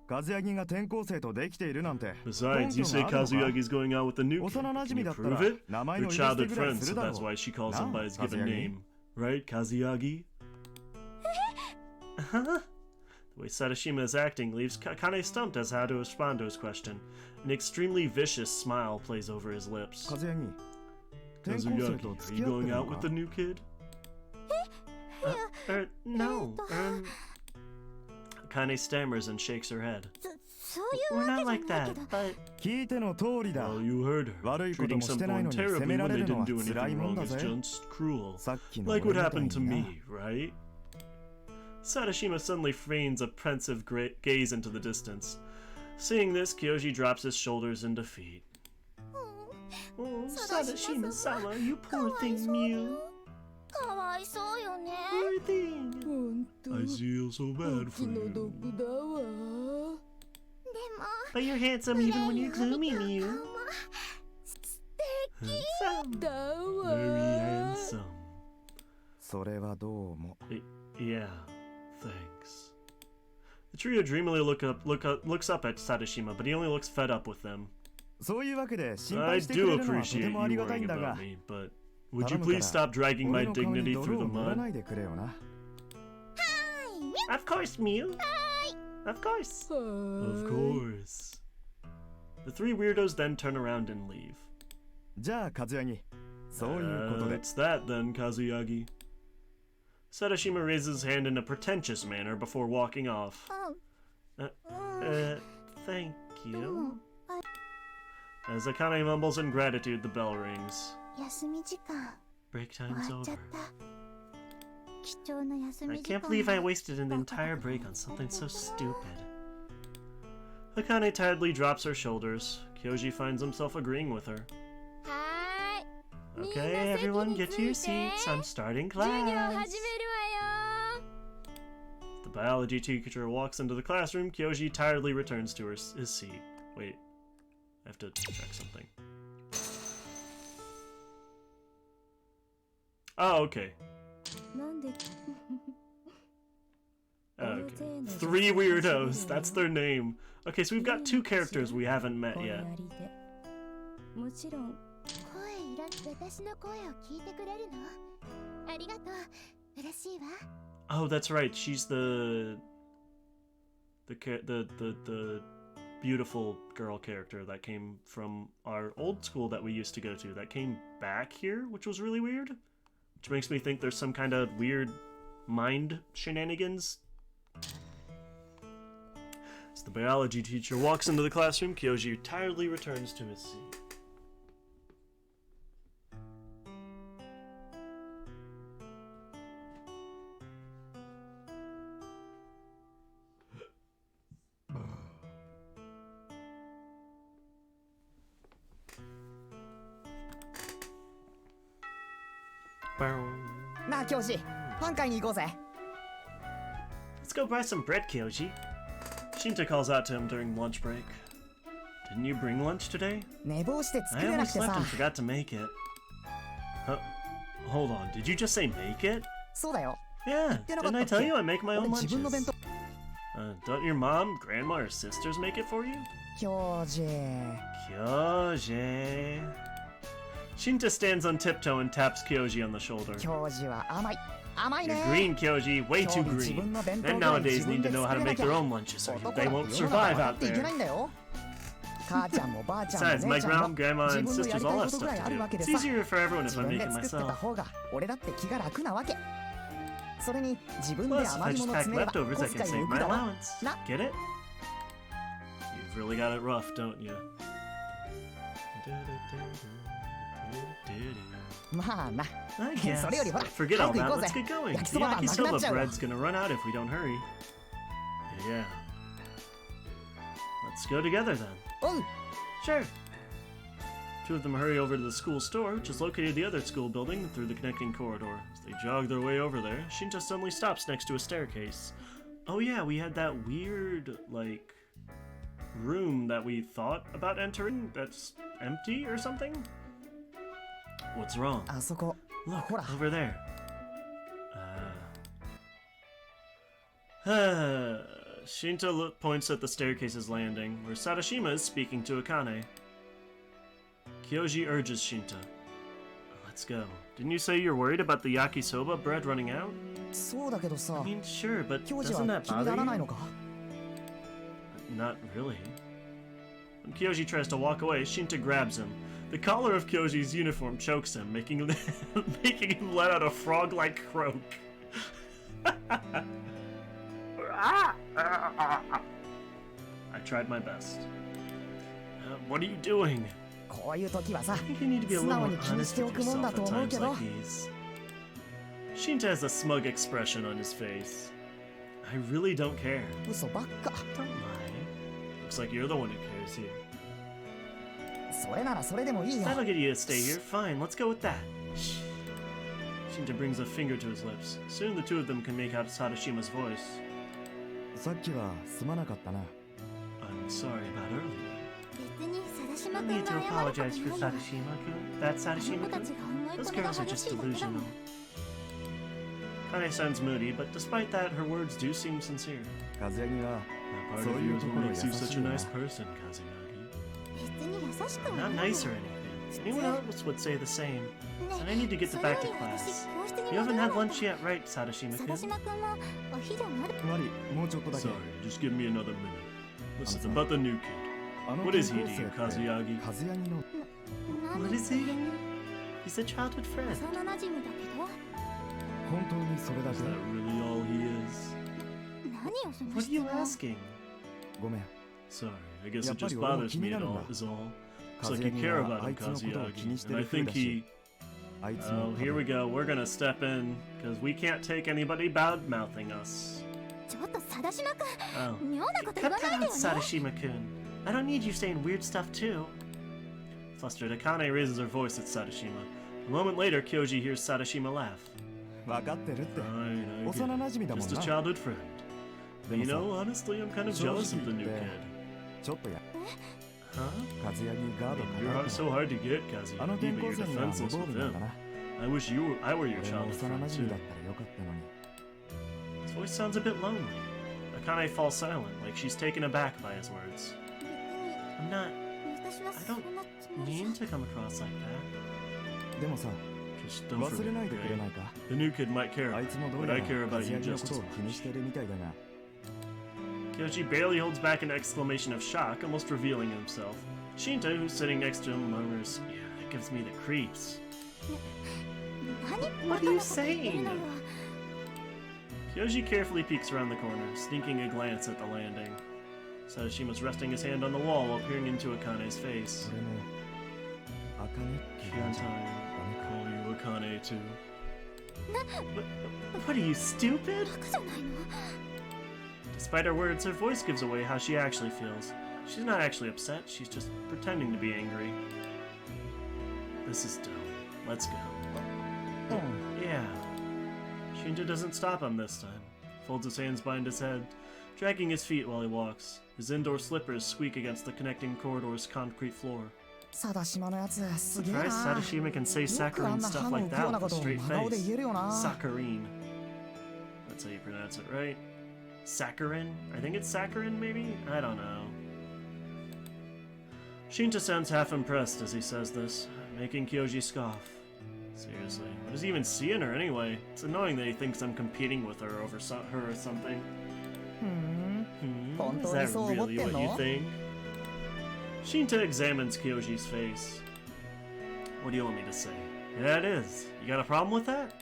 和柳が転校生とできているなんて Besides, you say 根拠があるのか Kazuyagi's going out with the new kid. 幼馴 Can 染 you だったら prove it? 名前 They're の呼び捨て childhood ぐらい friends, す so るだろ that's why she calls him なあ by his given 和柳 name. Right, Kazuyagi? Huh? The way Sadashima is acting leaves Kane stumped as how to respond to his question. An extremely vicious smile plays over his lips. 和柳転校生 Kazuyagi, と are 付 you き合って going る out の with か the new kid? No. Kane stammers and shakes her head. そういう We're わ not けじゃ like ないけ that, ど but... 聞いての通りだ Well, you heard her. 悪いこと Treating もしてないの someone に責 terribly めら when れ they るの didn't は do 辛い anything もん wrong だ is ぜ just cruel. さっきの Like 俺 what みたい happened to にな me, right? Sadashima suddenly feigns a pensive gaze into the distance. Seeing this, Kyoji drops his shoulders in defeat. Oh, Sadashima-sama, you poor thing, Mew. かわいそうよね Poor thing. ほんと I feel so お bad 気 for の you. 毒だわでも But you're handsome even when you're プレイ gloomy, の Mew. 顔も素敵 Handsome. だわ Very handsome. それはどうも Yeah, thanks. The trio dreamily looks up at Sadashima, but he only looks fed up with them. そういうわけで心 I 配してく do れるのはと appreciate て you もありがたい worrying んだが about me, but would you 頼むから please stop dragging 俺 my の顔 dignity に泥 through を the 塗らな mud? いでくれよな Of course, Mew. Of course. は Of ーい course. The three weirdos then turn around and leave. じゃあ和柳そういうことで It's that then, Kazuyagi. Sadashima raises his hand in a pretentious manner before walking off. うん Thank you. As Akane mumbles in gratitude, the bell rings. 休み時間 Break 終 time's わっちゃ over. った貴重な休 I み時間 can't believe I wasted an entire break on something so stupid. Akane tiredly drops her shoulders. Kyoji finds himself agreeing with her. はーい Okay, everyone get to your seats. I'm starting 授業 class. 始めるわよ The biology teacher walks into the classroom. Kyoji tiredly returns to his seat. Wait, I have to check something. Oh, okay. なんで Okay. Three weirdos. That's their name. Okay, so we've got two characters we haven't met これ yet. ありでもちろん声いら私の声を聞いてくれるのありがとう嬉しいわ Oh, that's right. She's the the beautiful girl character that came from our old school that we used to go to, that came back here, which was really weird. Which makes me think there's some kind of weird mind shenanigans. As the biology teacher walks into the classroom, Kyoji tiredly returns to his seat. Kyoji, パン買いに行こうぜ。 Let's go buy some bread, Kyoji. Shinta calls out to him during lunch break. Didn't you bring lunch today? 寝坊して作 I れな almost くて left さ and。forgot to make it. Huh? Hold on, did you just say make it? そうだよ。 Yeah, didn't I tell you I make my 俺 own 自分の弁 lunches? 当。 Don't your mom, grandma, or sisters make it for you? Kyoji。 Kyoji. Shinta stands on tiptoe and taps Kyoji on the shoulder. 教授は甘い。甘い You're ね。 green, Kyoji, way too 今日自 green. 分の弁当 Men ぐらい nowadays 自分 need で to know how 作 to れな make きゃ their own lunches or 男 they は won't 世の中 survive 分か out っていけない there. んだよ。母ちゃんもばあちゃんも Besides, 姉 my ちゃんも grandma, 自 and 分の sisters やり all た have いことぐ stuff らいある to わ do. けで It's さ。 easier for everyone 自 if I 分 make で it 作ってた myself. 方が俺だって気が楽なわけ。それに自分で Plus, if 余 I り just 物 pack 詰めれば leftovers, 小 I 遣 can い save 浮く my だろ。 allowance. な。 Get it? You've really got it rough, don't you? まあな。 I guess. それよりほら、 Forget 早 all く行 that. こうぜ。 Let's get going. 焼き The そばがなくなっ yakisoba ちゃうわ。 bread's gonna run out if we don't hurry. Yeah. Let's go together then. おう。 Sure. Two of them hurry over to the school store, which is located in the other school building, through the connecting corridor. As they jog their way over there, Shinta suddenly stops next to a staircase. Oh yeah, we had that weird, like, room that we thought about entering that's empty or something? What's wrong? あそこ。 Look, ほら。 over there. Shinta points at the staircase's landing, where Sadashima is speaking to Akane. Kyoji urges Shinta. Let's go. Didn't you say you're worried about the yakisoba bread running out? そうだけどさ I。mean, sure, but 教授 doesn't は that 気に bother ならない you? のか。 Not really. When Kyoji tries to walk away, Shinta grabs him. The collar of Kyoji's uniform chokes him, making him let out a frog-like croak. I tried my best. What are you doing? こういう時はさ、 I think you need to be a 素 little 直 more に気にし honest てお with くもん yourself だと at 思う times けど。 like these. Shinta has a smug expression on his face. I really don't care. 嘘ばっか。 Don't lie. Looks like you're the one who cares here. それならそれでもいいよ。 That'll get you to stay here. Fine, let's go with that. Shh. Shinta brings a finger to his lips. Soon the two of them can make out Sadashima's voice. さっきはすまなかったな。 I'm sorry about earlier. 別に貞島 No 君 need が to 謝ること apologize for ないよ。 Sadashima-kun. That あの子た Sadashima-kun? ちが思い Those 込みが girls are 激 just しいだけだも delusional. ん。 Kane sounds moody, but despite that, her words do seem sincere. 和ヤギは That part そう of い you う is と what ころ makes you 優 such し a いな。 nice person, Kazuyagi. 別に優しくは Not ないよ。 nice or anything. Anyone else would say the same. ね And I need to get そ to れ back よ to り私 class. 教室に You 戻 haven't ら had ない lunch yet, right, Sadashima-kun? 貞島君もお昼まだ。悪い、もうちょっとだけ。 Sorry, just give me another minute. Listen, sorry. about the new kid. あの What is he 転 to you, 校生って Kazuyagi? 和ヤギの What is he to me? He's a childhood friend. 幼なじみだけど。本当にそれだ Is け that really all he is? 何よその What are 質 you 問。 asking? ごめん。 Sorry, I guess it やっぱり just 俺も bothers 気 me にな at るんだ。 all, is all. Looks 和 like ヤ you ギ care は about あ him, いつのことを気にし Kazuyagi. て And I る風 think だし he... あいつの Oh, here we go. We're gonna step in, because we can't take anybody bad-mouthing us. ちょっと貞島 Oh. 君、妙なこと言 Cut わ that ないで out, よね。 Sadashima-kun. I don't need you saying weird stuff, too. Flustered, Akane raises her voice at Sadashima. A moment later, Kyoji hears Sadashima laugh. 分かってるって Fine, I 幼 get 馴染だ it. もん Just a な childhood friend. で You もさ know, honestly, I'm kind of 正 jealous 直 of the new 言って kid. ちょっとや Huh? 和ヤギガード You're かな so hard to get, あの Kazuyagi, 転 but 校 you're 生には無 defenseless 防 with 備なん them. だな I wish I were your 俺も childhood 幼 friend, 馴染 too. だったらよかったのに His voice sounds a bit lonely. Akane falls silent, like she's taken aback by his words. 別に I'm not 私は I そ don't んなつもりじゃ mean to come across like that. でもさ Just don't 忘れない forget, でくれ okay? ないか The new kid might care あい about つも me, どう but や I ら care 和 about you ヤギの just こ as とを気に much. してるみたいだが Kyoji Kyoji barely holds back an exclamation of shock, almost revealing himself. Shinta, who's sitting next to him, murmurs, "Yeah, that gives me the creeps." What are you saying? Kyoji carefully peeks around the corner, sneaking a glance at the landing. Sadashima's resting his hand on the wall while peering into Akane's face. 俺も茜って言うんじゃ Can't ダ I メか call you Akane too? What are you, stupid? Despite her words, her voice gives away how she actually feels. She's not actually upset, she's just pretending to be angry. This is dumb. Let's go. うん Yeah. Shinta doesn't stop him this time. Folds his hands behind his head, dragging his feet while he walks. His indoor slippers squeak against the connecting corridor's concrete floor. 佐田島のやつすげえな Surprised Sadashima can say よくあ saccharine んな stuff 歯の like 浮くよう that な with こ a とを straight 真顔で face. 言えるよな Saccharine. That's how you pronounce it, right? Saccharin? I think it's saccharin, maybe? I don't know. Shinta sounds half impressed as he says this, making Kyoji scoff. Seriously, what does he even see in her anyway? It's annoying that he thinks I'm competing with her over her or something. ふん Is that really what you think? Shinta examines Kyoji's face. What do you want me to say? Yeah, it is. You got a problem with that?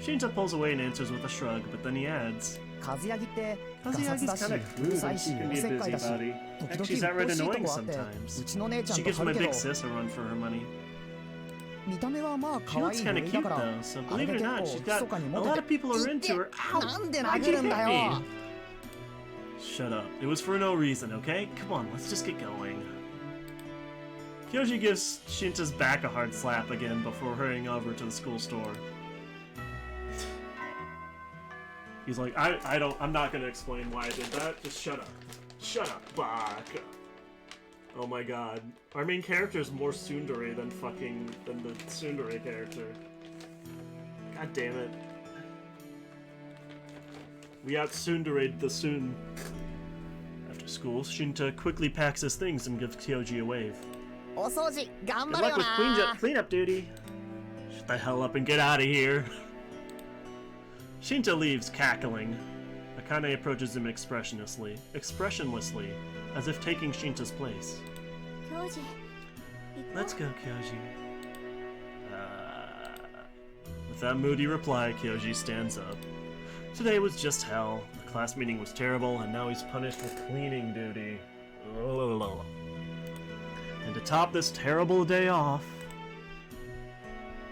Shinta pulls away and answers with a shrug, but then he adds, 和ヤギってガサツ Kazuyagi's だし kind of うる crude さ and いし she can お be a せっかいだし busybody. 時 Heck, she's 々 outright 欲しいと annoying こあって sometimes. うちの姉ちゃ She んと gives 張 my るけ big ど sis a run for her money. 見た目はまあ She 可愛 looks い kind 部 of 類だ cute から though, so あれ believe で it or 結 not, she's 構 got 密かに a モ lot テ of て people are into her. Ow! なんで Why'd 殴 you るん hit だ me? よ Shut up. It was for no reason, okay? Come on, let's just get going. Kyoji gives Shinta's back a hard slap again before hurrying over to the school store. He's like, I'm not gonna explain why I did that. Just shut up. Shut up, Bak. Oh my god. Our main character is more tsundere than the tsundere character. God damn it. We out tsundered the Tsun. After school, Shinta quickly packs his things and gives Kyoji a wave. お掃除頑 Good 張れ luck よ with な cleanup duty. Shut the hell up and get out of here. Shinta leaves, cackling. Akane approaches him expressionlessly, as if taking Shinta's place. 教授 Let's go, Kyoji. With that moody reply, Kyoji stands up. Today was just hell. The class meeting was terrible, and now he's punished with cleaning duty. And to top this terrible day off,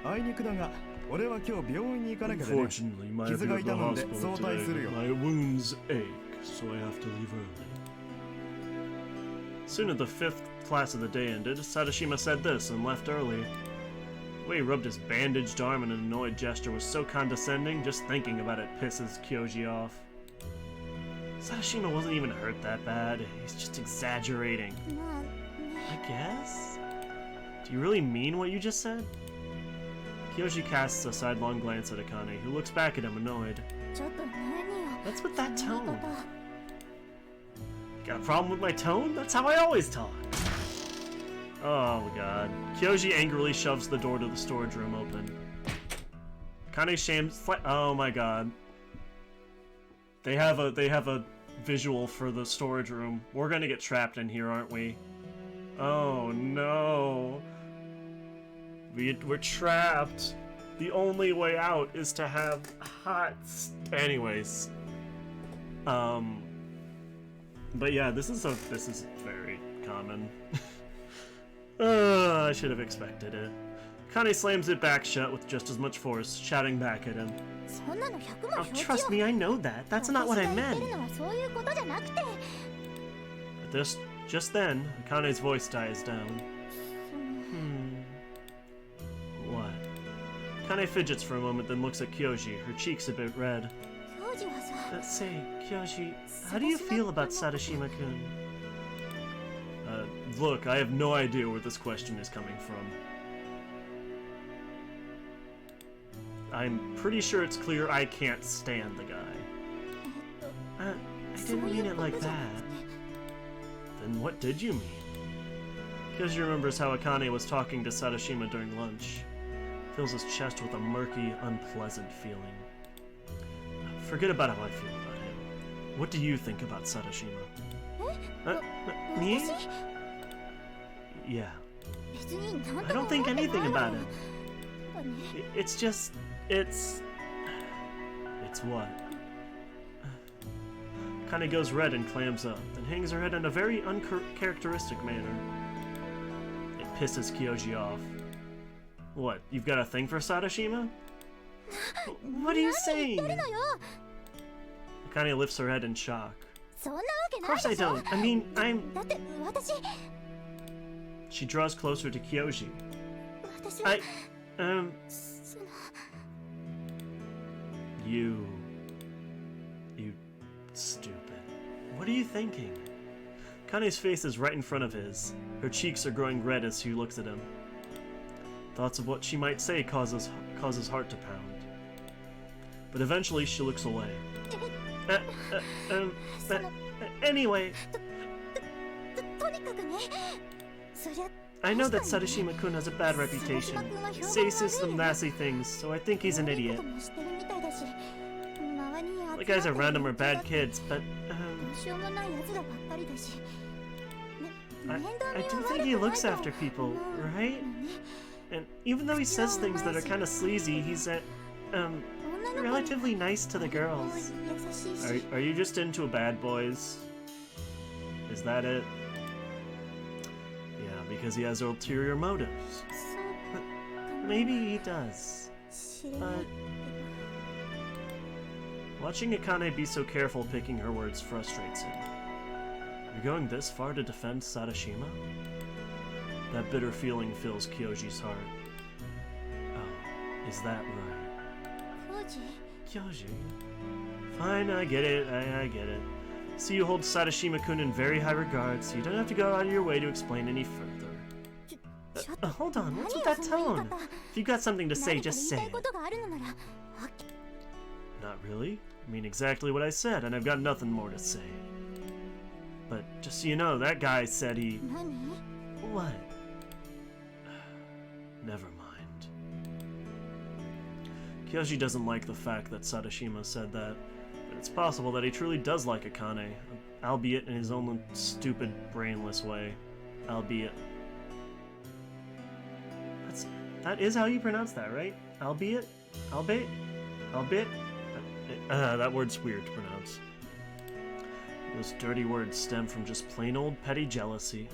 あいにくだが俺は今日病院に行かなきゃでね unfortunately, my 傷が visit to the 痛むんで hospital 早退する today, よ my wounds ache, so I have to leave early. Soon as the 5th class of the day ended, Sadashima said this and left early. The way he rubbed his bandaged arm in an annoyed gesture was so condescending, just thinking about it pisses Kyoji off. Sadashima wasn't even hurt that bad, he's just exaggerating. まあね I guess? Do you really mean what you just said? Kyoji casts a sidelong glance at Akane, who looks back at him annoyed. ちょっと何よ What's with that そんな tone? こと Got a problem with my tone? That's how I always talk. Oh god. Kyoji angrily shoves the door to the storage room open. Akane shams. Oh my god. They have a visual for the storage room. We're gonna get trapped in here, aren't we? Oh no. We're trapped. The only way out is to have hot. Anyways. But yeah, this is very common. I should have expected it. Kane slams it back shut with just as much force, shouting back at him. そんなの100も Oh, 表示 trust よ me, I know that. That's not what I 私が言っ meant. てるのはそういうことじゃなくて But just then, Akane's voice dies down. その What? Kane fidgets for a moment, then looks at Kyoji, her cheeks a bit red. 教授はさ Say, Kyoji, how do you feel about Sadashima-kun? Look, I have no idea where this question is coming from. I'm pretty sure it's clear I can't stand the guy. えっ I とそう didn't い mean う it こ like とじゃな that. くて Then what did you mean? Kyoji remembers how Akane was talking to Sadashima during lunch. Fills his chest with a murky, unpleasant feeling. Forget about how I feel about him. What do you think about Sadashima? Me? 私 Yeah. 別になん I とも don't think 思って anything ない about わ it. ただね It's just... It's what? Kinda goes red and clams up, then hangs her head in a very uncharacteristic manner. It pisses Kyoji off. What, you've got a thing for Sadashima? What are you 何言 saying? ってるのよ Akane lifts her head in shock. そんなわけ Of ない course I でしょ don't. I mean, I'm... だって私 She draws closer to Kyoji. 私は I... その You stupid. What are you thinking? Kane's face is right in front of his. Her cheeks are growing red as she looks at him. Thoughts of what she might say causes heart to pound. But eventually she looks away. Anyway, とにかくねそりゃ I know that Sadashima-kun has a bad reputation. Says some nasty things, so I think he's an 悪いこ idiot. ともしてるみたいだし周りに集ま The って guys る around him are やつだ bad って kids, but どうしようもないやつらばっかりだし I 面倒 do 見は think 悪 he くない looks と after people, 思う right? のね And even though he says things that are kind of sleazy, he's女の子に relatively nice to the girls. 優しいし Are you just into bad boys? Is that it? Yeah, because he has ulterior motives. そうかな Maybe he does. 知れないけ Watching Akane be so careful picking her words frustrates him. You're going this far to defend Sadashima? That bitter feeling fills Kyoji's heart. Oh, is that right? どコージ Kyoji? Fine, I get it, I get it. See, you hold Sadashima-kun in very high regard, so you don't have to go out of your way to explain any further. ちょっと Hold on, what's 何 with よ that その言い tone? 方 If you've got something to say, 何か just 言い say たい it. ことがあるのなら Not really. I mean exactly what I said, and I've got nothing more to say. But just so you know, that guy said he... 何 What? Never mind. Kyoji doesn't like the fact that Sadashima said that, but it's possible that he truly does like Akane, albeit in his own stupid, brainless way. Albeit. That is how you pronounce that, right? Albeit? Albeit? Albeit? That word's weird to pronounce. Those dirty words stem from just plain old petty jealousy.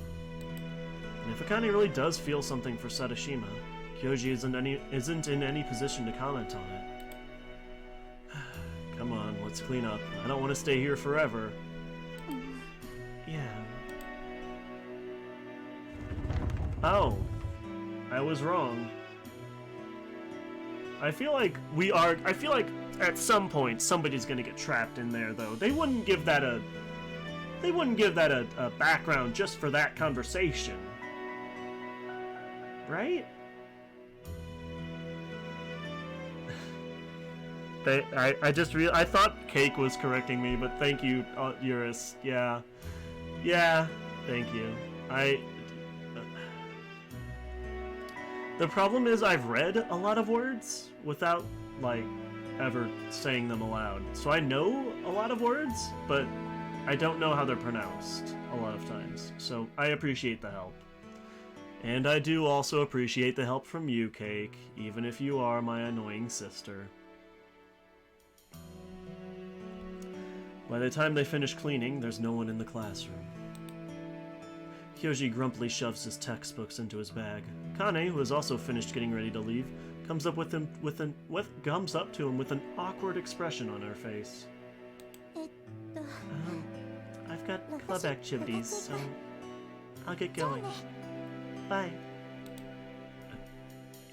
And if Akane really does feel something for Sadashima, Kyoji isn't in any position to comment on it. Come on, let's clean up. I don't want to stay here forever. Yeah. Oh. I was wrong. I feel like at some point somebody's gonna get trapped in there though. They wouldn't give that a background just for that conversation. Right? I thought Cake was correcting me, but thank you, Eurus. Yeah. Yeah, thank you. The problem is I've read a lot of words without, like, ever saying them aloud. So I know a lot of words, but I don't know how they're pronounced a lot of times. So I appreciate the help. And I do also appreciate the help from you, Cake, even if you are my annoying sister. By the time they finish cleaning, there's no one in the classroom. Kyoji grumpily shoves his textbooks into his bag. Kane, who has also finished getting ready to leave, comes up to him with an awkward expression on her face. えっと I've got club activities, so I'll get じゃあ going. ね Bye.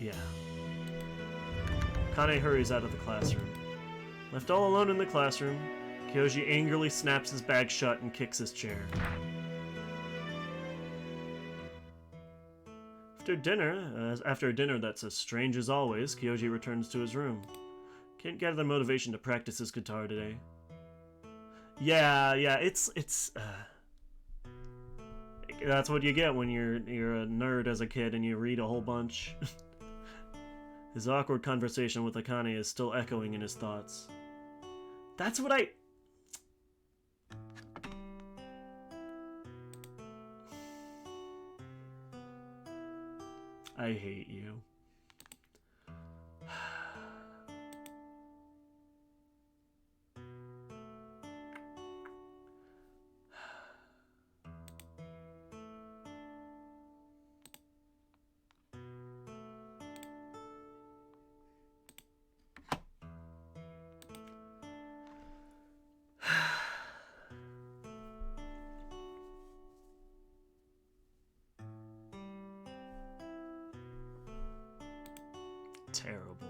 Yeah. Kane hurries out of the classroom. Left all alone in the classroom, Kyoji angrily snaps his bag shut and kicks his chair. After a dinner that's as strange as always, Kyoji returns to his room. Can't gather the motivation to practice his guitar today. Yeah, it's that's what you get when you're a nerd as a kid and you read a whole bunch. His awkward conversation with Akane is still echoing in his thoughts. That's what I hate you. Terrible.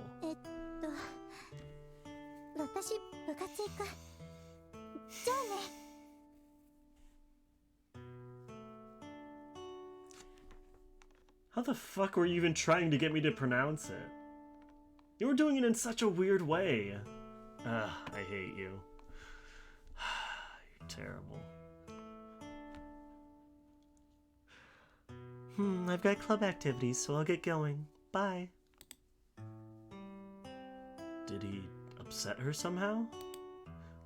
私部活行く。じゃあね。How the fuck were you even trying to get me to pronounce it? You were doing it in such a weird way. Ugh, I hate you. You're terrible. I've got club activities, so I'll get going. Bye. Did he upset her somehow?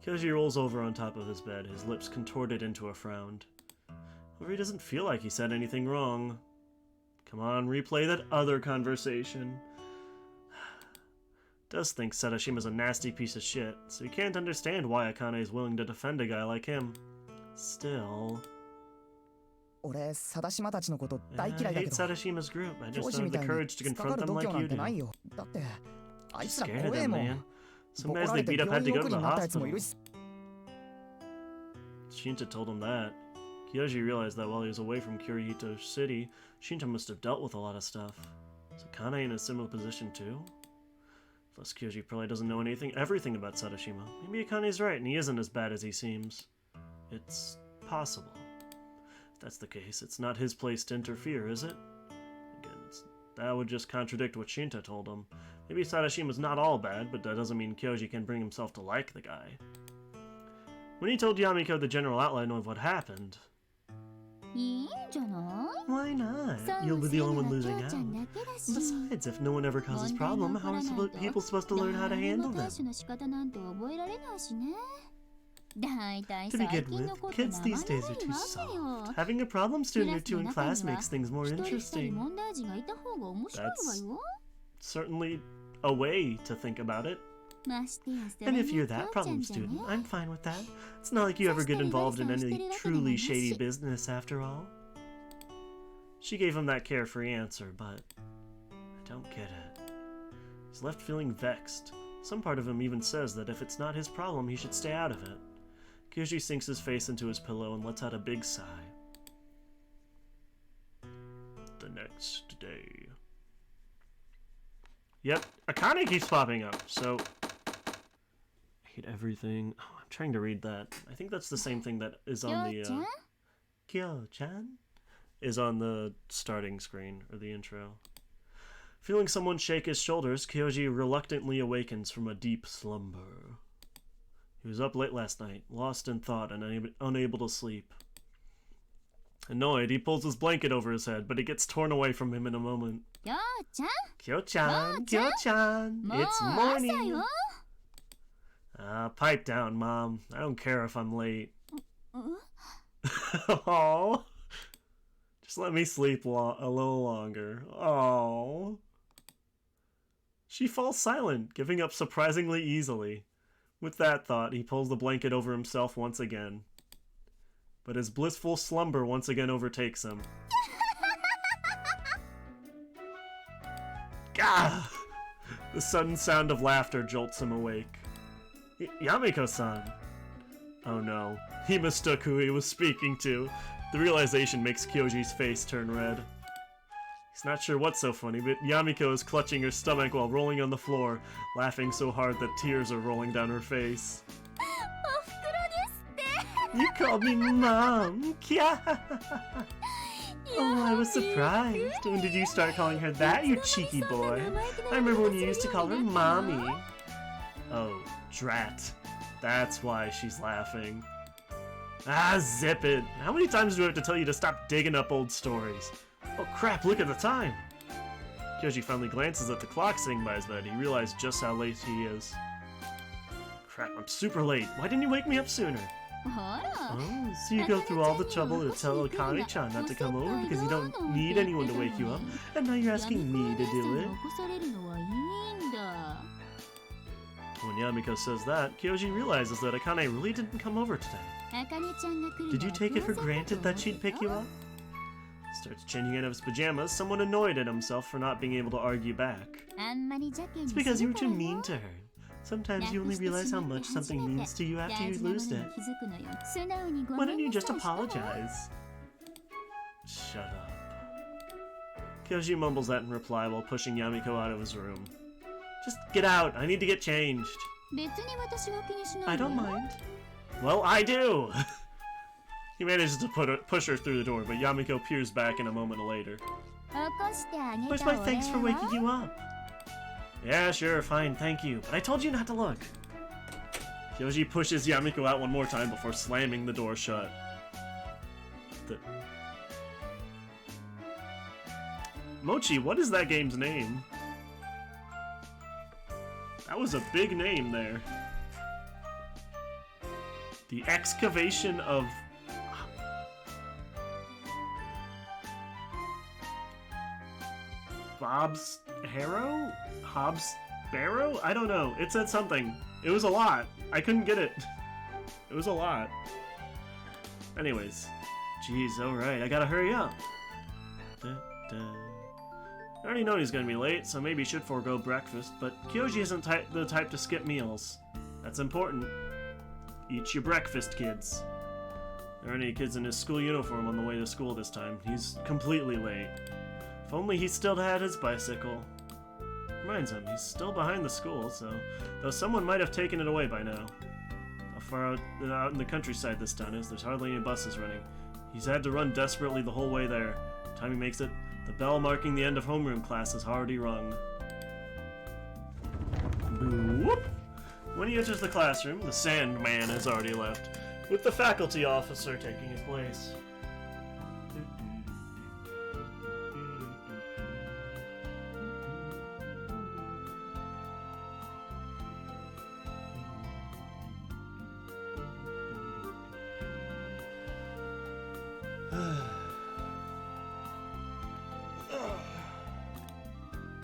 Kyoji rolls over on top of his bed, his lips contorted into a frown. However, he doesn't feel like he said anything wrong. Come on, replay that other conversation. Does think Sadashima's a nasty piece of shit, so you can't understand why Akane is willing to defend a guy like him. Still... 俺、貞島たちのこと I 大嫌いだ hate けど、 Sadashima's group. I 教 just 師 don't み have た the い courage に to 突っか confront かる them 度 like 胸な you んて do. ないよ。だって、あいつら Scared 怖 of え them, もん。 man. Some ボコ guys ら they れて beat up 病 had 院 to 送 go り to に the なったやつもい hospital. るし。 Shinta told him that. Kyoji realized that while he was away from Kurihito City, Shinta must have dealt with a lot of stuff. Is Akane in a similar position too? Plus, Kyoji probably doesn't know everything about Sadashima. Maybe Akane's right, and he isn't as bad as he seems. It's possible. If that's the case, it's not his place to interfere, is it? Again, that would just contradict what Shinta told him. Maybe Sadashima's not all bad, but that doesn't mean Kyoji can bring himself to like the guy. When he told Yamiko the general outline of what happened... いいんじゃない？ Why not? そう You'll be the 教え only る one のは losing 京ちゃ out. んだけだし。 Besides, if no one ever causes 問題が problem, 起こ how ら are ないと people supposed to learn how to 誰 handle も them? 対処の仕方なんて覚えられないしね。だいたい To 最 begin 近の with, 子って kids 生 these 々 days are い too わ soft. けよ。 Having a problem ク student ラ or ス two の in 中に class は makes things more 一人二人 interesting. 問題児がいた方が面白いわよ。 Certainly a way to think about it. ましてやそれ And に if 京 you're ちゃ that ん problem じゃね。 student, I'm fine with that. It's not like you ever get involved in any truly shady business after all. She gave him that carefree answer, but I don't get it. He's left feeling vexed. Some part of him even says that if it's not his problem, he should stay out of it. Kyoji sinks his face into his pillow and lets out a big sigh. The next day. Yep, Akane keeps popping up, so... I hate everything. Oh, I'm trying to read that. I think that's the same thing that is on the... 京ちゃん Kyo-chan? Is on the starting screen, or the intro. Feeling someone shake his shoulders, Kyoji reluctantly awakens from a deep slumber. He was up late last night, lost in thought and unable to sleep. Annoyed, he pulls his blanket over his head, but it gets torn away from him in a moment. 京ちゃん Kyo-chan! Kyo-chan! もう It's 朝 morning! よ。 Pipe down, Mom. I don't care if I'm late. Oh, just let me sleep a little longer. Oh. She falls silent, giving up surprisingly easily. With that thought, he pulls the blanket over himself once again. But his blissful slumber once again overtakes him. Gah! The sudden sound of laughter jolts him awake. Yamiko-san! Oh no, he mistook who he was speaking to. The realization makes Kyoji's face turn red. He's not sure what's so funny, but Yamiko is clutching her stomach while rolling on the floor, laughing so hard that tears are rolling down her face. おふくろですって。 You called me Mom! Kya! Oh, I was surprised. When did you start calling her that, you cheeky boy? I remember when you used to call her Mommy. Oh, drat. That's why she's laughing. Ah, zip it. How many times do I have to tell you to stop digging up old stories? Oh crap, look at the time! Kyoji finally glances at the clock sitting by his bed. He realizes just how late he is. Crap, I'm super late. Why didn't you wake me up sooner? Oh, so you go through all the trouble to tell Akane-chan not to come over because you don't need anyone to wake you up, and now you're asking me to do it? When Yamiko says that, Kyoji realizes that Akane really didn't come over today. Did you take it for granted that she'd pick you up? Starts changing out of his pajamas, somewhat annoyed at himself for not being able to argue back. It's because you were too mean to her. Sometimes you only realize how much something means to you after you lose it. Why don't you just apologize? Shut up. Kyoji mumbles that in reply while pushing Yamiko out of his room. Just get out, I need to get changed. I don't mind. Well, I do! He manages to push her through the door, but Yamiko peers back in a moment later. Where's my thanks for waking you up? Yeah, sure, fine, thank you. But I told you not to look. Kyoji pushes Yamiko out one more time before slamming the door shut. Mochi, what is that game's name? That was a big name there. The excavation of... Bob's Harrow? Hobbs Barrow? I don't know. It said something. It was a lot. I couldn't get it. It was a lot. Anyways. Jeez, alright. I gotta hurry up. I already know he's gonna be late, so maybe he should forego breakfast, but Kyoji isn't the type to skip meals. That's important. Eat your breakfast, kids. There aren't any kids in his school uniform on the way to school this time. He's completely late. If only he still had his bicycle. Reminds him, he's still behind the school, so... Though someone might have taken it away by now. How far out in the countryside this town is, there's hardly any buses running. He's had to run desperately the whole way there. By the time he makes it, the bell marking the end of homeroom class has already rung. Whoop! When he enters the classroom, the Sandman has already left, with the faculty officer taking his place.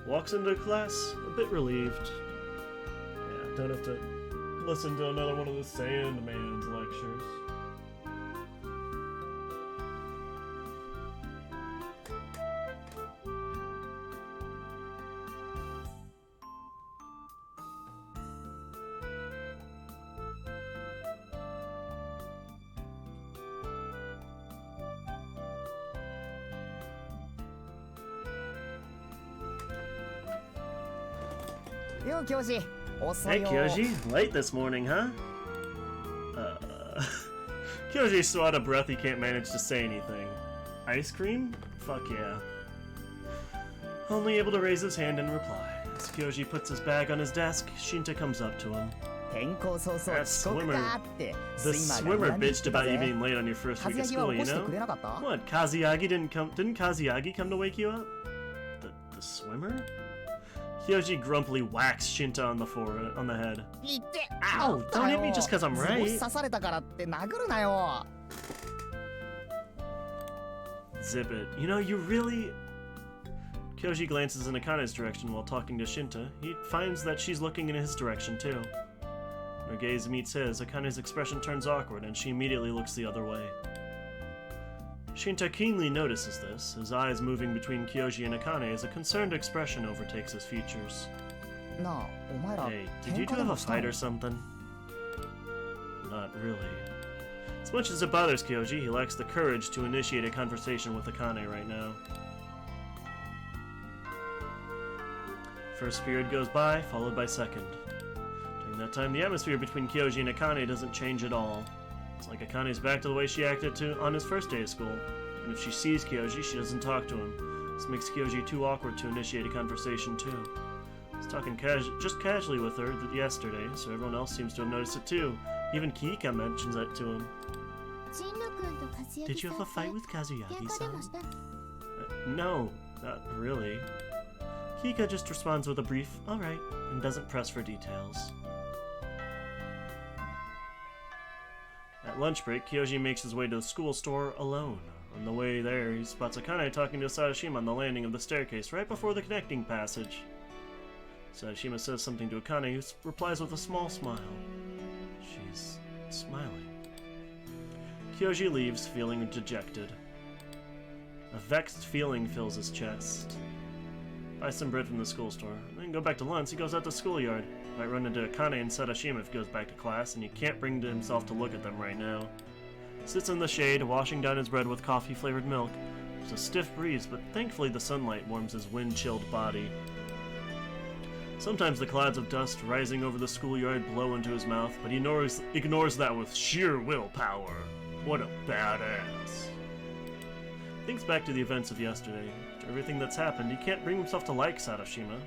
Walks into class a bit relieved. Yeah, don't have to listen to another one of the Sandman's lectures. Yo, Kyoji. Hey, Kyoji. Late this morning, huh? Kyoji's so out of breath he can't manage to say anything. Ice cream? Fuck yeah. Only able to raise his hand in reply. As Kyoji puts his bag on his desk, Shinta comes up to him. That swimmer... The swimmer bitched about you being late on your first week of school, you know? What, Kazuaki didn't Kazuaki come to wake you up? The swimmer? Kyoji grumpily whacks Shinta on the head. Ow! Don't hit me just cause I'm right! Zip it. You know, you really... Kyoji glances in Akane's direction while talking to Shinta. He finds that she's looking in his direction too. When her gaze meets his, Akane's expression turns awkward and she immediately looks the other way. Shinta keenly notices this, his eyes moving between Kyoji and Akane as a concerned expression overtakes his features. Hey, did you two have a fight or something? Not really. As much as it bothers Kyoji, he lacks the courage to initiate a conversation with Akane right now. First period goes by, followed by second. During that time, the atmosphere between Kyoji and Akane doesn't change at all. It's like Akane's back to the way she acted on his first day of school, and if she sees Kyoji, she doesn't talk to him. This makes Kyoji too awkward to initiate a conversation too. I was talking just casually with her yesterday, so everyone else seems to have noticed it too. Even Kiika mentions it to him. Did you have a fight with Kazuyagi-san? No, not really. Kiika just responds with a brief, alright, and doesn't press for details. At lunch break, Kyoji makes his way to the school store alone. On the way there, he spots Akane talking to Sadashima on the landing of the staircase right before the connecting passage. Sadashima says something to Akane, who replies with a small smile. She's smiling. Kyoji leaves, feeling dejected. A vexed feeling fills his chest. Buys some bread from the school store, and then go back to lunch. He goes out to schoolyard. Might run into Akane and Sadashima if he goes back to class, and he can't bring himself to look at them right now. Sits in the shade, washing down his bread with coffee-flavored milk. There's a stiff breeze, but thankfully the sunlight warms his wind-chilled body. Sometimes the clouds of dust rising over the schoolyard blow into his mouth, but he ignores that with sheer willpower. What a badass. Thinks back to the events of yesterday. After everything that's happened, he can't bring himself to like Sadashima.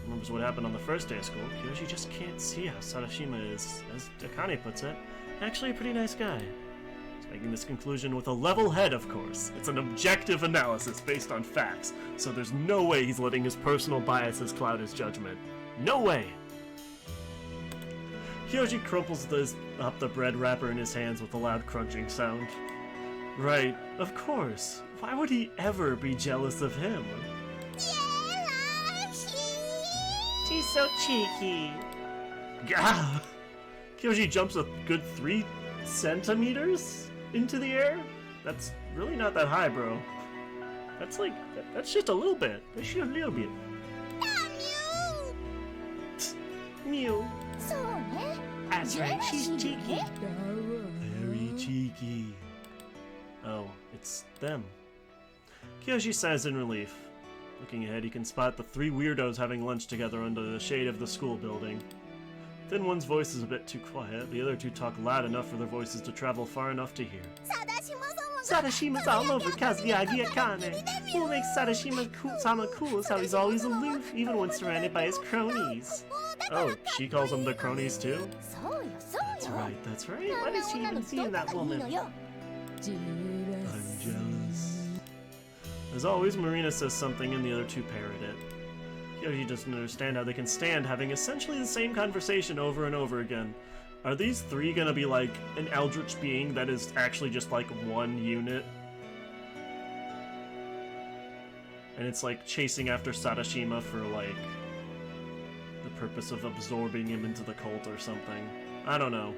Remembers what happened on the first day of school. Kyoji just can't see how Sadashima is, as Akane puts it, actually a pretty nice guy. He's making this conclusion with a level head, of course. It's an objective analysis based on facts, so there's no way he's letting his personal biases cloud his judgment. No way! Kyoji crumples up the bread wrapper in his hands with a loud crunching sound. Right, of course. Why would he ever be jealous of him? She's so cheeky. Gah! Kyoji jumps a good 3 centimeters into the air? That's really not that high, bro. That's just a little bit. That's just a little bit. Mew. That's right, she's cheeky. Very cheeky. Oh, it's them. Kyoji sighs in relief. Looking ahead, he can spot the 3 weirdos having lunch together under the shade of the school building. Then one's voice is a bit too quiet, the other 2 talk loud enough for their voices to travel far enough to hear. Sadashima's all over Kazuyagi Akane. What makes Sadashima-sama cool is how he's always aloof, even when surrounded by his cronies. Oh, she calls them the cronies too? That's right. Why does she even see in that woman? I'm jealous. As always, Marina says something and the other 2 parrot it. Kyoji doesn't understand how they can stand having essentially the same conversation over and over again. Are these 3 gonna be like an eldritch being that is actually just like one unit? And it's like chasing after Sadashima for like the purpose of absorbing him into the cult or something. I don't know.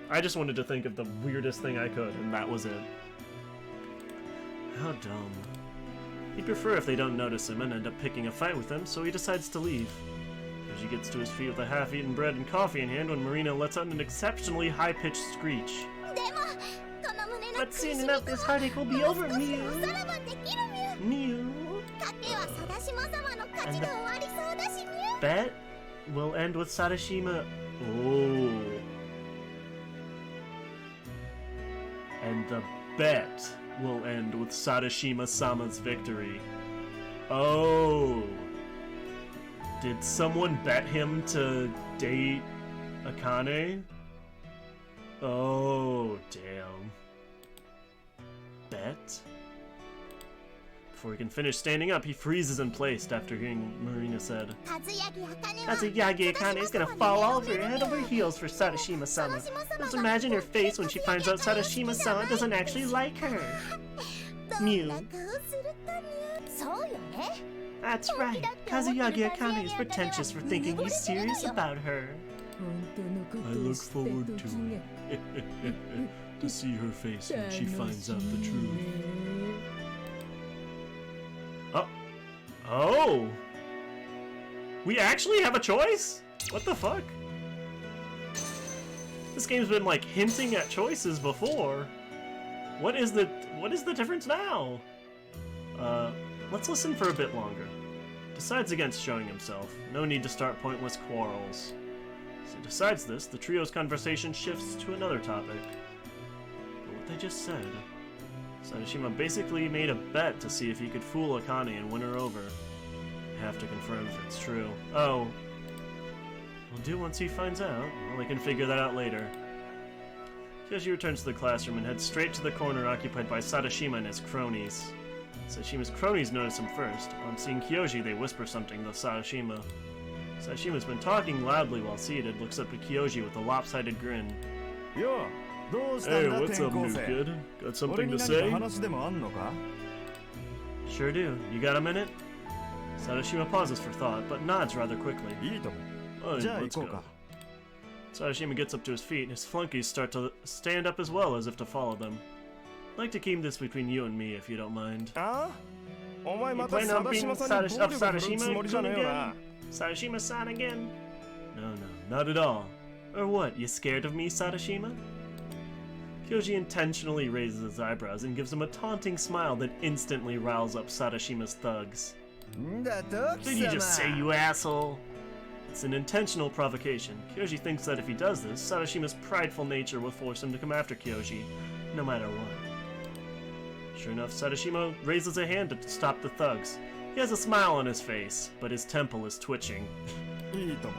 I just wanted to think of the weirdest thing I could, and that was it. How dumb. He'd prefer if they don't notice him and end up picking a fight with them, so he decides to leave. As he gets to his feet with a half-eaten bread and coffee in hand when Marina lets out an exceptionally high-pitched screech. But soon enough this heartache will be over, Mew! Mew! And the bet will end with Sadashima... Oh... And the bet will end with Sadashima-sama's victory. Oh. Did someone bet him to date Akane? Oh, damn. Bet? Before he can finish standing up, he freezes in place after hearing Marina said, Kazuyagi Akane is gonna fall over head over heels for Sadashima-sama. Just imagine her face when she finds out Sadashima-sama doesn't actually like her. Mew. That's right. Kazuyagi Akane is pretentious for thinking he's serious about her. I look forward to it. To see her face when she finds out the truth. Oh! We actually have a choice? What the fuck? This game's been like hinting at choices before. What is the difference now? Let's listen for a bit longer. Decides against showing himself. No need to start pointless quarrels. As he decides this, the trio's conversation shifts to another topic. But what they just said... Sadashima basically made a bet to see if he could fool Akane and win her over. I have to confirm if it's true. Oh. We'll do once he finds out. Well, I can figure that out later. Kyoji returns to the classroom and heads straight to the corner occupied by Sadashima and his cronies. Sadashima's cronies notice him first. On seeing Kyoji, they whisper something to Sadashima. Sadashima's been talking loudly while seated, looks up at Kyoji with a lopsided grin. Yo, どうした Hey, んだ what's 転 up, 校 new 生 kid? Got 俺 something に to 何か say? 話でもあんのか Sure do. You got a minute? Sadashima pauses for thought, but nods rather quickly. いいとも Oh, じゃあ let's 行こう go. か Sadashima gets up to his feet, and his flunkies start to stand up as well as if to follow them. I'd like to keep this between you and me, if you don't mind. あお前 You また plan 佐 on 田 being 島さんに暴 Up 力振るつ Sadashima もりじゃねえよな again? Sadashima-san again? No, not at all. Or what, you scared of me, Sadashima? Kyoji intentionally raises his eyebrows and gives him a taunting smile that instantly riles up Sadashima's thugs. んだと Did you just say, you asshole? It's an intentional provocation. Kyoji thinks that if he does this, Sadashima's prideful nature will force him to come after Kyoji, no matter what. Sure enough, Sadashima raises a hand to stop the thugs. He has a smile on his face, but his temple is twitching. いいとも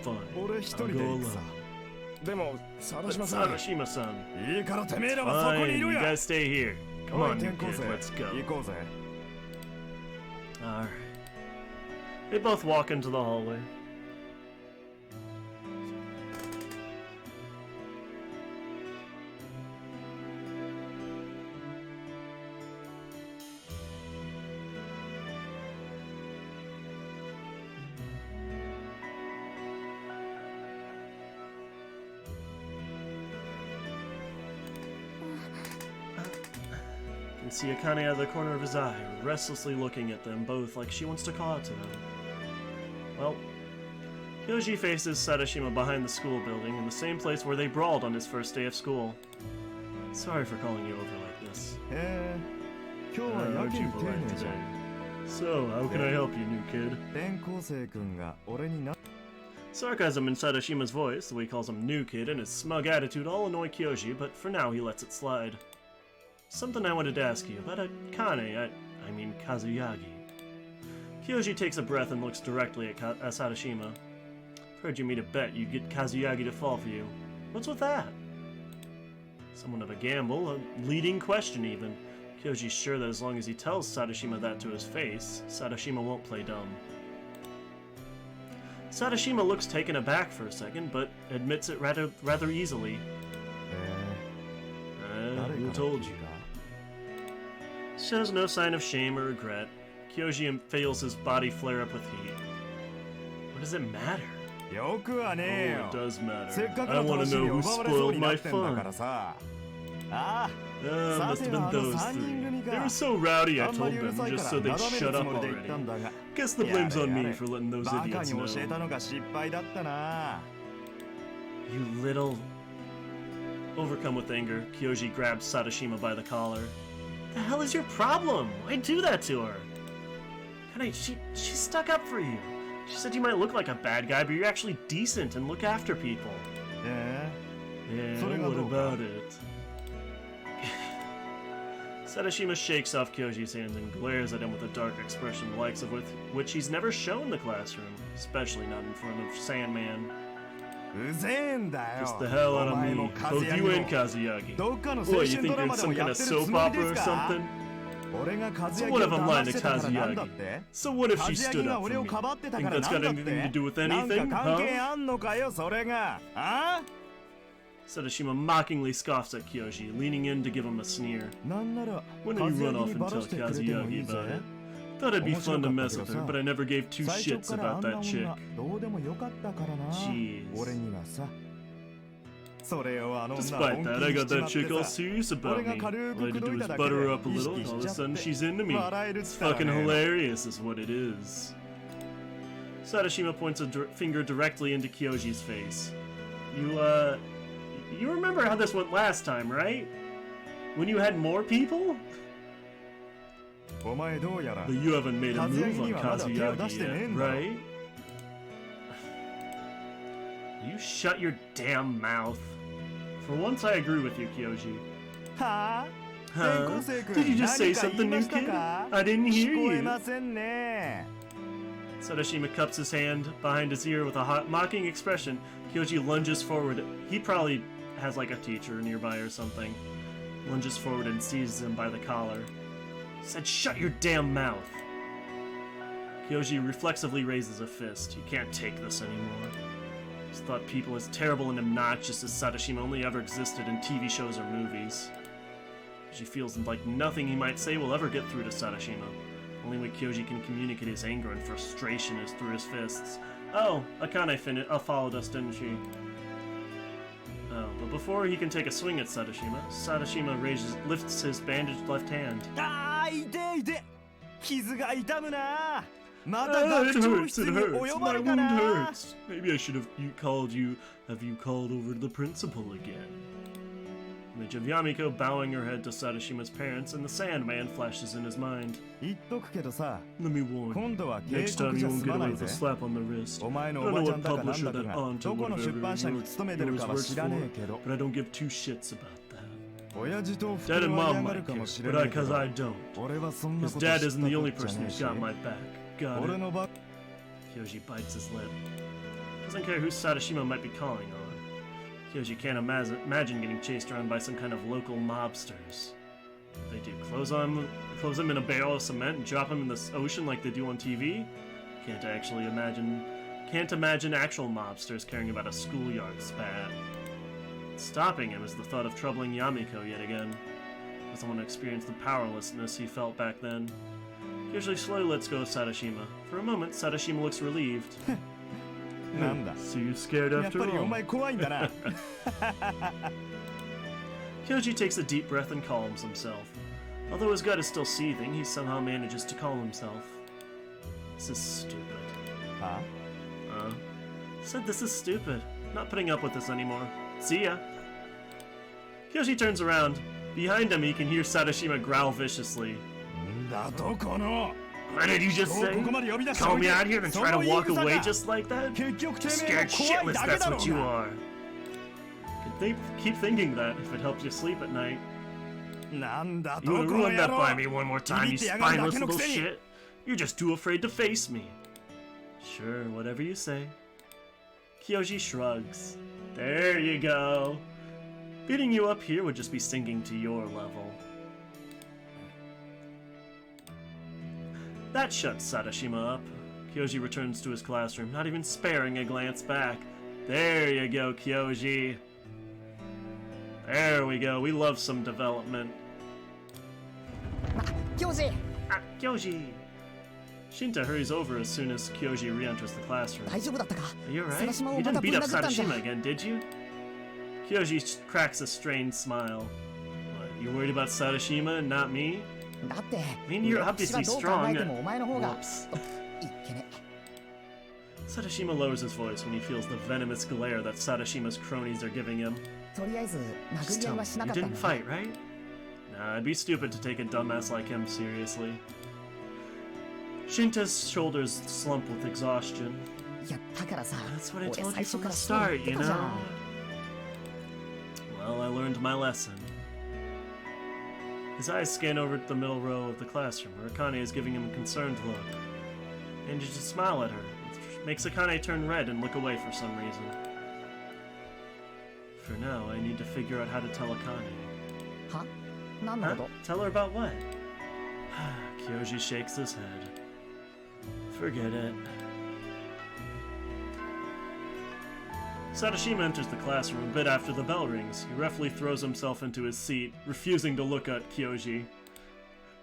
Fine, 俺一人 I'll で go 行くさ alone. でも佐田 But 島さん Sadashima-san, いいからてめえらはそこに fine, い you る guys や stay here. Come おい on, new 転校 kid, 生 let's go. 行こうぜ Alright. They both walk into the hallway. You can see Akane out of the corner of his eye, restlessly looking at them both like she wants to call out to them. Well, Kyoji faces Sadashima behind the school building in the same place where they brawled on his first day of school. Sorry for calling you over like this. へえ今日はや Aren't け you に丁 polite 寧じゃ today? ん So, how can I help you, new kid? 転校生くんが俺にな Sarcasm in Sadashima's voice, the way he calls him new kid, and his smug attitude all annoy Kyoji, but for now he lets it slide. Something I wanted to ask you about Akane, I mean Kazuyagi. Kyoji takes a breath and looks directly at Sadashima. Heard you made a bet you'd get Kazuyagi to fall for you. What's with that? Somewhat of a gamble, a leading question even. Kyoji's sure that as long as he tells Sadashima that to his face, Sadashima won't play dumb. Sadashima looks taken aback for a second, but admits it rather easily. へ誰 Who から told you? か Shows no sign of shame or regret. Kyoji feels his body flare up with heat. What does it matter? よくはねえ Oh, よ it does matter. せっかく I の want 楽 to しみ know を who 奪われそう spoiled にな my ってんだか fun. らさあ Must have been さては those 三人 three. 組か They were so rowdy, あ I んま told りうる them さい just から so they'd なだめ shut るつ up もりで言ったん already. だが Guess the やれ blame's on や me れ for letting those バカ idiots に教え know. たのが失敗だったな You little... Overcome with anger, Kyoji grabs Sadashima by the collar. The hell is your problem? Why do that to her? She stuck up for you. She said you might look like a bad guy, but you're actually decent and look after people. え Yeah, それが what どうか about it? Sadashima shakes off Kyoji's hand and glares at him with a dark expression the likes of which he's never shown in the classroom, especially not in front of Sandman. うぜえんだよ Just the hell out お of 前 me, も both 和也 you も and Kazuyagi. どっかの What, 青 you 春 think ドラ you're マ in でも some や kind っ of てるつ soap もりで opera す or か something? 俺が和 So 也 what を if I'm 騙 lying し to てたからなんだっ Kazuyagi? て So what if 和 she 也 stood が up 俺 for を me? かばってた Think から that's な got んだっ anything to て do with なんか anything? 関係 Huh? あんのかよそれがあ Sadashima mockingly scoffs at Kyoji, leaning in to give him a sneer. なんなら When 和 do you 也 run off に and バラ tell してくれてもい Kazuyagi いぜ about it? Thought it'd be fun to mess with her, but I never gave two 最初 shits からあ about んな that chick. 女どうでもよかったからな Jeez. 俺にはさそれをあの女 Despite that, I got that chick all 本気にしちまって serious さ about 俺 me. が All 軽 I く had to 口説 do い was ただけ butter で her up a 意 little, 識 and し all of ち a ゃっ sudden て she's into me. 笑えるっ It's つったら fucking ね hilarious is what it is. Sadashima points a finger directly into Kyoji's face. You remember how this went last time, right? When you had more people? お前どうやら But you haven't made a move on 和也にはまだ手を出 Kazuyagi してねえ yet, んだろ right? You shut your damn mouth. For once I agree with you, Kyoji. はあ Huh? 転校生君 Did you just say 何か言い something, ま new した kid? か I didn't hear 聞こえ you. ませんね Sadashima cups his hand behind his ear with a hot, mocking expression. Kyoji lunges forward. He probably has like a teacher nearby or something. Lunges forward and seizes him by the collar. Said, shut your damn mouth. Kyoji reflexively raises a fist. You can't take this anymore. Just thought people as terrible and obnoxious as Sadashima only ever existed in TV shows or movies. She feels like nothing he might say will ever get through to Sadashima. Only way Kyoji can communicate his anger and frustration is through his fists. Oh, Akane followed us, didn't she? Oh, but before he can take a swing at Sadashima, lifts his bandaged left hand. It hurts, my wound hurts. Maybe I should have called over to the principal again? Image of Yamiko bowing her head to Sadashima's parents, and the Sandman flashes in his mind. Let me warn you, next time you won't get away with a slap on the wrist. I don't know what publisher that aunt or whatever yours works for, but I don't give two shits about that. Dad and Mom might care, but because I don't. Because Dad isn't the only person who's got my back. Got it? Kyoji bites his lip. Doesn't care who Sadashima might be calling on. Kyoji can't imagine getting chased around by some kind of local mobsters. They do close him in a barrel of cement and drop him in the ocean like they do on TV? Can't imagine actual mobsters caring about a schoolyard spat. Stopping him is the thought of troubling Yamiko yet again. Doesn't want to experience the powerlessness he felt back then. Kyoji slowly lets go of Sadashima. For a moment, Sadashima looks relieved. So you're scared after all. Kyoji takes a deep breath and calms himself. Although his gut is still seething, he somehow manages to calm himself. This is stupid. Huh? Said this is stupid. Not putting up with this anymore. See ya. Kyoji turns around. Behind him, he can hear Sadashima growl viciously. What did you just say? Call me out here and try to walk away just like that? Scared shitless, that's what you are. Keep thinking that if it helps you sleep at night. You wanna run that by me one more time, you spineless little shit? You're just too afraid to face me. Sure, whatever you say. Kyoji shrugs. There you go. Beating you up here would just be sinking to your level. That shuts Sadashima up. Kyoji returns to his classroom, not even sparing a glance back. There you go, Kyoji. There we go, we love some development. Kyoji! Kyoji! Shinta hurries over as soon as Kyoji re-enters the classroom. Are you alright? You didn't beat up Sadashima again, did you? Kyoji cracks a strained smile. What, you worried about Sadashima and not me? I mean, you're obviously strong. Whoops. Sadashima lowers his voice when he feels the venomous glare that Sadashima's cronies are giving him. Just tell me, you didn't fight, right? Nah, it'd be stupid to take a dumbass like him seriously. Shinta's shoulders slump with exhaustion. That's what I told you from the start, you know? Well, I learned my lesson. His eyes scan over the middle row of the classroom, where Akane is giving him a concerned look. And you just smile at her, which makes Akane turn red and look away for some reason. For now, I need to figure out how to tell Akane. Huh? Tell her about what? Kyoji shakes his head. Forget it. Sadashima enters the classroom a bit after the bell rings. He roughly throws himself into his seat, refusing to look at Kyoji.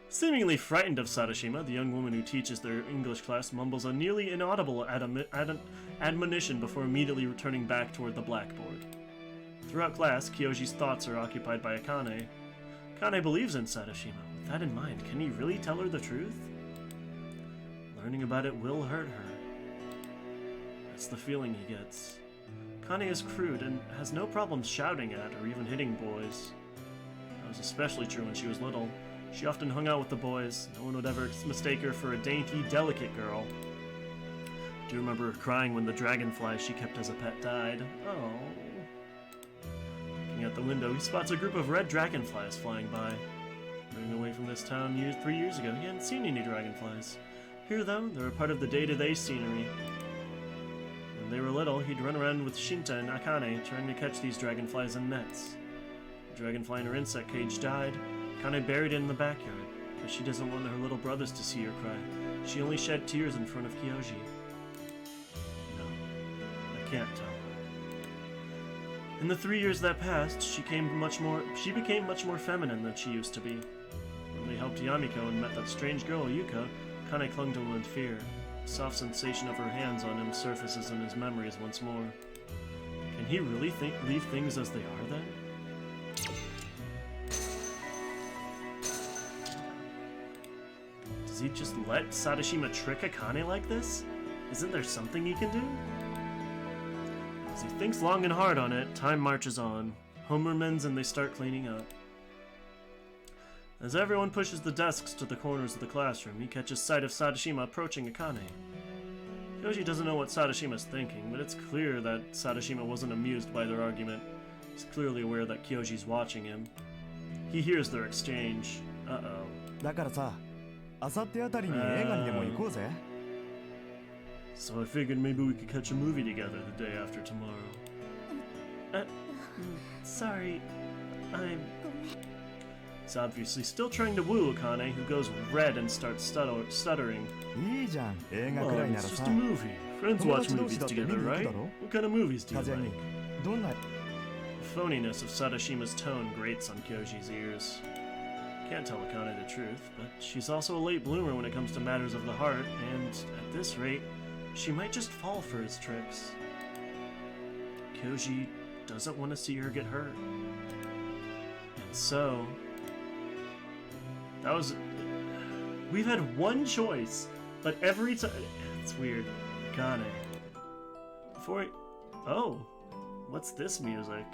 Seemingly frightened of Sadashima, the young woman who teaches their English class mumbles a nearly inaudible admonition before immediately returning back toward the blackboard. Throughout class, Kyoji's thoughts are occupied by Akane. Akane believes in Sadashima. With that in mind, can he really tell her the truth? Learning about it will hurt her. That's the feeling he gets. Akane is crude and has no problems shouting at or even hitting boys. That was especially true when she was little. She often hung out with the boys. No one would ever mistake her for a dainty, delicate girl. Do you remember her crying when the dragonfly she kept as a pet died? Oh. Looking out the window, he spots a group of red dragonflies flying by. Moving away from this town 3 years ago, he hadn't seen any dragonflies. Here, though, they're a part of the day-to-day scenery. When they were little, he'd run around with Shinta and Akane trying to catch these dragonflies in nets. The dragonfly in her insect cage died. Akane buried it in the backyard, because she doesn't want her little brothers to see her cry. She only shed tears in front of Kyoji. No, I can't tell her. In the 3 years that passed, she became much more feminine than she used to be. When they helped Yamiko and met that strange girl, Yuka, Kane clung to him in fear. The soft sensation of her hands on him surfaces in his memories once more. Can he really leave things as they are then? Does he just let Sadashima trick Akane like this? Isn't there something he can do? As he thinks long and hard on it, time marches on. Homeroom ends and they start cleaning up. As everyone pushes the desks to the corners of the classroom, he catches sight of Sadashima approaching Akane. Kyoji doesn't know what Sadashima's thinking, but it's clear that Sadashima wasn't amused by their argument. He's clearly aware that Kyoji's watching him. He hears their exchange. Uh-oh. だからさ、あさってあたりに映画にでも行こうぜ。So I figured maybe we could catch a movie together the day after tomorrow. Sorry, I'm... He's obviously still trying to woo Akane, who goes red and starts stuttering. いいじゃん、映画 Come くらい on, なら it's さ。 just a movie. Friends watch movies together, right? What kind of movies do you 風 like? にどんな The phoniness of Sadashima's tone grates on Kyoji's ears. Can't tell Akane the truth, but she's also a late bloomer when it comes to matters of the heart, and at this rate, she might just fall for his tricks. Kyoji doesn't want to see her get hurt. And so... That was... We've had one choice, but every time... It's weird. Akane. Before he... Oh. What's this music?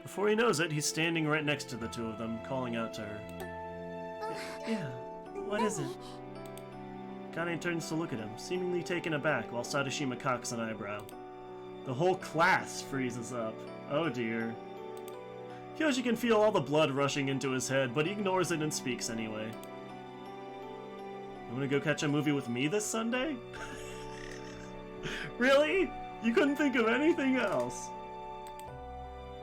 Before he knows it, he's standing right next to the two of them, calling out to her. Yeah, what is it? Kane turns to look at him, seemingly taken aback, while Sadashima cocks an eyebrow. The whole class freezes up. Oh dear. Kyoji can feel all the blood rushing into his head, but he ignores it and speaks anyway. You wanna go catch a movie with me this Sunday? Really? You couldn't think of anything else?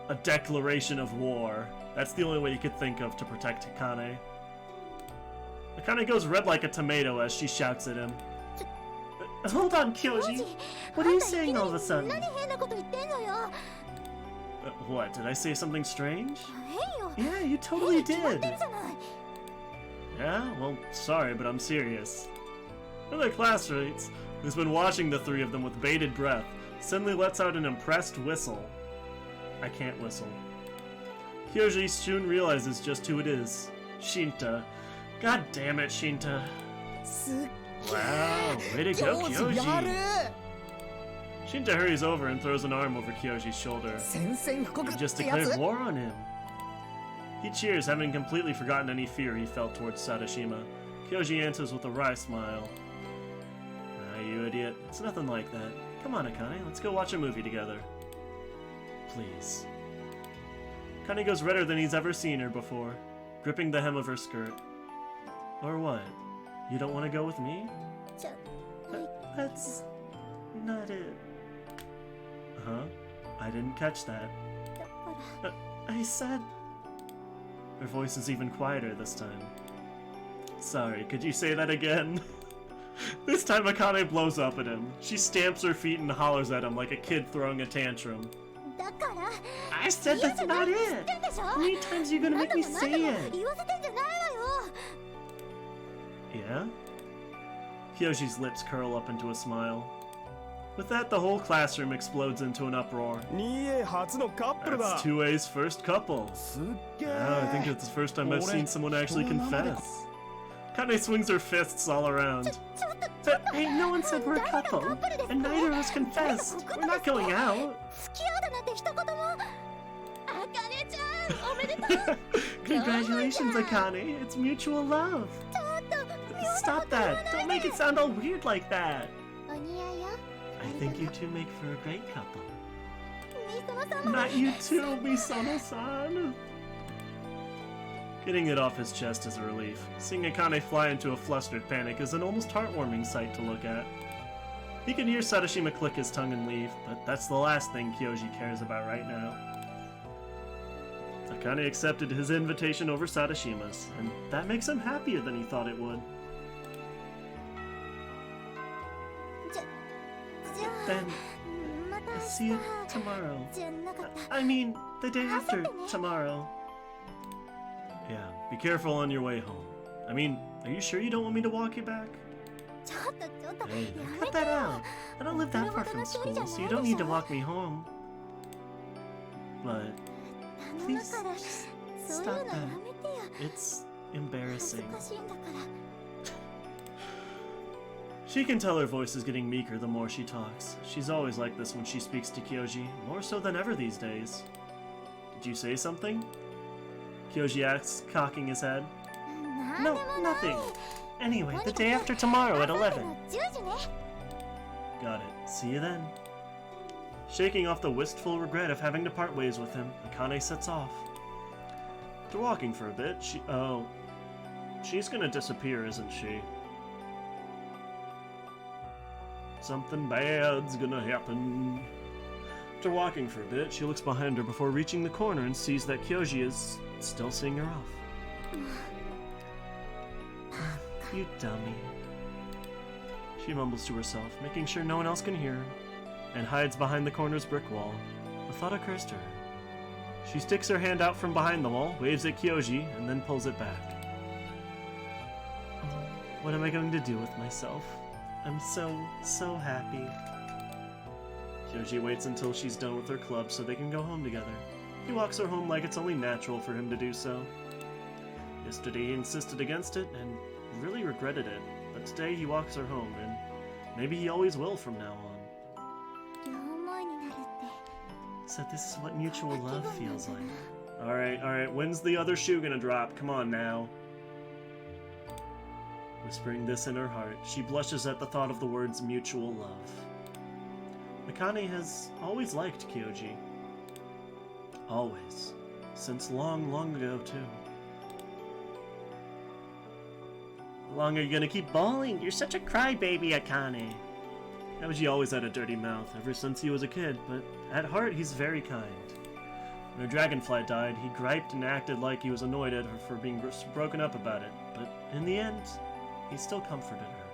A declaration of war. That's the only way you could think of to protect Akane. Akane goes red like a tomato as she shouts at him. Hold on, Kyoji! What are you saying all of a sudden? What, did I say something strange? Yeah, you totally did! Yeah? Well, sorry, but I'm serious. One of their classmates, who's been watching the three of them with bated breath, suddenly lets out an impressed whistle. I can't whistle. Kyoji soon realizes just who it is. Shinta. God damn it, Shinta. Wow, way to go, Kyoji. Shinta hurries over and throws an arm over Kyoji's shoulder. You just declared war on him. He cheers, having completely forgotten any fear he felt towards Sadashima. Kyoji answers with a wry smile. Ah, you idiot. It's nothing like that. Come on, Akane, let's go watch a movie together. Please. Akane goes redder than he's ever seen her before, gripping the hem of her skirt. Or what? You don't want to go with me? That's not it. Huh? I didn't catch that. I said... Her voice is even quieter this time. Sorry, could you say that again? This time Akane blows up at him. She stamps her feet and hollers at him like a kid throwing a tantrum. I said that's not it! How many times are you gonna make me say it? Yeah? Kyoji's lips curl up into a smile. With that, the whole classroom explodes into an uproar. 2A 初のカップルだ。 That's 2A's first couple. すっげ Yeah, I think it's the first time I've seen someone actually confess. Kane swings her fists all around. Hey, no one said we're a couple, and neither of us confessed. We're not going out. Congratulations, Akane. It's mutual love. Stop that. Don't make it sound all weird like that. I think you two make for a great couple. Not you too, Misono-san. Getting it off his chest is a relief. Seeing Akane fly into a flustered panic is an almost heartwarming sight to look at. He can hear Sadashima click his tongue and leave, but that's the last thing Kyoji cares about right now. Akane accepted his invitation over Sadashima's, and that makes him happier than he thought it would. Then, see you tomorrow. じゃなかった。 I mean, the day after 焦ってね。 tomorrow. Yeah, be careful on your way home. I mean, are you sure you don't want me to walk you back? ちょっと Hey, やめ cut て that よ。 out. I don't live that far from school, so you don't need to walk me home. But 頼むからそういうのやめてよ。 it's 恥ず embarrassing. かしいんだから。 She can tell her voice is getting meeker the more she talks. She's always like this when she speaks to Kyoji, more so than ever these days. Did you say something? Kyoji asks, cocking his head. なんで No, もない。 nothing. Anyway, the day after tomorrow at 11. 10時ね。 Got it. See you then. Shaking off the wistful regret of having to part ways with him, Akane sets off. After walking for a bit, she's gonna disappear, isn't she? Something bad's gonna happen. After walking for a bit, she looks behind her before reaching the corner and sees that Kyoji is still seeing her off. You dummy. She mumbles to herself, making sure no one else can hear her, and hides behind the corner's brick wall. A thought occurs to her. She sticks her hand out from behind the wall, waves at Kyoji, and then pulls it back. Oh, what am I going to do with myself? I'm so happy. Kyoji waits until she's done with her club so they can go home together. He walks her home like it's only natural for him to do so. Yesterday he insisted against it and really regretted it, but today he walks her home, and maybe he always will from now on. 両思いになるって。 So this is what mutual love feels like. Alright, when's the other shoe gonna drop? Come on now. Whispering this in her heart, she blushes at the thought of the words mutual love. Akane has always liked Kyoji. Always. Since long, long ago, too. How long are you gonna keep bawling? You're such a crybaby, Akane. Kyoji always had a dirty mouth, ever since he was a kid, but at heart he's very kind. When her dragonfly died, he griped and acted like he was annoyed at her for being broken up about it, but in the end, he still comforted her.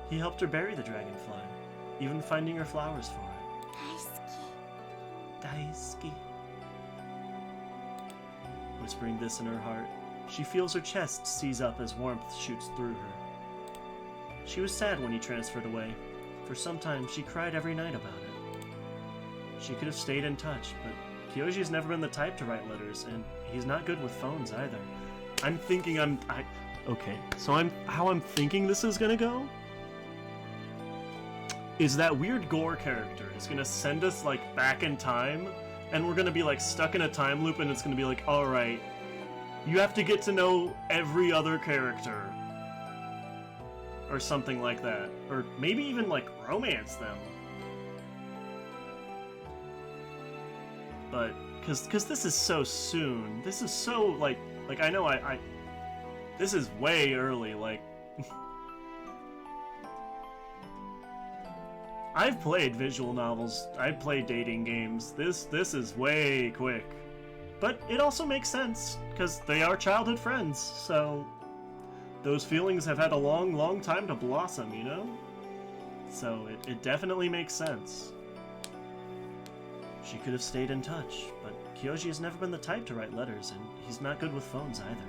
He helped her bury the dragonfly, even finding her flowers for it. 大好き。 Daisuke. Whispering this in her heart, she feels her chest seize up as warmth shoots through her. She was sad when he transferred away. For some time, she cried every night about it. She could have stayed in touch, but Kyoji's never been the type to write letters, and he's not good with phones either. I'm thinking okay, so how I'm thinking this is gonna go is that weird Gore character is gonna send us like back in time, and we're gonna be like stuck in a time loop, and it's gonna be like, alright, you have to get to know every other character. Or something like that. Or maybe even like romance them. But cause this is so soon. This is so like I know I this is way early, like I've played visual novels, I've played dating games. This is way quick. But it also makes sense, because they are childhood friends, so those feelings have had a long, long time to blossom, you know? So it definitely makes sense. She could have stayed in touch, but Kyoji has never been the type to write letters, and he's not good with phones either.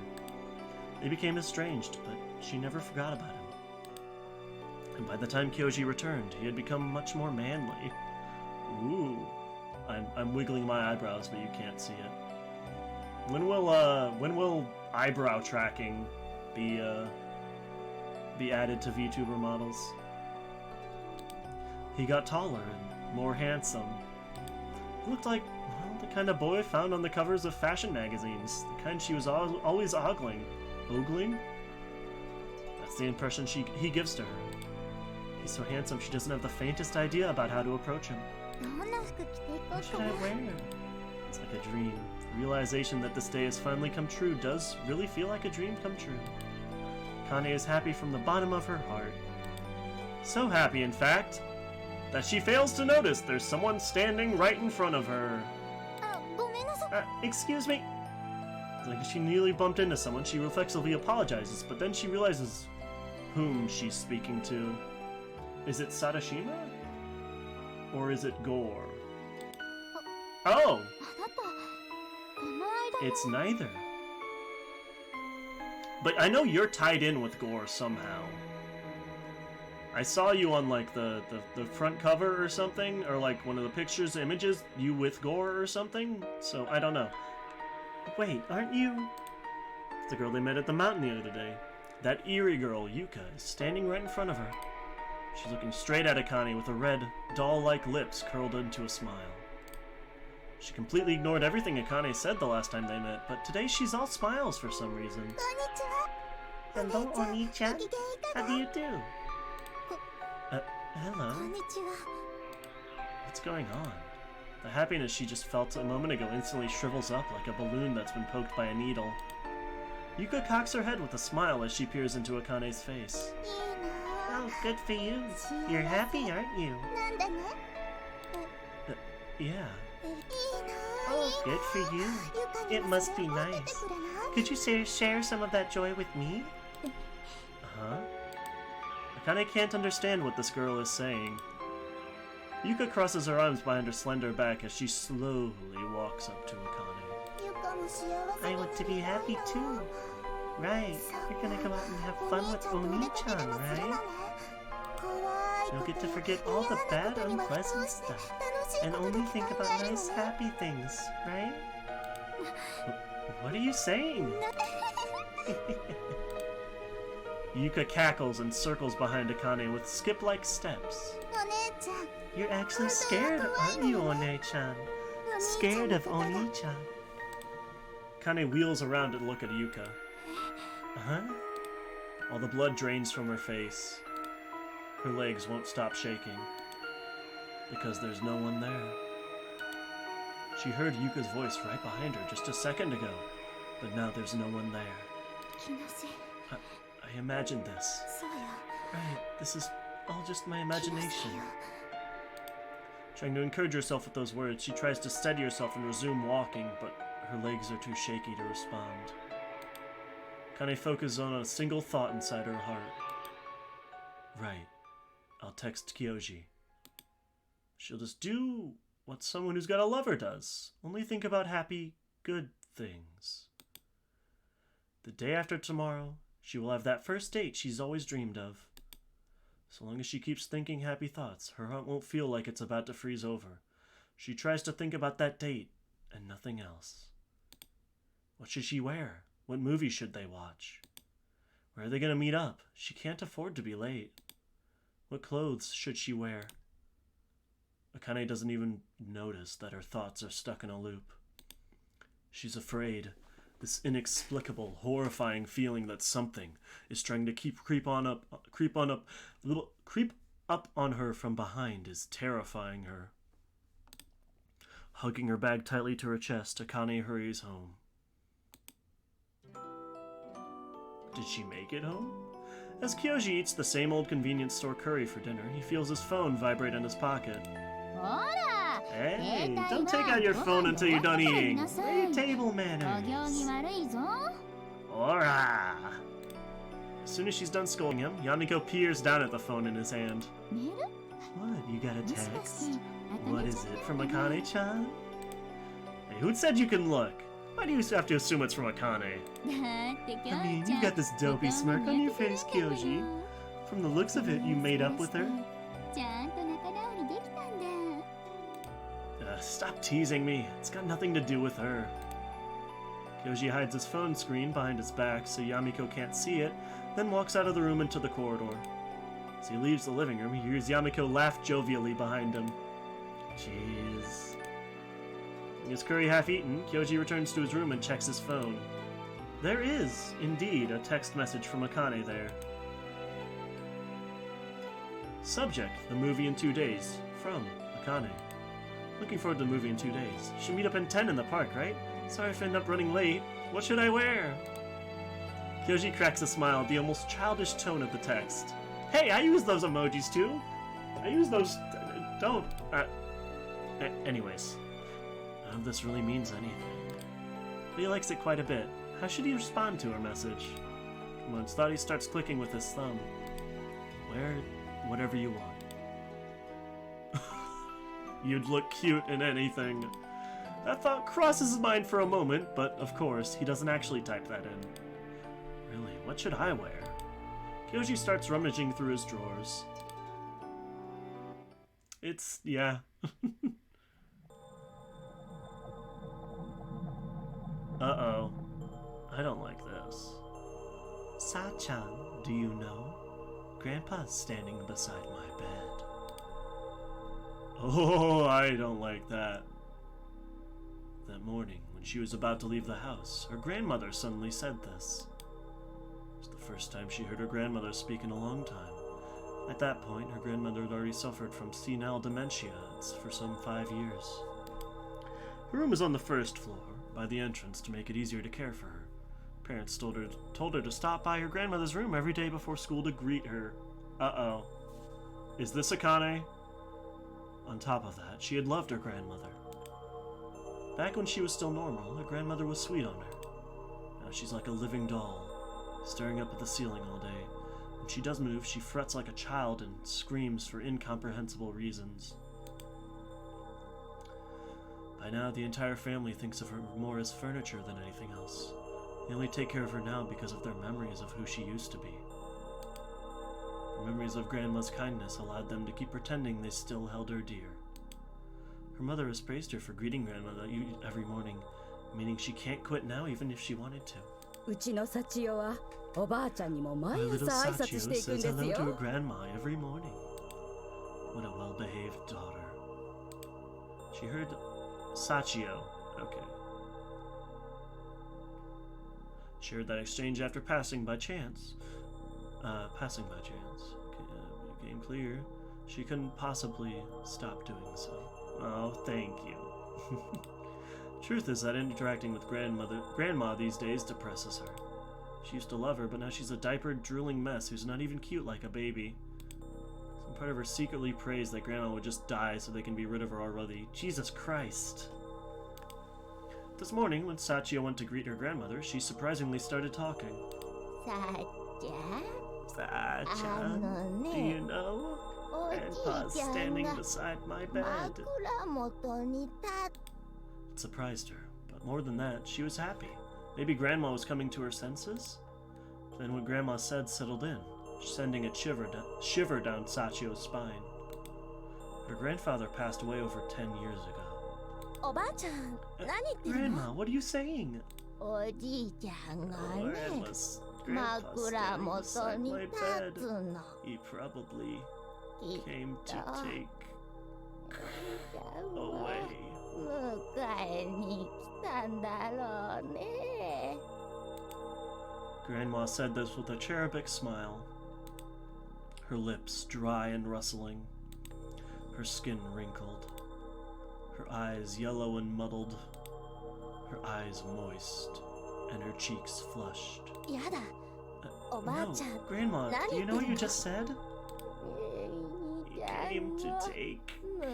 They became estranged, but she never forgot about him. And by the time Kyoji returned, he had become much more manly. Ooh. I'm wiggling my eyebrows, but you can't see it. When will eyebrow tracking be added to VTuber models? He got taller and more handsome. He looked like, well, the kind of boy found on the covers of fashion magazines, the kind she was always ogling. Ogling? That's the impression he gives to her. He's so handsome she doesn't have the faintest idea about how to approach him. どんな服着ていこ What う should か I な。 wear? It's like a dream. The realization that this day has finally come true does really feel like a dream come true. Kane is happy from the bottom of her heart. So happy, in fact, that she fails to notice there's someone standing right in front of her. あ、ごめんなさい。 Excuse me? Like she nearly bumped into someone, she reflexively apologizes, but then she realizes whom she's speaking to. Is it Sadashima? Or is it Gore? Oh! あなたこの間 It's neither. But I know you're tied in with Gore somehow. I saw you on like the front cover or something, or like one of the pictures, images, you with Gore or something. So I don't know. Wait, aren't you the girl they met at the mountain the other day? That eerie girl, Yuka, is standing right in front of her. She's looking straight at Akane with her red, doll-like lips curled into a smile. She completely ignored everything Akane said the last time they met, but today she's all smiles for some reason. こんにちは Hello, Oni-chan. ご機嫌いか How が do you do? Hello. こんにちは What's going on? The happiness she just felt a moment ago instantly shrivels up like a balloon that's been poked by a needle. Yuka cocks her head with a smile as she peers into Akane's face. いいな Oh, good for you. You're happy, aren't you? なんだね Yeah. いいな Oh, good for you. ゆかに It も must それ be を分け nice. てくれない Could you share some of that joy with me? Huh? Akane can't understand what this girl is saying. Yuka crosses her arms behind her slender back as she slowly walks up to Akane. ゆかも幸せ I にな want り to be たい happy な too. Right. You're gonna go out and have fun with お兄ちゃんとお出かけで Oni-chan, もするの right? ね怖い You'll こ get と to や forget all the 嫌な bad, ことには unpleasant 蓋をして stuff. 楽しい And ことだ only け think 考 about える nice, のね happy things, right? What are you saying? Yuka cackles and circles behind Akane with skip-like steps. お姉ちゃん You're actually scared, aren't you, One-chan? Scared of Oni-chan. Akane wheels around to look at Yuka. Huh? All the blood drains from her face. Her legs won't stop shaking. Because there's no one there. She heard Yuka's voice right behind her just a second ago, but now there's no one there. 気のせい I imagined this. そうよ Right, this is all just my 気のせい imagination. よ Trying to encourage herself with those words, she tries to steady herself and resume walking, but her legs are too shaky to respond. Kane focuses on a single thought inside her heart. Right, I'll text Kyoji. She'll just do what someone who's got a lover does. Only think about happy, good things. The day after tomorrow, she will have that first date she's always dreamed of. So long as she keeps thinking happy thoughts, her heart won't feel like it's about to freeze over. She tries to think about that date and nothing else. What should she wear? What movie should they watch? Where are they going to meet up? She can't afford to be late. What clothes should she wear? Akane doesn't even notice that her thoughts are stuck in a loop. She's afraid. This inexplicable, horrifying feeling that something is trying to creep up on her from behind is terrifying her. Hugging her bag tightly to her chest, Akane hurries home. Did she make it home? As Kyoji eats the same old convenience store curry for dinner, he feels his phone vibrate in his pocket. ほら Hey, 携帯は don't take out your phone until you're done ご飯を eating. 見なさい。 Where are your table お行儀 manners? 悪いぞ Ora! As soon as she's done scolding him, Yamiko peers down at the phone in his hand. メール What, you got a もしかして text? あ What かね is ちゃん it, だ from ったかな Akane-chan? Hey, who said you can look? Why do you have to assume it's from Akane? だって今 I mean, 日 you got this dopey smirk on your face, Kyoji. From the looks of it, you made up with her? ちゃんと仲直りできたんだ Stop teasing me. It's got nothing to do with her. Kyoji hides his phone screen behind his back so Yamiko can't see it, then walks out of the room into the corridor. As he leaves the living room, he hears Yamiko laugh jovially behind him. Jeez. With his curry half eaten, Kyoji returns to his room and checks his phone. There is, indeed, a text message from Akane there. Subject, the movie in 2 days. From Akane. Looking forward to the movie in 2 days. Should meet up in 10 in the park, right? Sorry if I end up running late. What should I wear? Kyoji cracks a smile at the almost childish tone of the text. Hey, I use those emojis too! I use those... don't... anyways. None of this really means anything. But he likes it quite a bit. How should he respond to her message? Come on, thought he starts clicking with his thumb. Wear whatever you want. You'd look cute in anything. That thought crosses his mind for a moment, but of course, he doesn't actually type that in. Really, what should I wear? Kyoji starts rummaging through his drawers. Yeah. Uh-oh. I don't like this. Sa-chan, do you know? Grandpa's standing beside my bed. Oh, I don't like that. That morning, when she was about to leave the house, her grandmother suddenly said this. It was the first time she heard her grandmother speak in a long time. At that point, her grandmother had already suffered from senile dementia for some 5 years. Her room was on the first floor, by the entrance, to make it easier to care for her. Parents told her to stop by her grandmother's room every day before school to greet her. Uh-oh. Is this Akane? On top of that, she had loved her grandmother. Back when she was still normal, her grandmother was sweet on her. Now she's like a living doll, staring up at the ceiling all day. When she does move, she frets like a child and screams for incomprehensible reasons. By now, the entire family thinks of her more as furniture than anything else. They only take care of her now because of their memories of who she used to be. The memories of Grandma's kindness allowed them to keep pretending they still held her dear. Her mother has praised her for greeting Grandmother every morning, meaning she can't quit now even if she wanted to. うちの幸代はおばあちゃんにも My 毎 little 朝挨拶 Sachio していくん says です hello to her よ。 grandma every morning. What a well-behaved daughter. She heard Sachio. Okay. She heard that exchange after passing by chance. Okay, became clear. She couldn't possibly stop doing so. Oh, thank you. Truth is that interacting with Grandma these days depresses her. She used to love her, but now she's a diapered, drooling mess who's not even cute like a baby. Some part of her secretly prays that Grandma would just die so they can be rid of her already. Jesus Christ. This morning, when Sachio went to greet her grandmother, she surprisingly started talking. Sachan, do you know? Grandpa's standing beside my bed. It surprised her, but more than that, she was happy. Maybe Grandma was coming to her senses? Then what Grandma said settled in, sending a shiver down Sachio's spine. Her grandfather passed away over 10 years ago. おばあちゃん、何言ってるの？ Grandma, what are you saying? おじいちゃんがね、 Grandpa's 枕 standing 元 beside に my 立 bed. つの。 He probably きっ came と to take 迎 away. えに来たんだろうね。 Grandma said this with a cherubic smile, her lips dry and rustling, her skin wrinkled, her eyes yellow and muddled, her eyes moist, and her cheeks flushed. やだ、おばあ No, ちゃん。 Grandma, do you know what you just said? い He い came じゃ to んの take 迎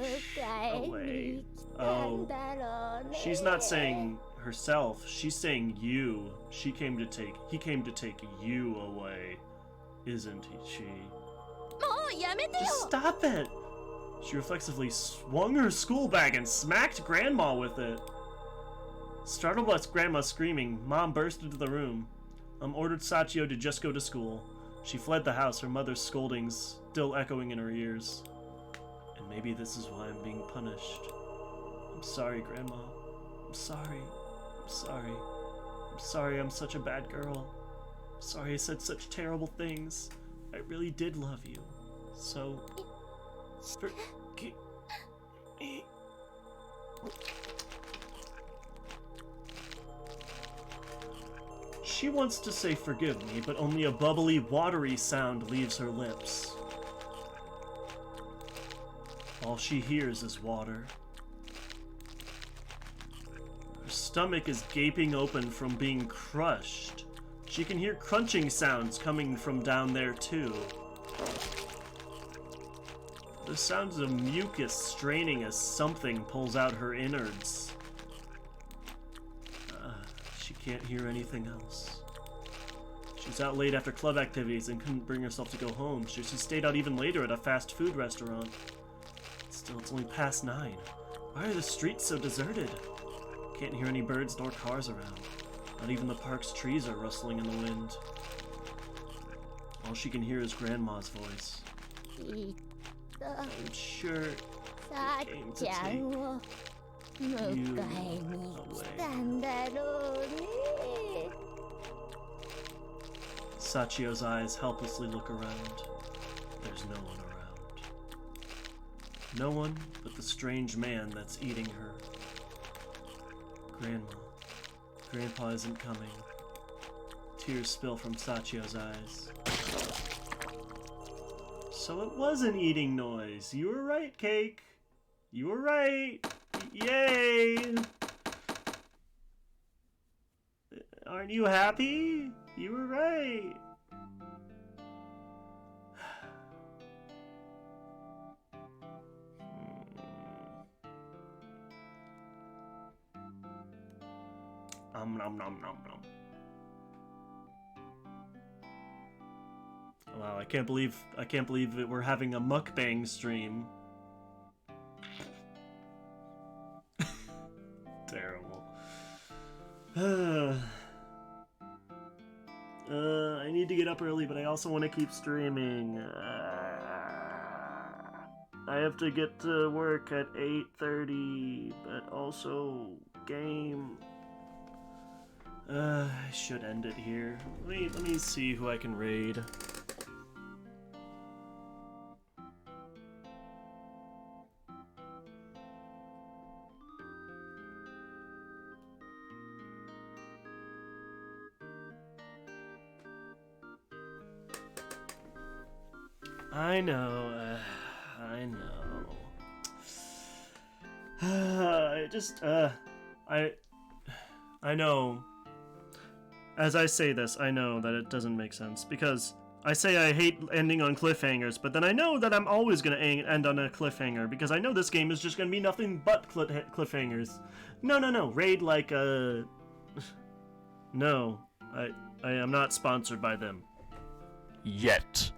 え away. に来たんだろうね。 She's not saying herself, she's saying you. He came to take you away, isn't she? もうやめてよ。 Just stop it! She reflexively swung her school bag and smacked Grandma with it. Startled by Grandma screaming, Mom burst into the room. Ordered Sachio to just go to school. She fled the house, her mother's scoldings still echoing in her ears. And maybe this is why I'm being punished. I'm sorry, Grandma. I'm sorry. I'm sorry. I'm sorry I'm such a bad girl. I'm sorry I said such terrible things. I really did love you. So... forgive me. She wants to say forgive me, but only a bubbly, watery sound leaves her lips. All she hears is water. Her stomach is gaping open from being crushed. She can hear crunching sounds coming from down there, too. The sounds of mucus straining as something pulls out her innards. She can't hear anything else. She was out late after club activities and couldn't bring herself to go home, so she stayed out even later at a fast food restaurant. Still Still, it's only past 9. Why are the streets so deserted? Can't hear any birds nor cars around. Not even the park's trees are rustling in the wind. All she can hear is Grandma's voice. きっと I'm sure さっちゃんを迎えに来たんだろうね。 Sachio's eyes helplessly look around. There's no one around. No one but the strange man that's eating her. Grandma. Grandpa isn't coming. Tears spill from Sachio's eyes. So it was an eating noise. You were right, Cake. You were right. Yay! Aren't you happy? You were right. Nom nom nom nom. Wow, I can't believe that we're having a mukbang stream. Terrible. I need to get up early, but I also want to keep streaming. I have to get to work at 8:30, but also game. I should end it here. Let me see who I can raid. I know. I know. As I say this, I know that it doesn't make sense, because I say I hate ending on cliffhangers, but then I know that I'm always going to end on a cliffhanger, because I know this game is just going to be nothing but cliffhangers. No. Raid like, No. I am not sponsored by them. Yet.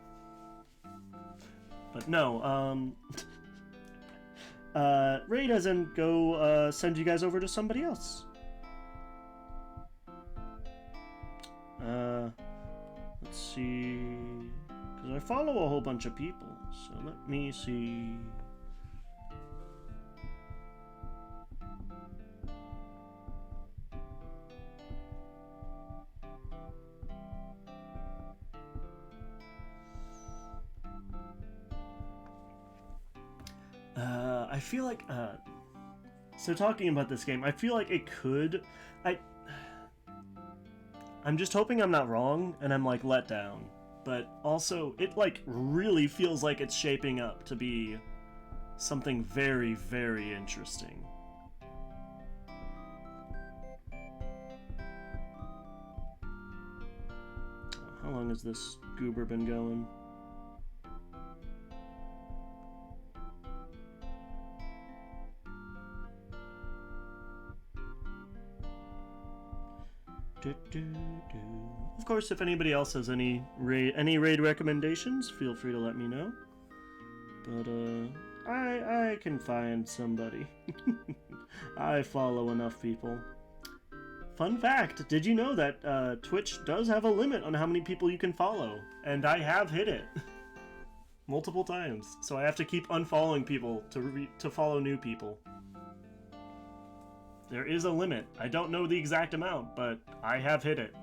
But no, Raid as in go, send you guys over to somebody else. Let's see, because I follow a whole bunch of people, so let me see. I feel like, so talking about this game, I feel like it could, I'm just hoping I'm not wrong, and I'm, like, let down. But also, it, like, really feels like it's shaping up to be something very, very interesting. How long has this goober been going? Of course, if anybody else has any raid recommendations, feel free to let me know. But I can find somebody. I follow enough people. Fun fact, did you know that Twitch does have a limit on how many people you can follow? And I have hit it multiple times, so I have to keep unfollowing people to follow new people. There is a limit. I don't know the exact amount, but I have hit it.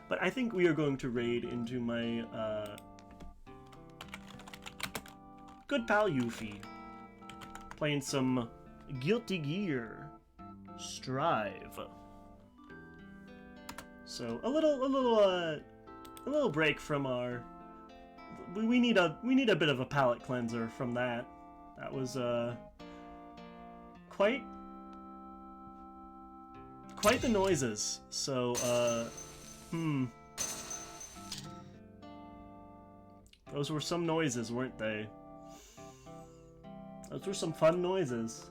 But I think we are going to raid into my good pal Yuffie, playing some Guilty Gear Strive. So a little break from our. We need a bit of a palate cleanser from that. That was quite the noises. So those were some noises, weren't they? Those were some fun noises.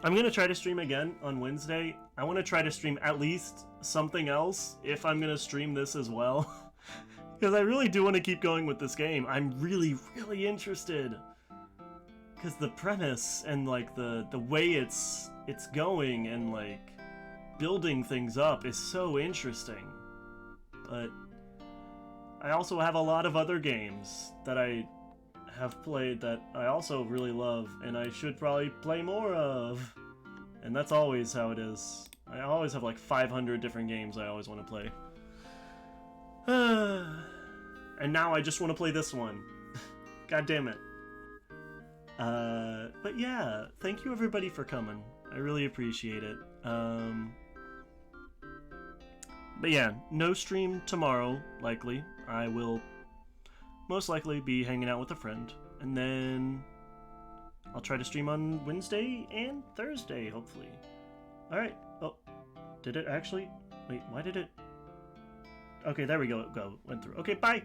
I'm gonna try to stream again on Wednesday. I want to try to stream at least something else if I'm gonna stream this as well. Because I really do want to keep going with this game. I'm really, really interested. Because the premise and like the way it's going and like building things up is so interesting. But I also have a lot of other games that I have played that I also really love and I should probably play more of. And that's always how it is. I always have like 500 different games I always want to play. And now I just want to play this one. God damn it. But yeah, thank you everybody for coming. I really appreciate it. But yeah, no stream tomorrow, likely. I will most likely be hanging out with a friend. And then I'll try to stream on Wednesday and Thursday, hopefully. Alright. Oh, did it actually? Wait, why did it? Okay, there we go. Went through. Okay, bye!